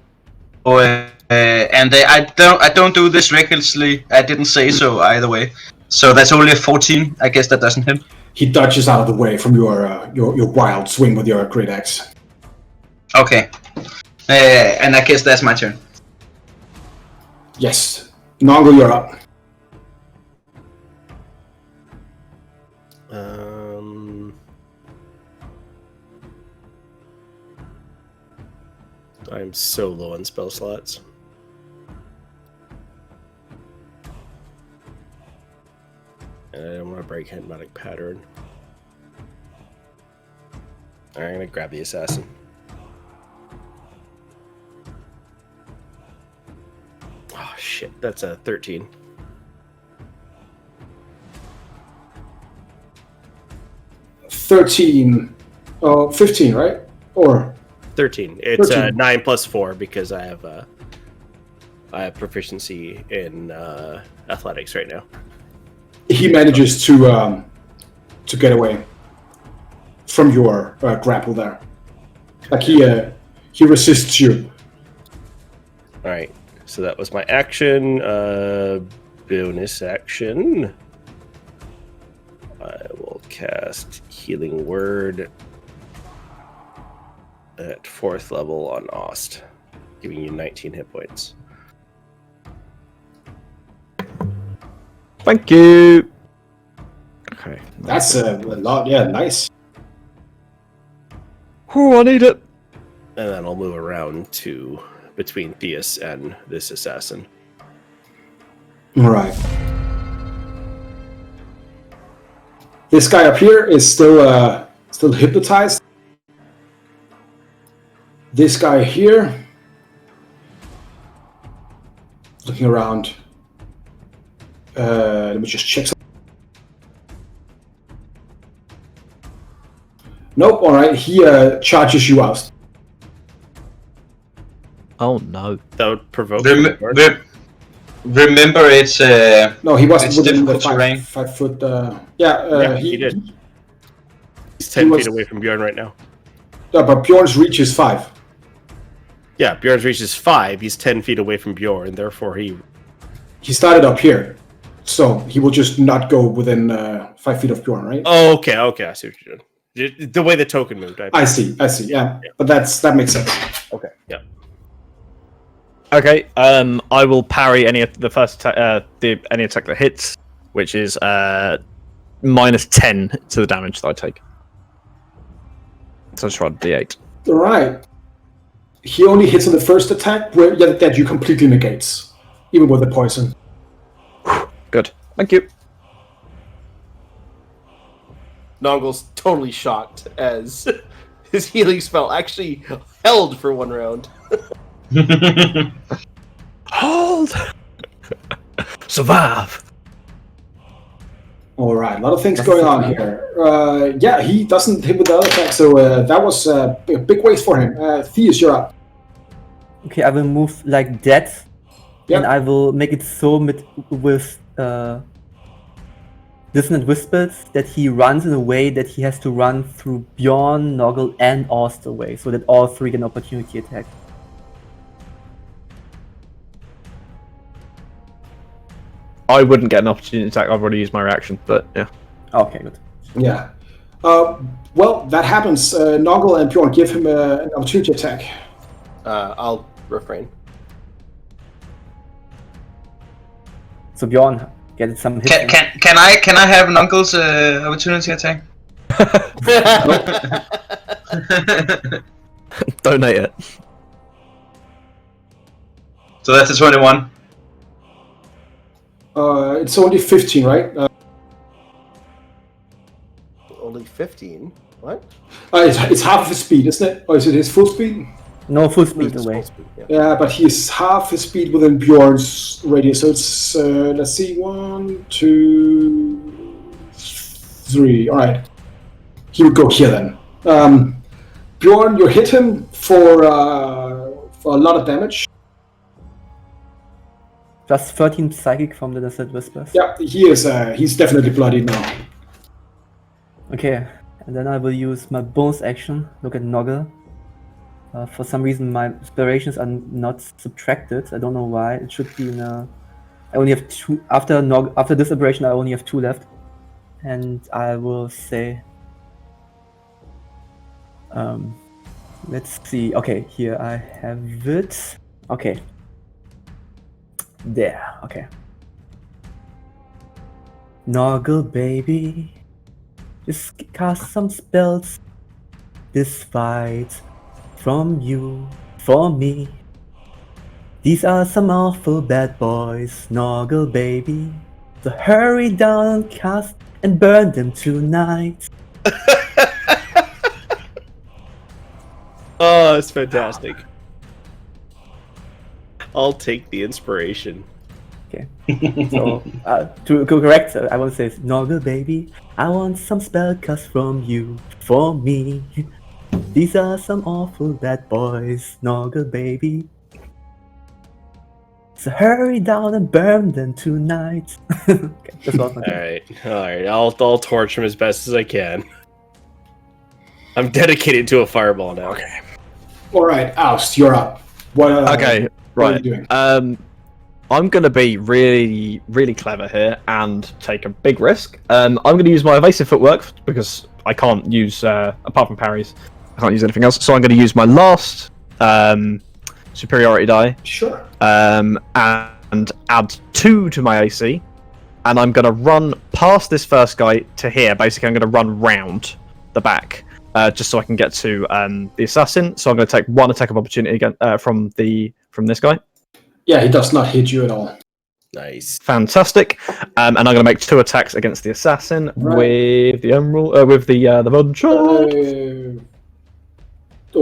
and I don't do this recklessly. I didn't say so either way. So that's only a 14. I guess that doesn't hit. He dodges out of the way from your wild swing with your great axe. Okay. And I guess that's my turn. Yes. Nongo, you're up. I'm so low on spell slots. And I don't want to break hypnotic pattern. Alright, I'm gonna grab the assassin. Oh shit, that's a 13. Oh, 15, right? Or 13. It's 13. 9 plus 4 because I have proficiency in athletics right now. he manages to get away from your grapple there. Like he resists you. All right. So that was my action. Bonus action. I will cast Healing Word at 4th level on Ost, giving you 19 hit points. Thank you. Okay. That's a lot. Yeah, nice. Oh, I need it. And then I'll move around to between Theus and this assassin. All right. This guy up here is still hypnotized. This guy here, looking around. Let me just check. Nope. All right. He charges you out. Oh no. That would provoke. Remember, it's No, he wasn't it's within the difficult terrain. 5 foot. He did. He's 10 feet away from Bjorn right now. But Bjorn's reach is 5. Yeah, Bjorn's reach is 5. He's 10 feet away from Bjorn, therefore he He started up here, so he will just not go within 5 feet of Bjorn, right? Oh, okay. I see what you're doing. The way the token moved. I see. Yeah. But that makes sense. Okay. Yeah. Okay. I will parry any of the first any attack that hits, which is minus 10 to the damage that I take. So I just rolled D8. All right. He only hits on the first attack, that you completely negates, even with the poison. Good. Thank you. Nongle's totally shocked as his healing spell actually held for 1 round. Hold. Survive. All right, a lot of things going on here. Yeah, he doesn't hit with the other attack, so that was a big waste for him. Theus, you're up. Okay, I will move like that, Yep. and I will make it so with dissonant whispers that he runs in a way that he has to run through Bjorn, Noggle, and Ost away, so that all 3 get an opportunity attack. I wouldn't get an opportunity attack. I've already used my reaction, but yeah. Okay, good. Yeah. Well, that happens. Noggle and Bjorn, give him an opportunity attack. I'll refrain. So Bjorn, get some hits. Can I have an uncle's opportunity attack? Donate it. So that's a 21. It's only 15, right? Only 15? What? It's half his speed, isn't it? Or is it his full speed? No, full speed It's away. full speed, yeah. Yeah, but he's half his speed within Bjorn's radius. So it's, let's see, 1, 2, 3. All right. He would go here then. Bjorn, you hit him for a lot of damage. Plus 13 psychic from the Dissonant Whispers. Yeah, he is. He's definitely bloodied now. Okay, and then I will use my bonus action. Look at Noggle. For some reason, my inspirations are not subtracted. I don't know why. It should be in a... I only have 2... After this aberration, I only have 2 left. And I will say... let's see. Okay, here I have it. Okay. There. Okay. Noggle, baby. Just cast some spells. This fight from you for me. These are some awful bad boys, Noggle, baby. So hurry down, cast and burn them tonight. Oh, it's fantastic. I'll take the inspiration. Okay. So, to correct, I want to say, Noggle, baby, I want some spell cast from you for me. These are some awful bad boys, Noggle, baby. So hurry down and burn them tonight. Okay, that's all. All right. I'll torch him as best as I can. I'm dedicated to a fireball now. Okay. All right, Oust, you're up. What, Okay, what are right. you doing? I'm going to be really, really clever here and take a big risk. I'm going to use my evasive footwork because I can't use, apart from parries, I can't use anything else. So I'm going to use my last superiority die Sure. and add 2 to my AC. And I'm going to run past this first guy to here. Basically, I'm going to run round the back just so I can get to the assassin. So I'm going to take 1 attack of opportunity again from this guy. Yeah, he does not hit you at all. Nice. Fantastic. And I'm going to make 2 attacks against the assassin with the emerald, with the golden shard.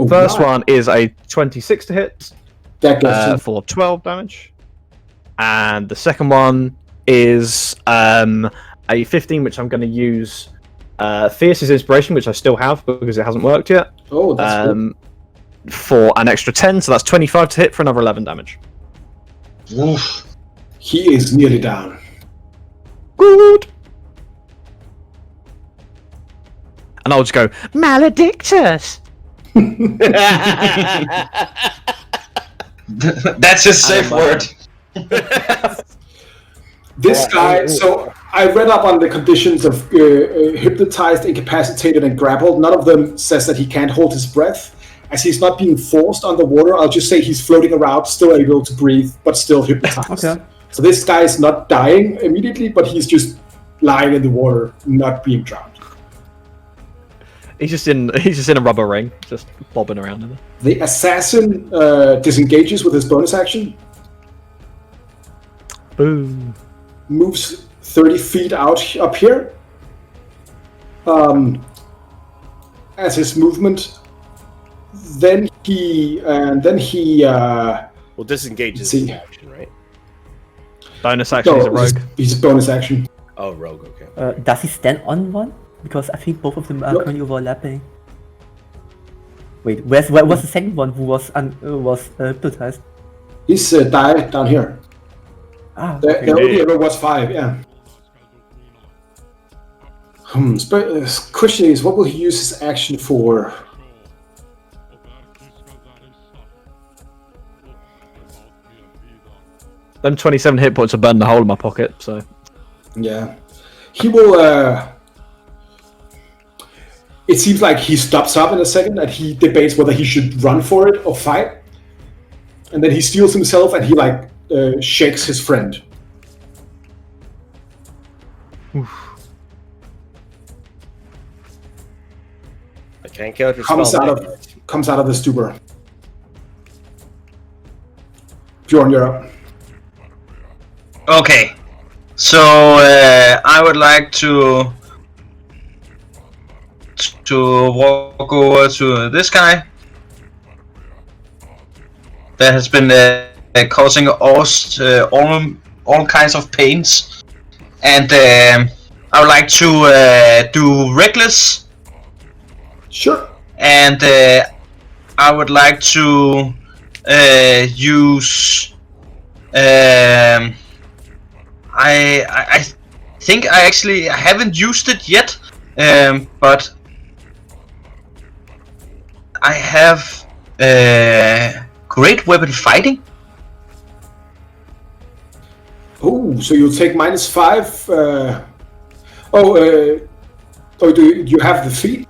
First one is a 26 to hit That goes for 12 damage, and the second one is a 15, which I'm going to use Fierce's inspiration, which I still have because it hasn't worked yet. Oh, that's good. For an extra 10, so that's 25 to hit for another 11 damage. Oof. He is nearly down. Good. And I'll just go, Maledictus! That's a safe word. This guy, so I read up on the conditions of hypnotized, incapacitated, and grappled. None of them says that he can't hold his breath. As he's not being forced underwater, I'll just say he's floating around, still able to breathe, but still hypnotized. Okay. So this guy is not dying immediately, but he's just lying in the water, not being drowned. He's just in a rubber ring, just bobbing around in there. The assassin disengages with his bonus action, Boom. moves 30 feet out up here. As his movement, then he Well, disengage is See. an action, right? Bonus action is a rogue. He's a bonus action. Oh, rogue. Okay. Does he stand on one? Because I think both of them are Nope. currently overlapping. Wait, where was the second one who was hypnotized? He's died down here. Ah, There okay. only ever was 5, yeah. Question is, what will he use his action for? Them 27 hit points are burning a hole in my pocket, so... Yeah. He will, it seems like he stops up in a second and he debates whether he should run for it or fight. And then he steals himself and he, shakes his friend. I can't counter Comes spell. out of the stupor. Bjorn, you're up. Okay, so I would like to walk over to this guy that has been causing us all kinds of pains, and I would like to do reckless, Sure. and I would like to use. I think I actually haven't used it yet, but I have great weapon fighting. Oh, so you'll take -5. Do you have the feat?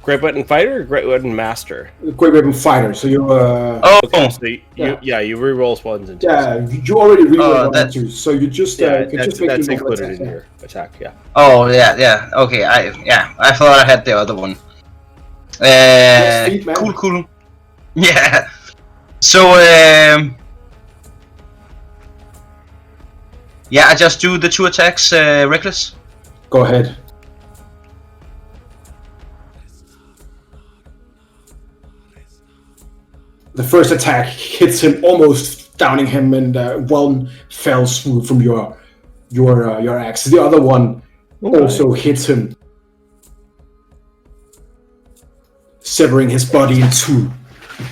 Great weapon fighter or great weapon master? Great weapon fighter. So you. Okay, so Yeah. you re-roll ones and twos. Yeah, you already read one that- and two, so you just Yeah, can that's, just make that's your normal included attack, in yeah. your attack. Yeah. Oh yeah. Okay, I thought I had the other one. Feet, man. Cool. Yeah. So yeah, I just do the 2 attacks, reckless. Go ahead. The first attack hits him, almost downing him, and one fell swoop from your axe. The other one also hits him, severing his body in 2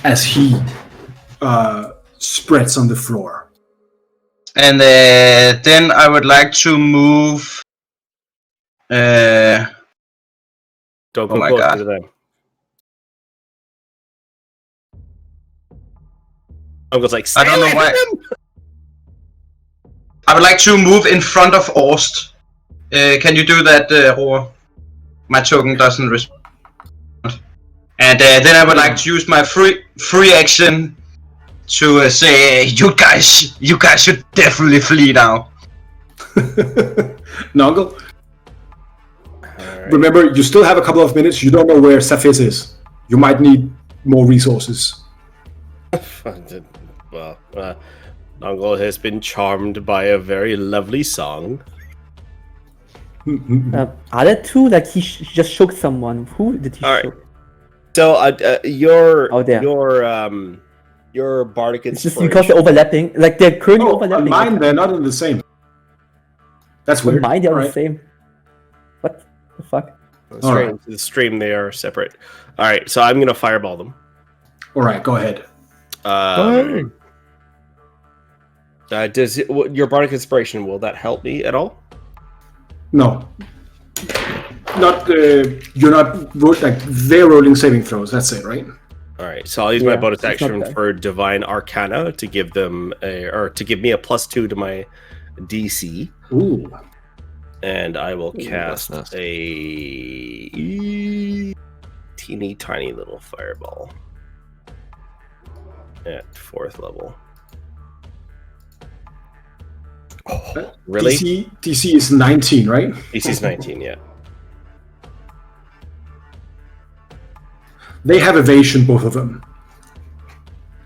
as he spreads on the floor. And then I would like to move. Don't Oh go my close God. to them. Uncle's like, I don't know why. I would like to move in front of Orst. Can you do that, Roar? My token doesn't respond. And then I would like to use my free action to say, you guys should definitely flee now. Noggle, Alright. remember, you still have a couple of minutes. You don't know where Saphis is. You might need more resources. Well, Nongle has been charmed by a very lovely song. Are there two? Like he just shook someone. Who did he Alright. shook? So, your Oh, there. your bardic It's just inspiration. because they're overlapping. Like they're currently Oh, overlapping. mine, they're not in the same. That's With weird. mine, they're Alright. the same. What the fuck? Alright. The stream, they are separate. All right, so I'm gonna fireball them. Alright, go ahead. Does your bardic inspiration, will that help me at all? No. Not, you're not, like, they're rolling saving throws, that's it, right? All right, so I'll use my Yeah, bonus it's not action bad. for Divine Arcana to give them to give me a +2 to my DC, Ooh. and I will that's cast nice. a teeny tiny little fireball at 4th level. Really? DC is 19, right? DC's 19, yeah. They have evasion, both of them.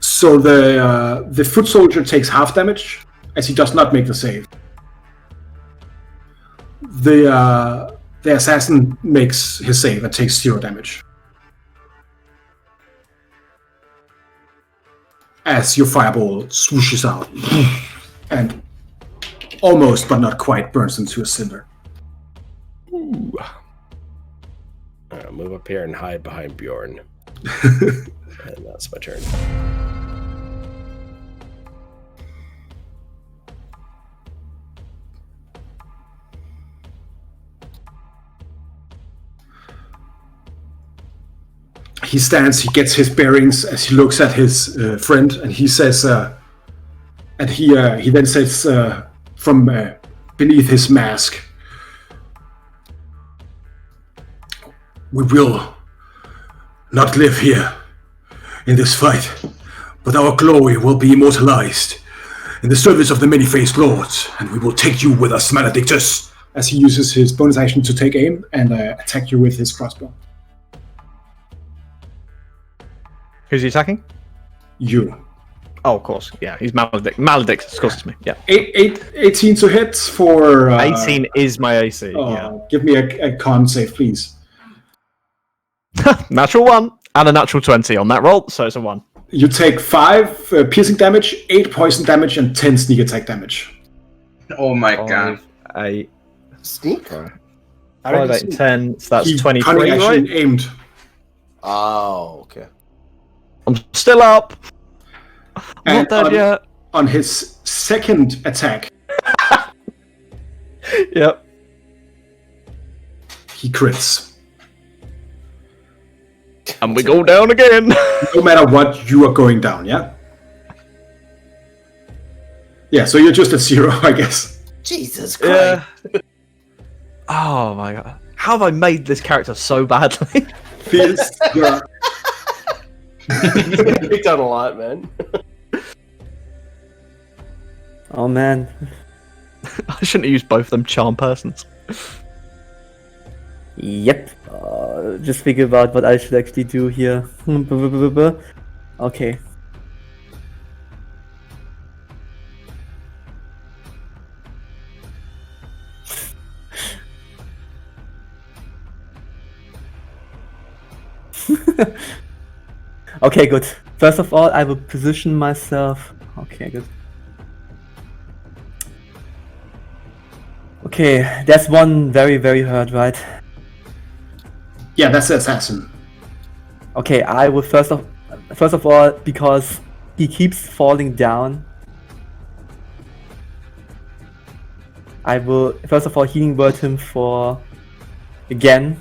So the foot soldier takes half damage, as he does not make the save. The assassin makes his save and takes 0 damage. As your fireball swooshes out and almost, but not quite, burns into a cinder. I'll move up here and hide behind Bjorn. And that's my turn. He stands, he gets his bearings as he looks at his friend, and he says, and he then says from beneath his mask, "We will not live here in this fight, but our glory will be immortalized in the service of the many-faced lords, and we will take you with us, Maledictus," as he uses his bonus action to take aim and attack you with his crossbow. Who's he attacking? You. Oh, of course. Yeah, he's Maledictus. Of course, it's me. Yeah. 18 to hit for... 18 is my AC. Oh, Yeah. give me a con save, please. Natural 1 and a natural 20 on that roll, so it's a 1. You take 5 piercing damage, 8 poison damage, and 10 sneak attack damage. Oh my God. 8, Sneak? 5, How did 8, you sneak? 10. So that's He 23, cunning action right? aimed. Oh, okay. I'm still up. And Not dead yet. on his second attack, Yep. he crits. And we go down again. No matter what, you are going down, yeah? Yeah, so you're just at 0, I guess. Jesus Christ. Yeah. Oh my god. How have I made this character so badly? Feels you're You've done a lot, man. Oh man. I shouldn't have used both of them charm persons. Yep. Just think about what I should actually do here. Okay. Okay, good. First of all, I will position myself. Okay, good. Okay, that's one very, very hurt, right? Yeah, that's the assassin. Okay, I will first of all, because he keeps falling down, I will first of all healing word him for again.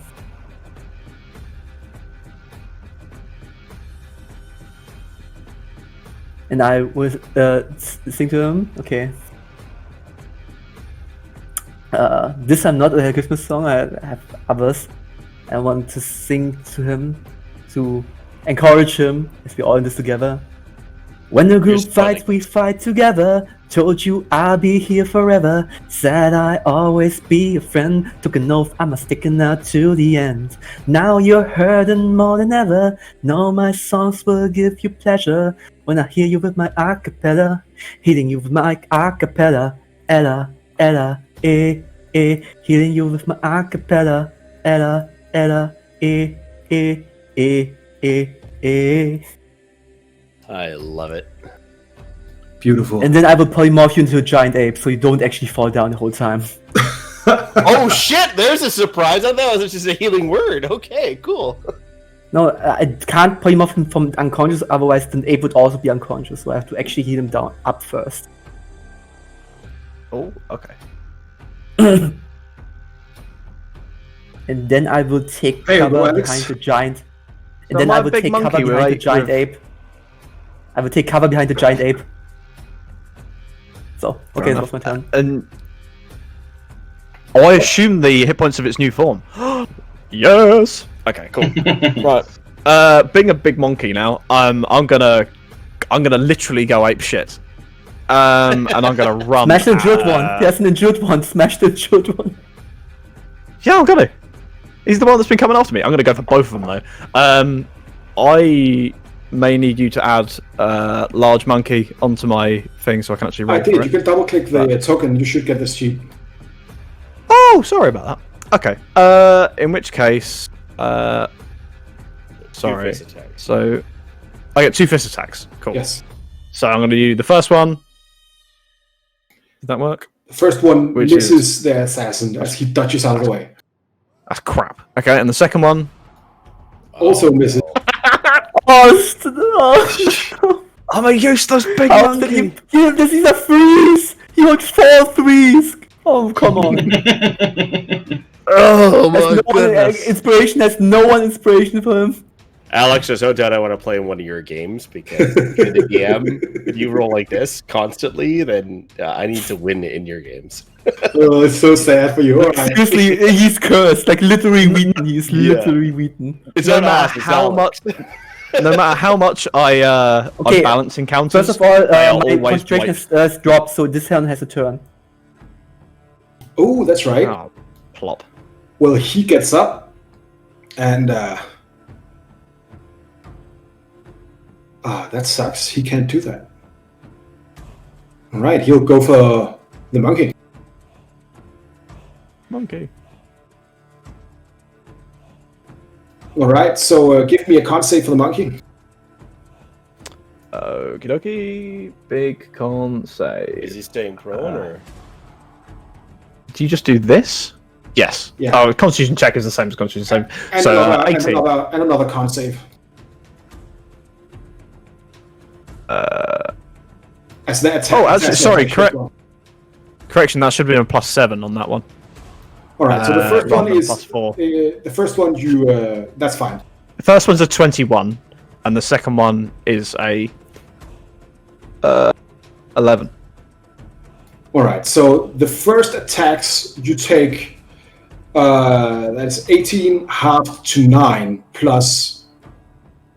And I will sing to him. Okay. This I'm not a Christmas song. I have others. I want to sing to him to encourage him as we all in this together. When the group fights, we fight together. Told you I'll be here forever. Said I always be a friend. Took an oath, I'm sticking out to the end. Now you're hurting more than ever. Know my songs will give you pleasure. When I hear you with my acapella, hitting you with my acapella, ella, ella, hitting you with my acapella, ella, ella, I love it. Beautiful. And then I will polymorph you into a giant ape, so you don't actually fall down the whole time. Oh shit! There's a surprise. I thought it was just a healing word. Okay, cool. No, I can't polymorph him from unconscious, otherwise the ape would also be unconscious, so I have to actually heal him down up first. Oh, okay. And then I will take Hey, cover Alex. behind the giant. And So then my I will big take monkey cover with behind the eight- giant with- ape. I will take cover behind the giant ape. So, okay, that was my turn. And I assume the hit points of its new form. Yes. Okay, cool. Right. Being a big monkey now, I'm gonna literally go ape shit. And I'm gonna run. Smash the injured one. There's an injured one. Smash the injured one. Yeah, I'm gonna. He's the one that's been coming after me. I'm gonna go for both of them though. I may need you to add large monkey onto my thing so I can actually roll I did. for You it. can double click the token. You should get this sheet. Oh, sorry about that. Okay. In which case, sorry. Two-face attacks. So I get 2 fist attacks. Cool. Yes. So I'm gonna do the first one. Did that work? The first one Which misses the assassin as he dodges out of the way. That's crap. Okay, and the second one. Also misses. I'm a useless big How did monkey. this is a freeze! He got 4 threes! Oh, come on. Oh my There's no goodness. inspiration, there's no one inspiration for him. Alex, there's no doubt I want to play in one of your games because in the DM, if you roll like this constantly, then I need to win in your games. Oh, it's so sad for you. All right. Seriously, he's cursed, like literally beaten. He's Yeah. literally beaten. It's No not matter us, it's how Alex. much, no matter how much I Okay, balance encounters. First of all, I my always concentration wipe. has dropped, so this turn has a turn. Oh, that's right. Oh, plop. Well, he gets up and that sucks. He can't do that. All right, he'll go for the monkey. Monkey. All right, so give me a con save for the monkey. Okie dokie. Big con Is save. he staying prone or? Do you just do this? Yes. Yeah. Oh, Constitution check is the same as Constitution save. And, So another, 18. and another con save. As the attack. Oh, actually, as the sorry, attack correct. as well. Correction, that should have been a +7 on that one. All right, so the first rather one than is +4. the first one you that's fine. The first one's a 21, and the second one is a 11. All right, so the first attacks you take that's 18 half to 9 plus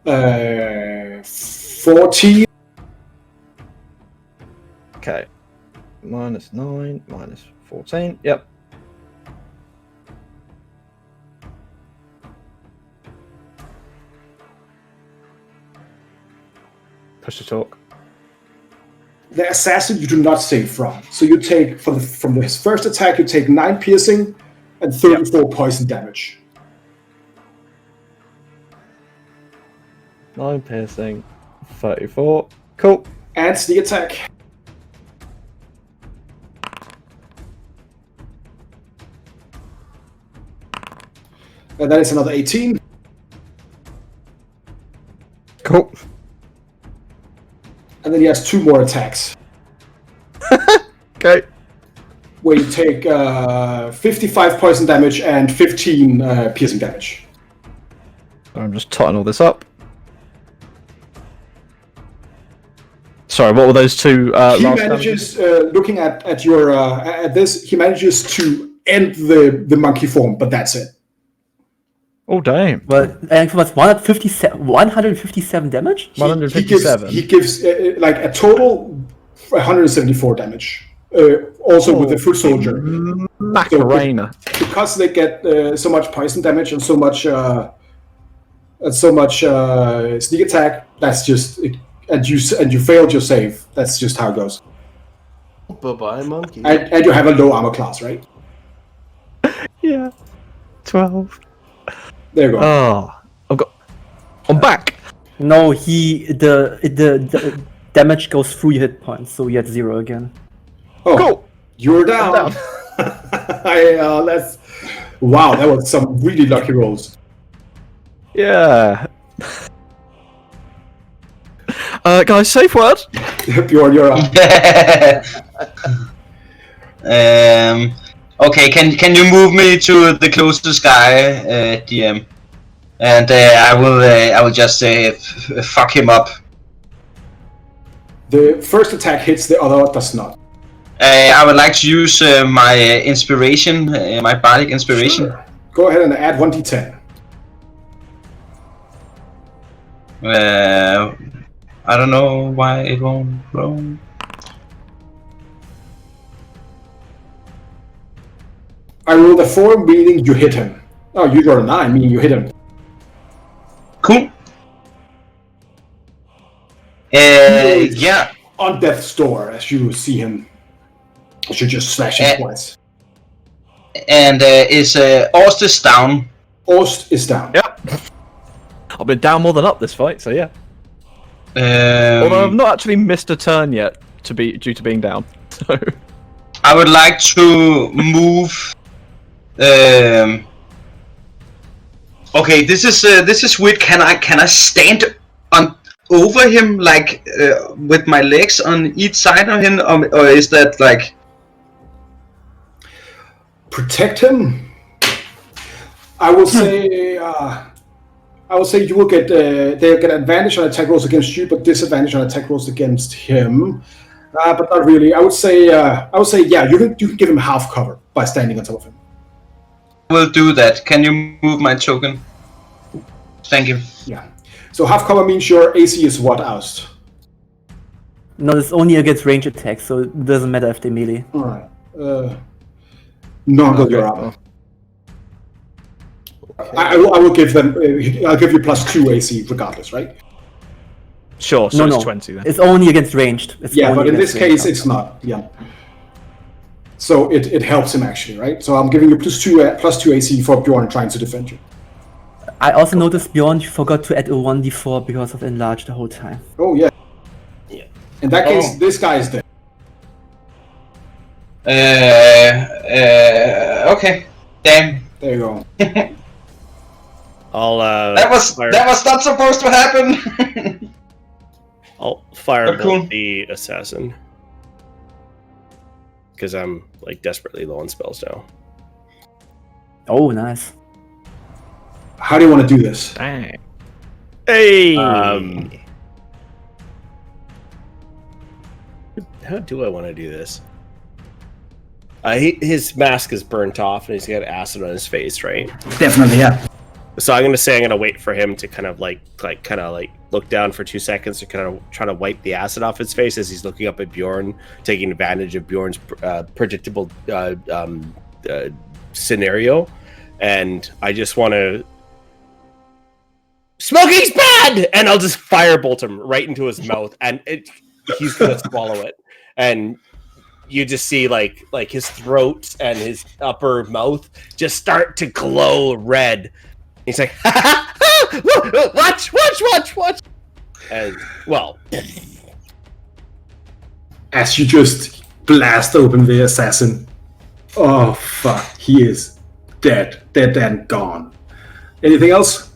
14. Okay. -9, -14. Yep. Push to talk. The assassin you do not save from. So you take from his first attack you take 9 piercing and 34 poison damage. 9 piercing, 34. Cool. And sneak attack. And that is another 18. Cool. And then he has 2 more attacks. Okay. where you take 55 poison damage and 15 piercing damage. I'm just totting all this up. Sorry, what were those two? He last manages, looking at your at this, he manages to end the monkey form, but that's it. Oh damn! Well, and was 157 damage? 157. He gives like a total 174 damage. Also with the foot soldier. Macarena. So because they get so much poison damage and so much sneak attack, that's just and you failed your save. That's just how it goes. Bye-bye, monkey. And you have a low armor class, right? Yeah. 12. There you go. Oh, I'm back. No, the damage goes through your hit points, so you had 0 again. Oh, Cool. you're down. Wow, that was some really lucky rolls. Yeah. Guys, safe word. Bjorn, you're up. Okay, can you move me to the closest guy, DM? And I will just fuck him up. The first attack hits, the other does not. I would like to use my inspiration, my bardic inspiration. Sure. Go ahead and add 1d10. I don't know why it won't roll. I rolled a 4, meaning you hit him. Oh, you rolled a 9, meaning you hit him. Cool. Yeah. On death's door, as you see him. You should just slash him twice. And is Orstis down? Orst is down. Yep. I've been down more than up this fight, so yeah. Although I've not actually missed a turn yet due to being down. So I would like to move. Okay, this is weird. Can I stand on over him like with my legs on each side of him, or is that like protect him? I will say. I will say you will get they'll get advantage on attack rolls against you, but disadvantage on attack rolls against him. But not really. I would say yeah, you can give him half cover by standing on top of him. Will do that. Can you move my token? Thank you. Yeah. So half cover means your AC is what, Oust? No, it's only against range attacks, so it doesn't matter if they melee. Alright. No, you're up. I will give them. I'll give you +2 AC regardless, right? sure, so it's 20 then. It's only against ranged. It's Yeah, only but in this against case, it's not. Yeah. So it helps him actually, right? So I'm giving you +2 AC for Bjorn trying to defend you. I also noticed Bjorn forgot to add a 1d4 because of enlarge the whole time. Oh yeah. Yeah. In that case, this guy is dead. Okay. Damn. There you go. I'll That was not supposed to happen. I'll firebolt Cool. the assassin because I'm like desperately low on spells now. Oh, nice. How do you want to do this? Bang. Hey! How do I want to do this? His mask is burnt off and he's got acid on his face, right? Definitely, yeah. So I'm gonna say I'm gonna wait for him to kind of like look down for 2 seconds to kind of try to wipe the acid off his face as he's looking up at Bjorn, taking advantage of Bjorn's predictable scenario, and I just want to. Smoking's bad, and I'll just firebolt him right into his mouth, and he's gonna swallow it, and you just see like his throat and his upper mouth just start to glow red. He's like, watch, and well, As you just blast open the assassin. Oh fuck, he is dead and gone. Anything else?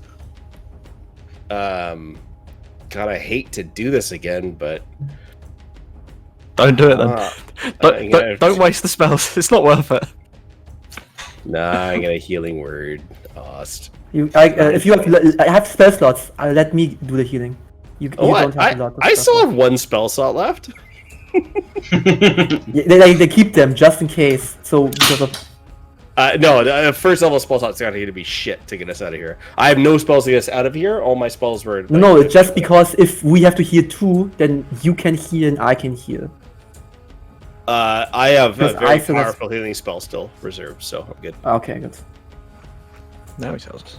God, I hate to do this again, but Don't do it then. Don't waste the spells. It's not worth it. Nah, I got a healing word. Lost. If you have, I have spell slots. Let me do the healing. You don't have a lot. I still have one spell slot left. They keep them just in case. So because of no, first level spell slots are going to be shit to get us out of here. I have no spells to get us out of here. All my spells were. No, it's just because if we have to heal 2, then you can heal and I can heal. I have a very powerful healing spell still reserved, so I'm good. Okay, good. Now he tells us.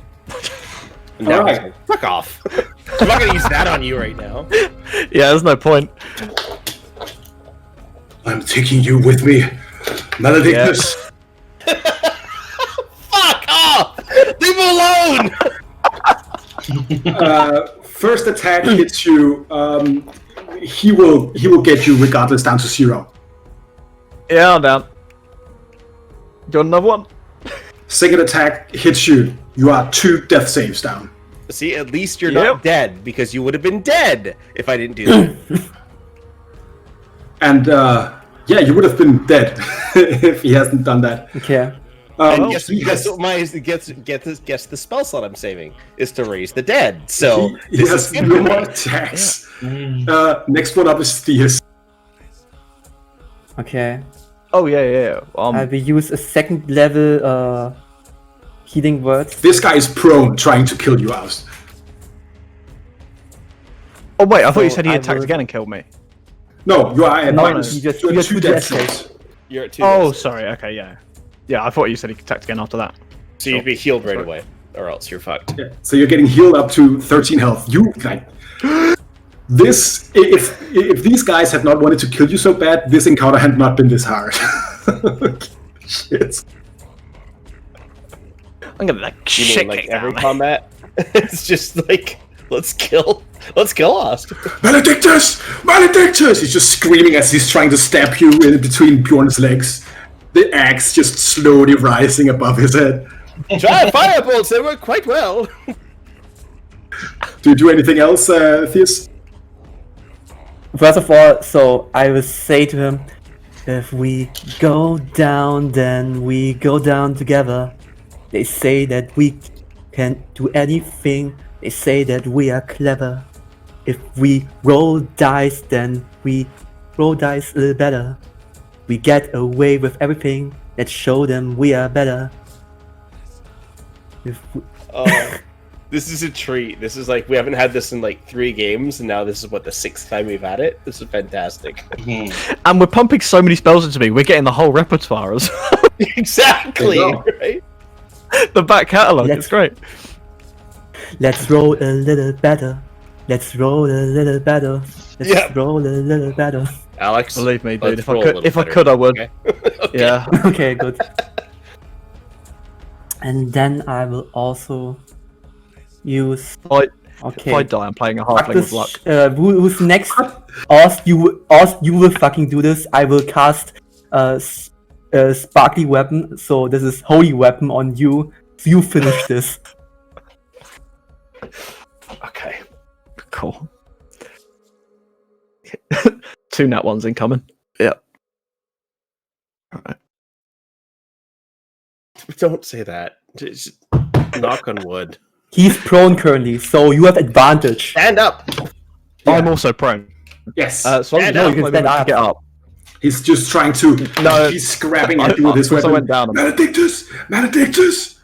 No, Alright. fuck off. I'm not going to use that on you right now. Yeah, there's no point. I'm taking you with me, Maledictus. Fuck off! Leave him alone! First attack hits you. He will get you regardless down to 0. Yeah, I'm down. Do you want another one? Second attack hits you. You are 2 death saves down. See, at least you're not dead, because you would have been dead if I didn't do that. And yeah, you would have been dead if he hasn't done that. Okay. And guess the spell slot I'm saving is to raise the dead. So he has no more attacks. Yeah. Next one up is Theus. Okay. Oh yeah. I will use a 2nd level healing word. This guy is prone, trying to kill you out. Oh wait, I thought you said he attacked again and killed me. No, you are at minus. You You're have 2 2 death death saves. you're at 2. Oh, sorry. Okay, yeah. Yeah, I thought you said he attacked again after that. So you'd be healed right away, or else you're fucked. Yeah. So you're getting healed up to 13 health. You like this. If these guys had not wanted to kill you so bad, this encounter had not been this hard. Shit. I'm gonna You mean like every combat? It's just like let's kill Ost. Maledictus! Maledictus! He's just screaming as he's trying to stab you in between Bjorn's legs. The axe just slowly rising above his head. Try firebolts, they work quite well. Do you do anything else, Theus? First of all, so I will say to him, if we go down, then we go down together. They say that we can do anything. They say that we are clever. If we roll dice, then we roll dice a little better. We get away with everything. Let's show them we are better. If we... This is a treat. This is like we haven't had this in like 3 games, and now this is what the 6th time we've had it. This is fantastic. And we're pumping so many spells into me. We're getting the whole repertoire as well. Exactly. Right. The back catalogue. It's great. Let's roll a little better. Let's roll a little better. Let's roll a little better. Alex, believe me, dude. if I could, I would. Okay. Yeah. Okay, good. And then I will also use. If I die, I'm playing a halfling with luck. Who's next? Ost, you will fucking do this. I will cast sparkly weapon. So this is holy weapon on you. So you finish this. Okay. Cool. 2 nat ones incoming. Yep. Alright. Don't say that. Just knock on wood. He's prone currently, so you have advantage. Stand up. I'm also prone. Yes. So Stand no, up. you can stand up. Get up. He's just trying to. No. He's scrapping at you with his I weapon. went down. Maledictus! Maledictus!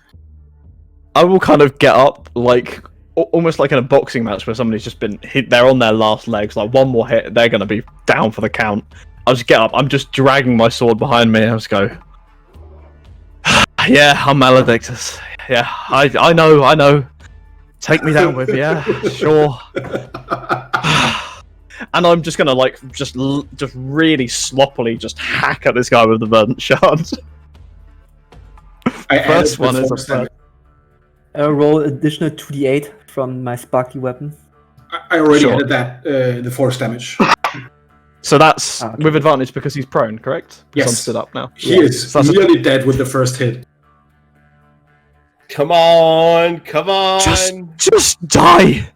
I will kind of get up, like almost like in a boxing match where somebody's just been hit. They're on their last legs. Like one more hit, they're gonna be down for the count. I'll just get up. I'm just dragging my sword behind me. I'll just go. Yeah, I'm Maledictus. Yeah, I know. Take me down with you, yeah, sure. And I'm just gonna like just really sloppily just hack at this guy with the verdant shards. First one is a threat. Roll additional 2d8 from my sparkly weapon. I already added that, the force damage. So that's okay. with advantage because he's prone, correct? Yes. I'm stood up now. He is nearly dead with the first hit. Come on. Just die!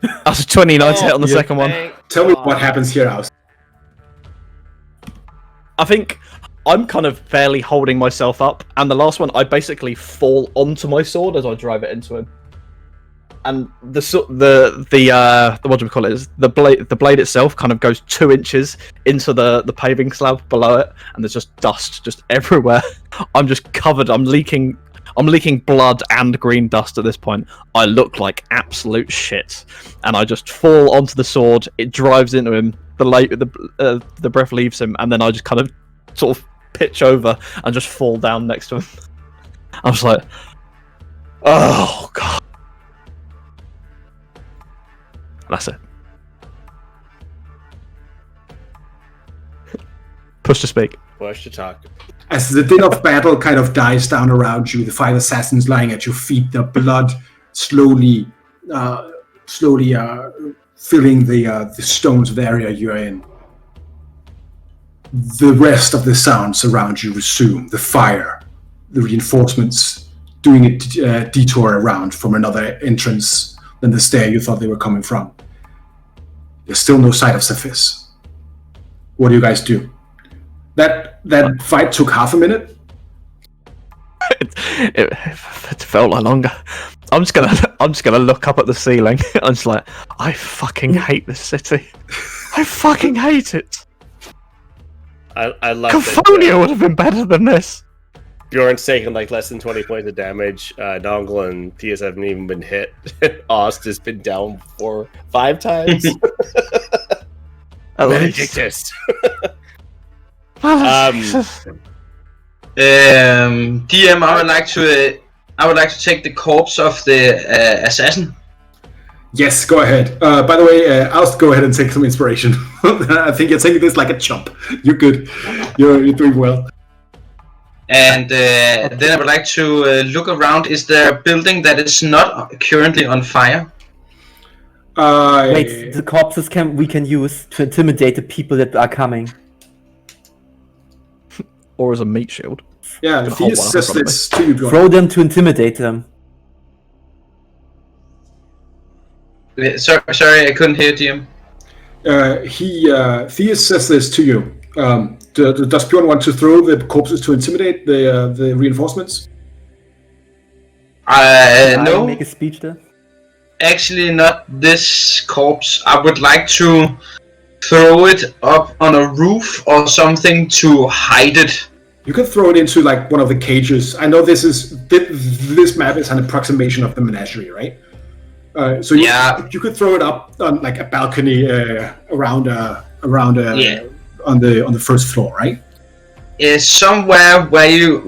That's a 29 hit on the second one. Tell me what happens here, House. I think I'm kind of barely holding myself up, and the last one, I basically fall onto my sword as I drive it into him. And the what do we call it? Is the blade itself kind of goes 2 inches into the paving slab below it, and there's just dust just everywhere. I'm just covered. I'm leaking blood and green dust at this point. I look like absolute shit, and I just fall onto the sword. It drives into him. The breath leaves him, and then I just kind of sort of pitch over and just fall down next to him. I was like, oh god. That's it. Push to speak. Push to talk. As the din of battle kind of dies down around you, the 5 assassins lying at your feet, the blood slowly filling the stones of the area you're in. The rest of the sounds around you resume. The fire, the reinforcements doing a detour around from another entrance than the stair you thought they were coming from. There's still no sight of Cephis. What do you guys do? That fight took half a minute. It felt like longer. I'm just gonna look up at the ceiling. I'm just like, I fucking hate this city. I fucking hate it. I love California would have been better than this. Bjorn's taken like less than 20 points of damage. Nongle and TS haven't even been hit. Ost has been down 5 times. Maledictus. DM, I would like to take the corpse of the assassin. Yes, go ahead. By the way, I'll go ahead and take some inspiration. I think you're taking this like a chump. You're good. You're doing well. And then I would like to look around. Is there a building that is not currently on fire? Wait, the corpses we can use to intimidate the people that are coming. Or as a meat shield. Yeah, if he says this to you, throw them to intimidate them. Sorry, I couldn't hear DM. Theus says this to you. Does Bjorn want to throw the corpses to intimidate the reinforcements? No. Make a speech there. Actually, not this corpse. I would like to throw it up on a roof or something to hide it. You can throw it into like one of the cages. I know this map is an approximation of the menagerie, right? So you could throw it up on like a balcony around on the first floor, right? Somewhere where you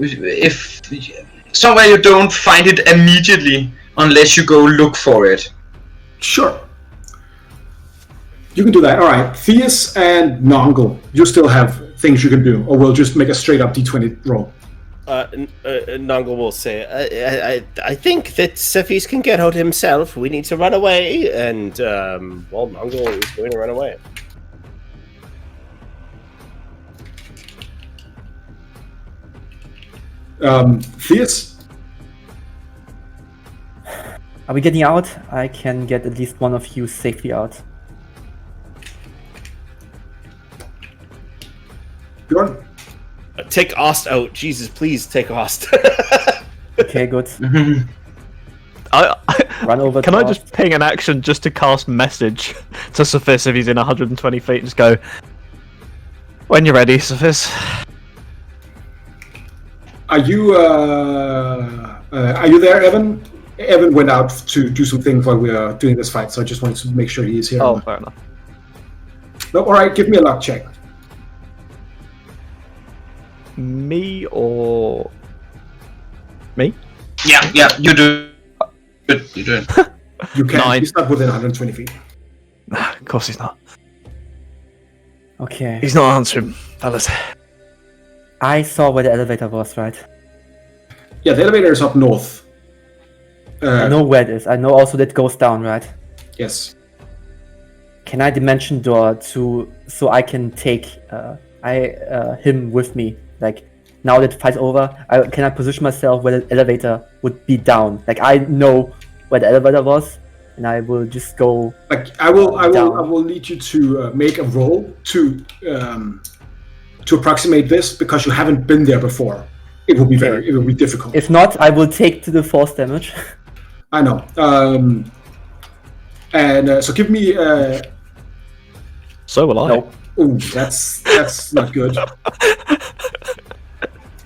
don't find it immediately unless you go look for it. Sure. You can do that. All right. Theus and Nongle, you still have things you can do, or we'll just make a straight up D20 roll. Nongle will say, I think that Cephis can get out himself. We need to run away. And, Nongle is going to run away. Theus? Are we getting out? I can get at least one of you safely out. Bjorn? Take Ost out. Jesus, please take Ost. Okay, good. Run over. Can I just ping an action just to cast message to Cephis if he's in 120 feet? Just go, when you're ready, Cephis. Are you there, Evan? Evan went out to do some things while we are doing this fight, so I just wanted to make sure he is here. Oh, fair enough. No, all right, give me a luck check. Me or me? Yeah, you do. Good, you do. You can. 9. He's not within 120 feet. Of course he's not. Okay. He's not answering, fellas. I saw where the elevator was, right? Yeah, the elevator is up north. I know where it is. I know also that goes down, right? Yes. Can I dimension door so I can take him with me? Like, now that the fight's over, can I position myself where the elevator would be down? Like, I know where the elevator was, and I will just go. Like, I will need you to make a roll to to approximate this because you haven't been there before. It will be difficult. If not, I will take to the force damage. I know. So give me. So will I. Nope. Ooh, that's not good.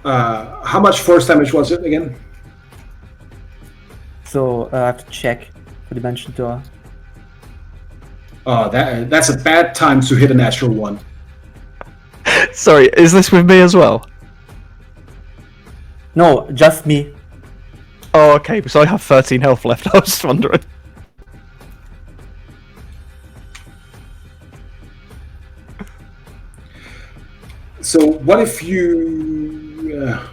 How much force damage was it again? So I have to check for Dimension Door. That's a bad time to hit a natural one. Sorry, is this with me as well? No, just me. Oh, okay, because I have 13 health left. I was just wondering. So what if you...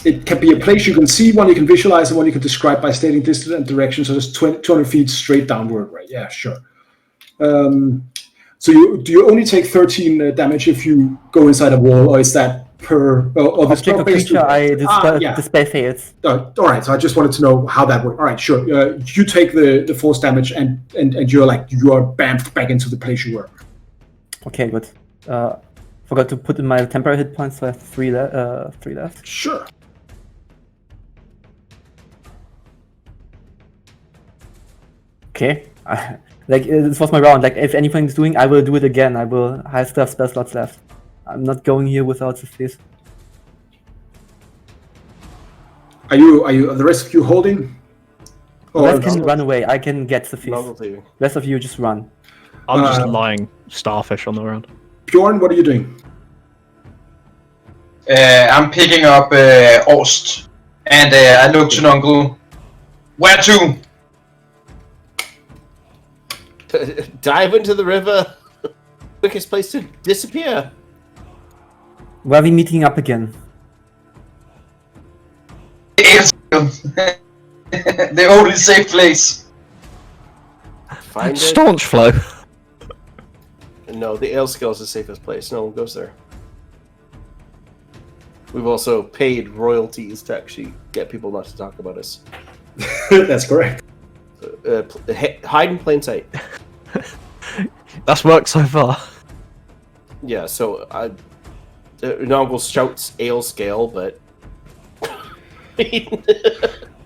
It can be a place you can see, one you can visualize, and one you can describe by stating distance and direction. So it's 200 feet straight downward, right? Yeah, sure. So do you only take 13 damage if you go inside a wall, or is that per... Object or creature, the spell fails. All right, so I just wanted to know how that worked. All right, sure. You take the force damage, and you are bamfed back into the place you were. Okay, good. Forgot to put in my temporary hit points, so I have 3 left. Sure. Okay. This was my round. Like, if anything's doing, I will do it again. I still have spell slots left. I'm not going here without the face. Are you the rest of you holding? The rest can run away. I can get the face. Novelty. Rest of you just run. I'm just lying starfish on the ground. Bjorn, what are you doing? I'm picking up Orst, and I look to Nungle. Where to? Dive into the river. Quickest place to disappear. Where are we meeting up again? The only safe place. Find it. Staunch flow. No, the ale skill is the safest place. No one goes there. We've also paid royalties to actually get people not to talk about us. That's correct. Hide in plain sight. That's worked so far. Yeah, so Nongle shouts ale scale, but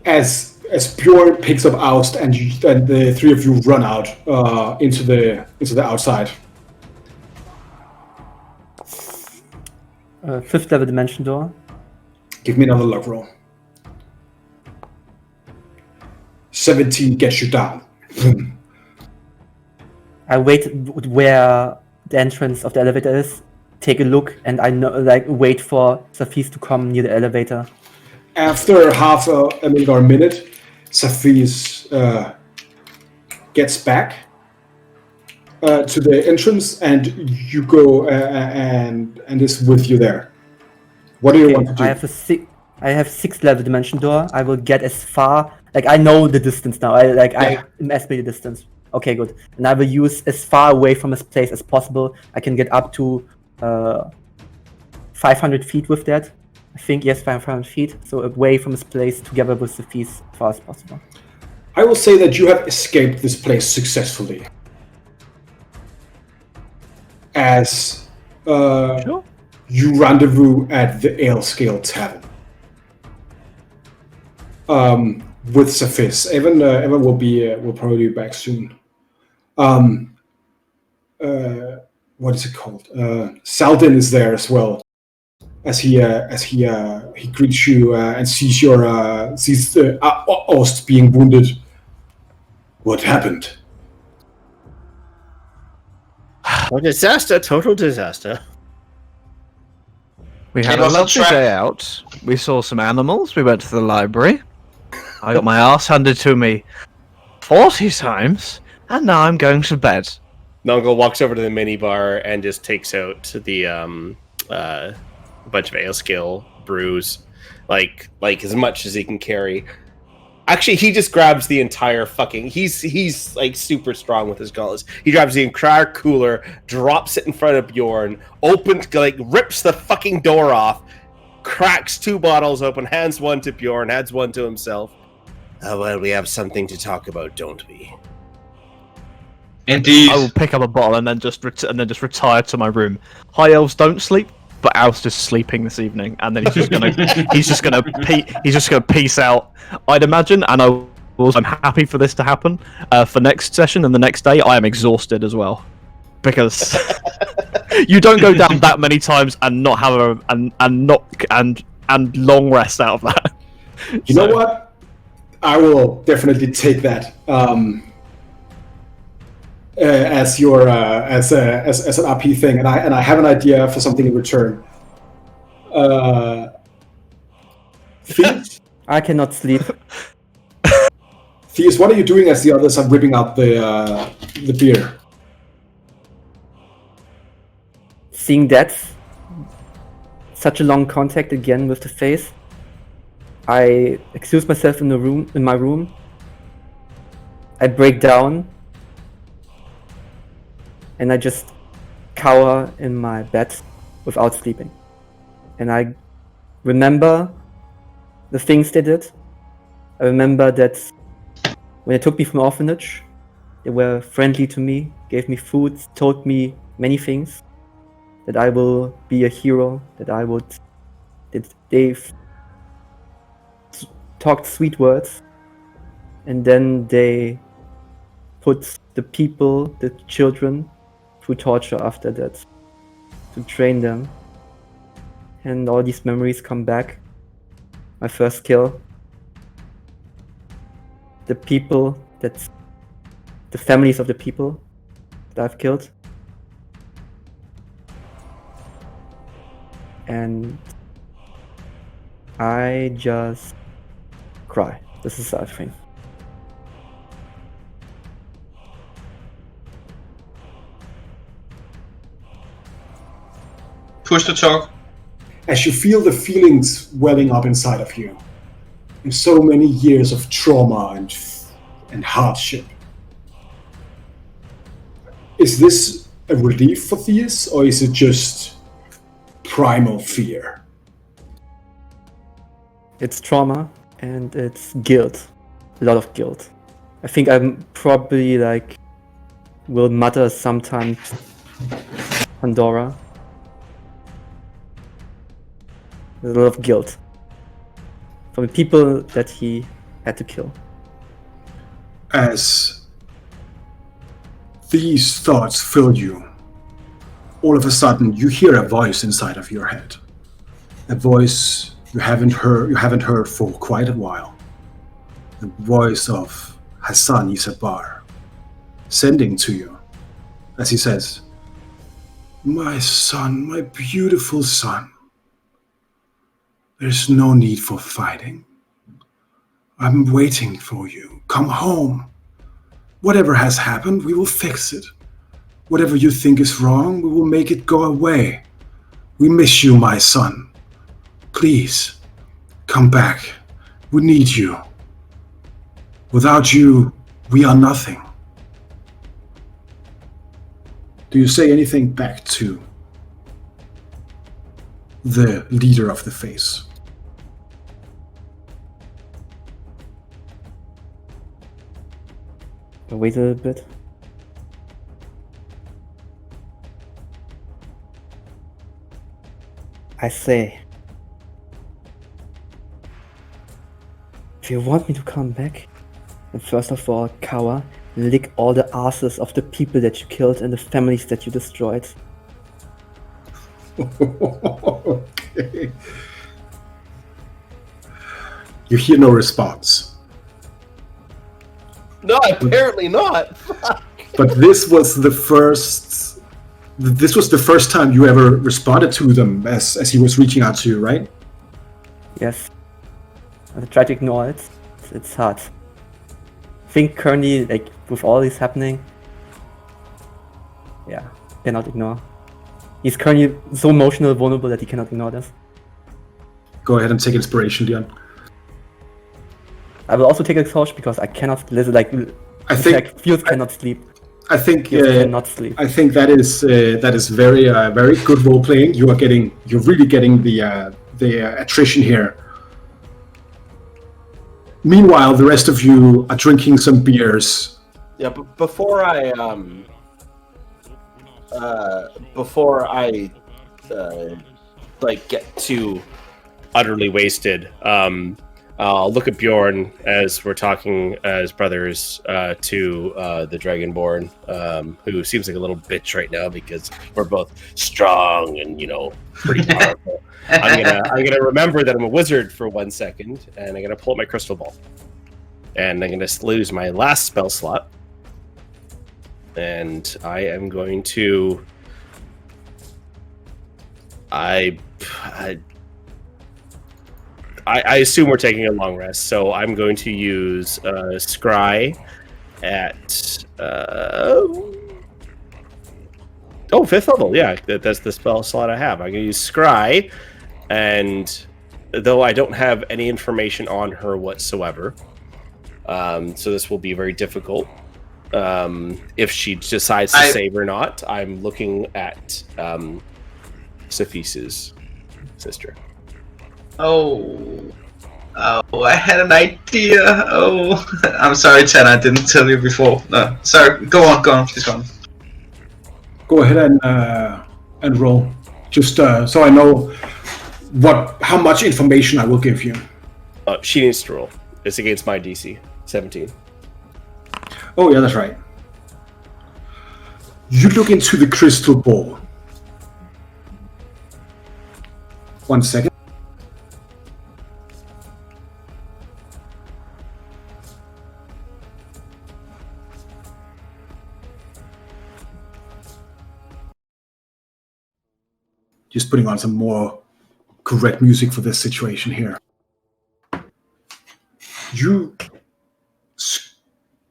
As Bjorn picks up Oust and the three of you run out into the outside. 5th level Dimension Door. Give me another luck roll. 17 gets you down. I wait where the entrance of the elevator is, take a look, and I know, wait for Safiz to come near the elevator. After half a minute or a minute, Safiz gets back to the entrance, and you go and is with you there. What do you want to do? I have 6th level Dimension Door. I will get as far. I know the distance now. I estimate the distance. Okay, good. And I will use as far away from this place as possible. I can get up to 500 feet with that. I think, yes, 500 feet. So away from this place together with the feet as far as possible. I will say that you have escaped this place successfully. As Sure. you rendezvous at the Ale Scale Tavern. With Safiz. Evan will probably be back soon. What is it called? Saldin is there as well. As he greets you and sees Ost being wounded. What happened? Oh, disaster! Total disaster. We had It a was a lovely trap. day out. We saw some animals. We went to the library. I got my ass handed to me 40 times, and now I'm going to bed. Nongle walks over to the minibar and just takes out the bunch of ale skill brews, like as much as he can carry. Actually, he just grabs the entire fucking. He's like super strong with his gauntlets. He grabs the entire cooler, drops it in front of Bjorn, rips the fucking door off, cracks 2 bottles open, hands one to Bjorn, hands one to himself. Well, we have something to talk about, don't we? Indeed. I will pick up a bottle and then just retire to my room. High elves don't sleep, but Alistair's sleeping this evening, and then he's just gonna peace out. I'd imagine, and I'm happy for this to happen for next session and the next day. I am exhausted as well because you don't go down that many times and not have and long rest out of that. You know what? I will definitely take that as your as an RP thing, and I have an idea for something in return. Theus, I cannot sleep. Theus, what are you doing as the others are ripping out the beer? Seeing that, such a long contact again with the face, I excuse myself in my room. I break down, and I just cower in my bed without sleeping. And I remember the things they did. I remember that when they took me from the orphanage, they were friendly to me, gave me food, told me many things. That I will be a hero, they talked sweet words, and then they put the people, the children, through torture after that, to train them. And all these memories come back. My first kill. The families of the people that I've killed. And I just cry. This is everything. Push to talk. As you feel the feelings welling up inside of you, and so many years of trauma and hardship, is this a relief for Theus, or is it just primal fear? It's trauma and it's guilt. A lot of guilt. I think I'm probably will mutter sometimes Pandora. There's a lot of guilt from the people that he had to kill. As these thoughts fill you, all of a sudden you hear a voice inside of your head. A voice you haven't heard for quite a while. The voice of Hassan Isabar sending to you as he says, "My son, my beautiful son, there's no need for fighting. I'm waiting for you. Come home. Whatever has happened, we will fix it. Whatever you think is wrong, we will make it go away. We miss you, my son. Please, come back. We need you. Without you, we are nothing." Do you say anything back to the leader of the face? Wait a little bit. I say, if you want me to come back, then first of all, cower and lick all the asses of the people that you killed and the families that you destroyed. Okay. You hear no response. No, apparently not. But this was the first time you ever responded to them as he was reaching out to you, right? Yes. I try to ignore it. It's hard. I think currently, with all this happening, yeah, cannot ignore. He's currently so emotional, vulnerable that he cannot ignore this. Go ahead and take inspiration, Dion. I will also take exhaustion because I cannot listen. I think Fields cannot sleep. I think cannot sleep. I think that is very very good role playing. You're really getting the attrition here. Meanwhile, the rest of you are drinking some beers Yeah, but before I like get too utterly wasted, I'll look at Bjorn as we're talking as brothers to the Dragonborn, who seems like a little bitch right now because we're both strong and pretty powerful. I'm gonna remember that I'm a wizard for 1 second, and I'm gonna pull up my crystal ball, and I'm gonna lose my last spell slot, and I am going to. I assume we're taking a long rest, so I'm going to use Scry at 5th level. Yeah, that's the spell slot I have. I'm going to use Scry, and though I don't have any information on her whatsoever, so this will be very difficult. If she decides to save or not, I'm looking at Safise's sister. Oh, I had an idea. Oh, I'm sorry, Ted. I didn't tell you before. No, sorry. Go on. Please go on. Go ahead and roll, just so I know how much information I will give you. She needs to roll. It's against my DC 17. Oh yeah, that's right. You look into the crystal ball. 1 second. Just putting on some more correct music for this situation here. You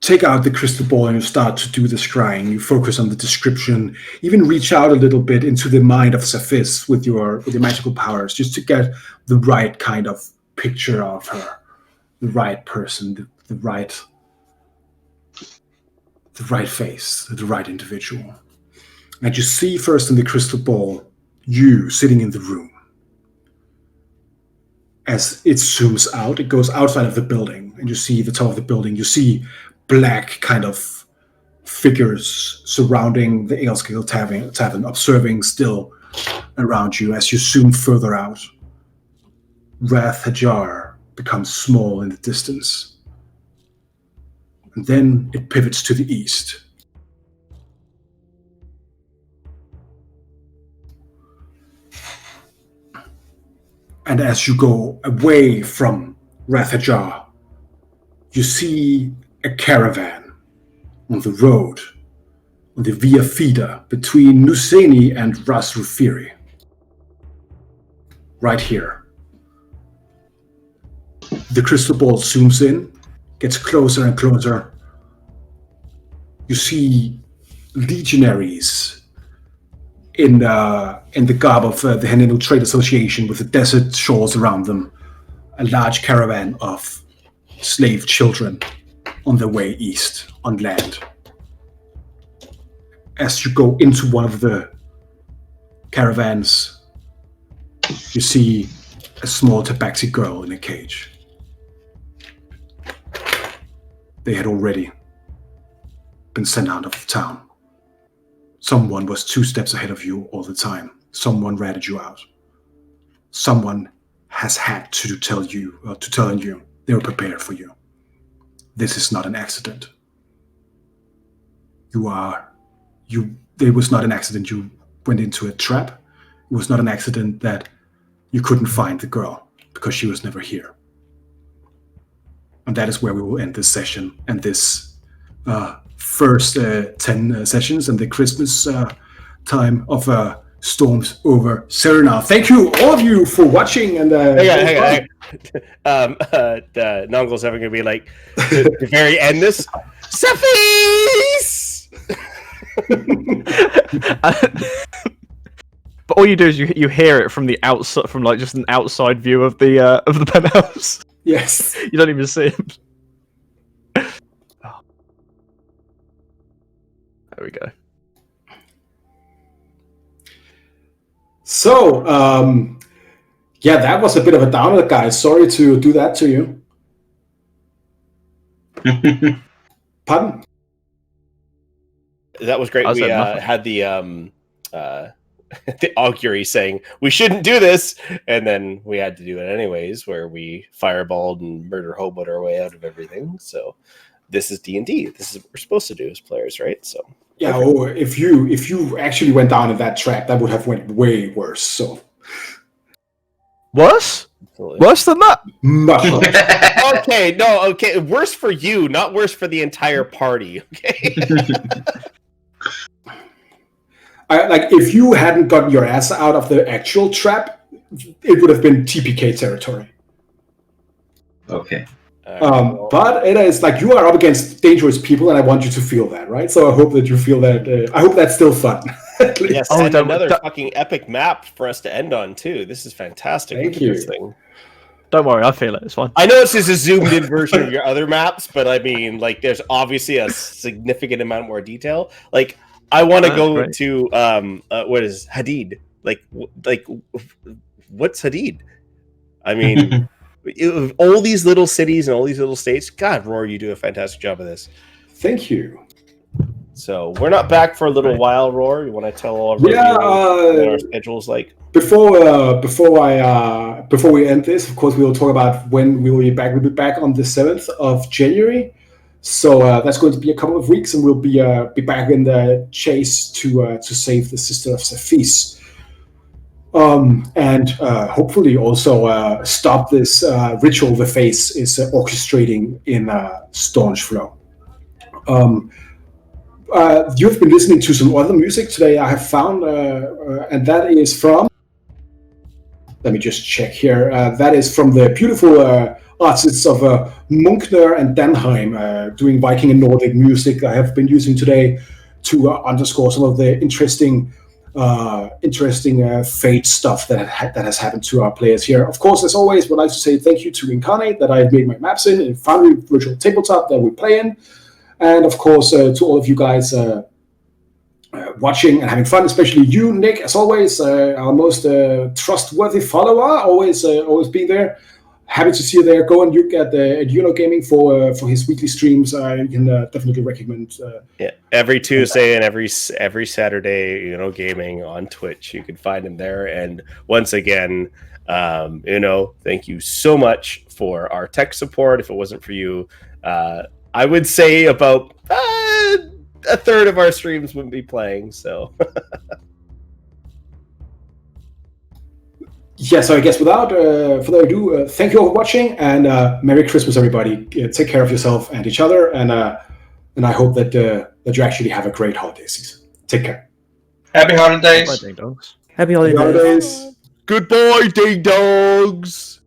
take out the crystal ball and you start to do the scrying. You focus on the description, even reach out a little bit into the mind of Safis with your magical powers, just to get the right kind of picture of her, the right person, the right face, the right individual. And you see first in the crystal ball, you sitting in the room. As it zooms out, it goes outside of the building, and you see the top of the building. You see black kind of figures surrounding the Aelskill Tavern, observing still around you. As you zoom further out, Rath Hajar becomes small in the distance. And then it pivots to the east. And as you go away from Rath Hajar, you see a caravan on the road, on the Via Fida between Nuseni and Ras Rufiri. Right here. The crystal ball zooms in, gets closer and closer. You see legionaries in the garb of the Heninu Trade Association with the desert shores around them. A large caravan of slave children on their way east on land. As you go into one of the caravans, you see a small tabaxi girl in a cage. They had already been sent out of the town. Someone was 2 steps ahead of you all the time. Someone ratted you out. Someone has had to tell you they were prepared for you. This is not an accident. It was not an accident you went into a trap. It was not an accident that you couldn't find the girl because she was never here. And that is where we will end this session and this first 10 sessions and the Christmas time of Storms over Cerenar. Thank you, all of you, for watching. And hang on. Nongle's ever going to be like, the very end this, Cephis! But all you do is you hear it from the outside, from like just an outside view of the penthouse. Yes. You don't even see him. Oh. There we go. So, yeah, that was a bit of a downer, guys. Sorry to do that to you. Pardon? That was great. I We said nothing. had the the augury saying we shouldn't do this, and then we had to do it anyways, where we fireballed and murder hoboed our way out of everything. So this is D&D. This is what we're supposed to do as players, right? So Yeah, or if you actually went down in that trap, that would have went way worse. So Worse? absolutely. Worse than that? much worse. Okay, worse for you, not worse for the entire party. Okay. Like if you hadn't gotten your ass out of the actual trap, it would have been TPK territory. Okay. But it is like you are up against dangerous people, and I want you to feel that, right? So I hope that you feel that. I hope that's still fun. Yes, Oh, and don't- another don't- fucking epic map for us to end on too. This is fantastic. Thank Look at you. this thing. Don't worry, I feel it. It's fine. I know it's just a zoomed in version of your other maps, but I mean, like, there's obviously a significant amount more detail. Like, I want to That's go great. to what is Hadid? Like what's Hadid? I mean, all these little cities and all these little states. God, Roar, you do a fantastic job of this. Thank you. So we're not back for a little Right. while, Roar. You want to tell all of our Yeah, viewers what our schedule's like? Before we end this, of course, we will talk about when we will be back. We'll be back on the 7th of January. So that's going to be a couple of weeks, and we'll be back in the chase to save the sister of Cephis, and hopefully also stop this ritual the face is orchestrating in Staunch Flow. You've been listening to some other music today. I have found, and that is from. Let me just check here. That is from the beautiful artists of Munkner and Danheim doing Viking and Nordic music. I have been using today to underscore some of the interesting fate stuff that has happened to our players here. Of course, as always, would like to say thank you to Incarnate that I have made my maps in Foundry Virtual Tabletop that we play in, and of course to all of you guys watching and having fun, especially you, Nick, as always, our most trustworthy follower, always being there. Happy to see you there. Go and look at Gaming for his weekly streams. You can definitely recommend. Yeah, every Tuesday and every Saturday, Gaming on Twitch. You can find him there. And once again, thank you so much for our tech support. If it wasn't for you, I would say about a third of our streams wouldn't be playing. So. Yeah, so I guess without further ado, thank you all for watching, and Merry Christmas, everybody. Take care of yourself and each other, and I hope that you actually have a great holiday season. Take care. Happy holidays. Bye, ding dongs. Happy Happy holidays. holidays. Goodbye, ding dogs.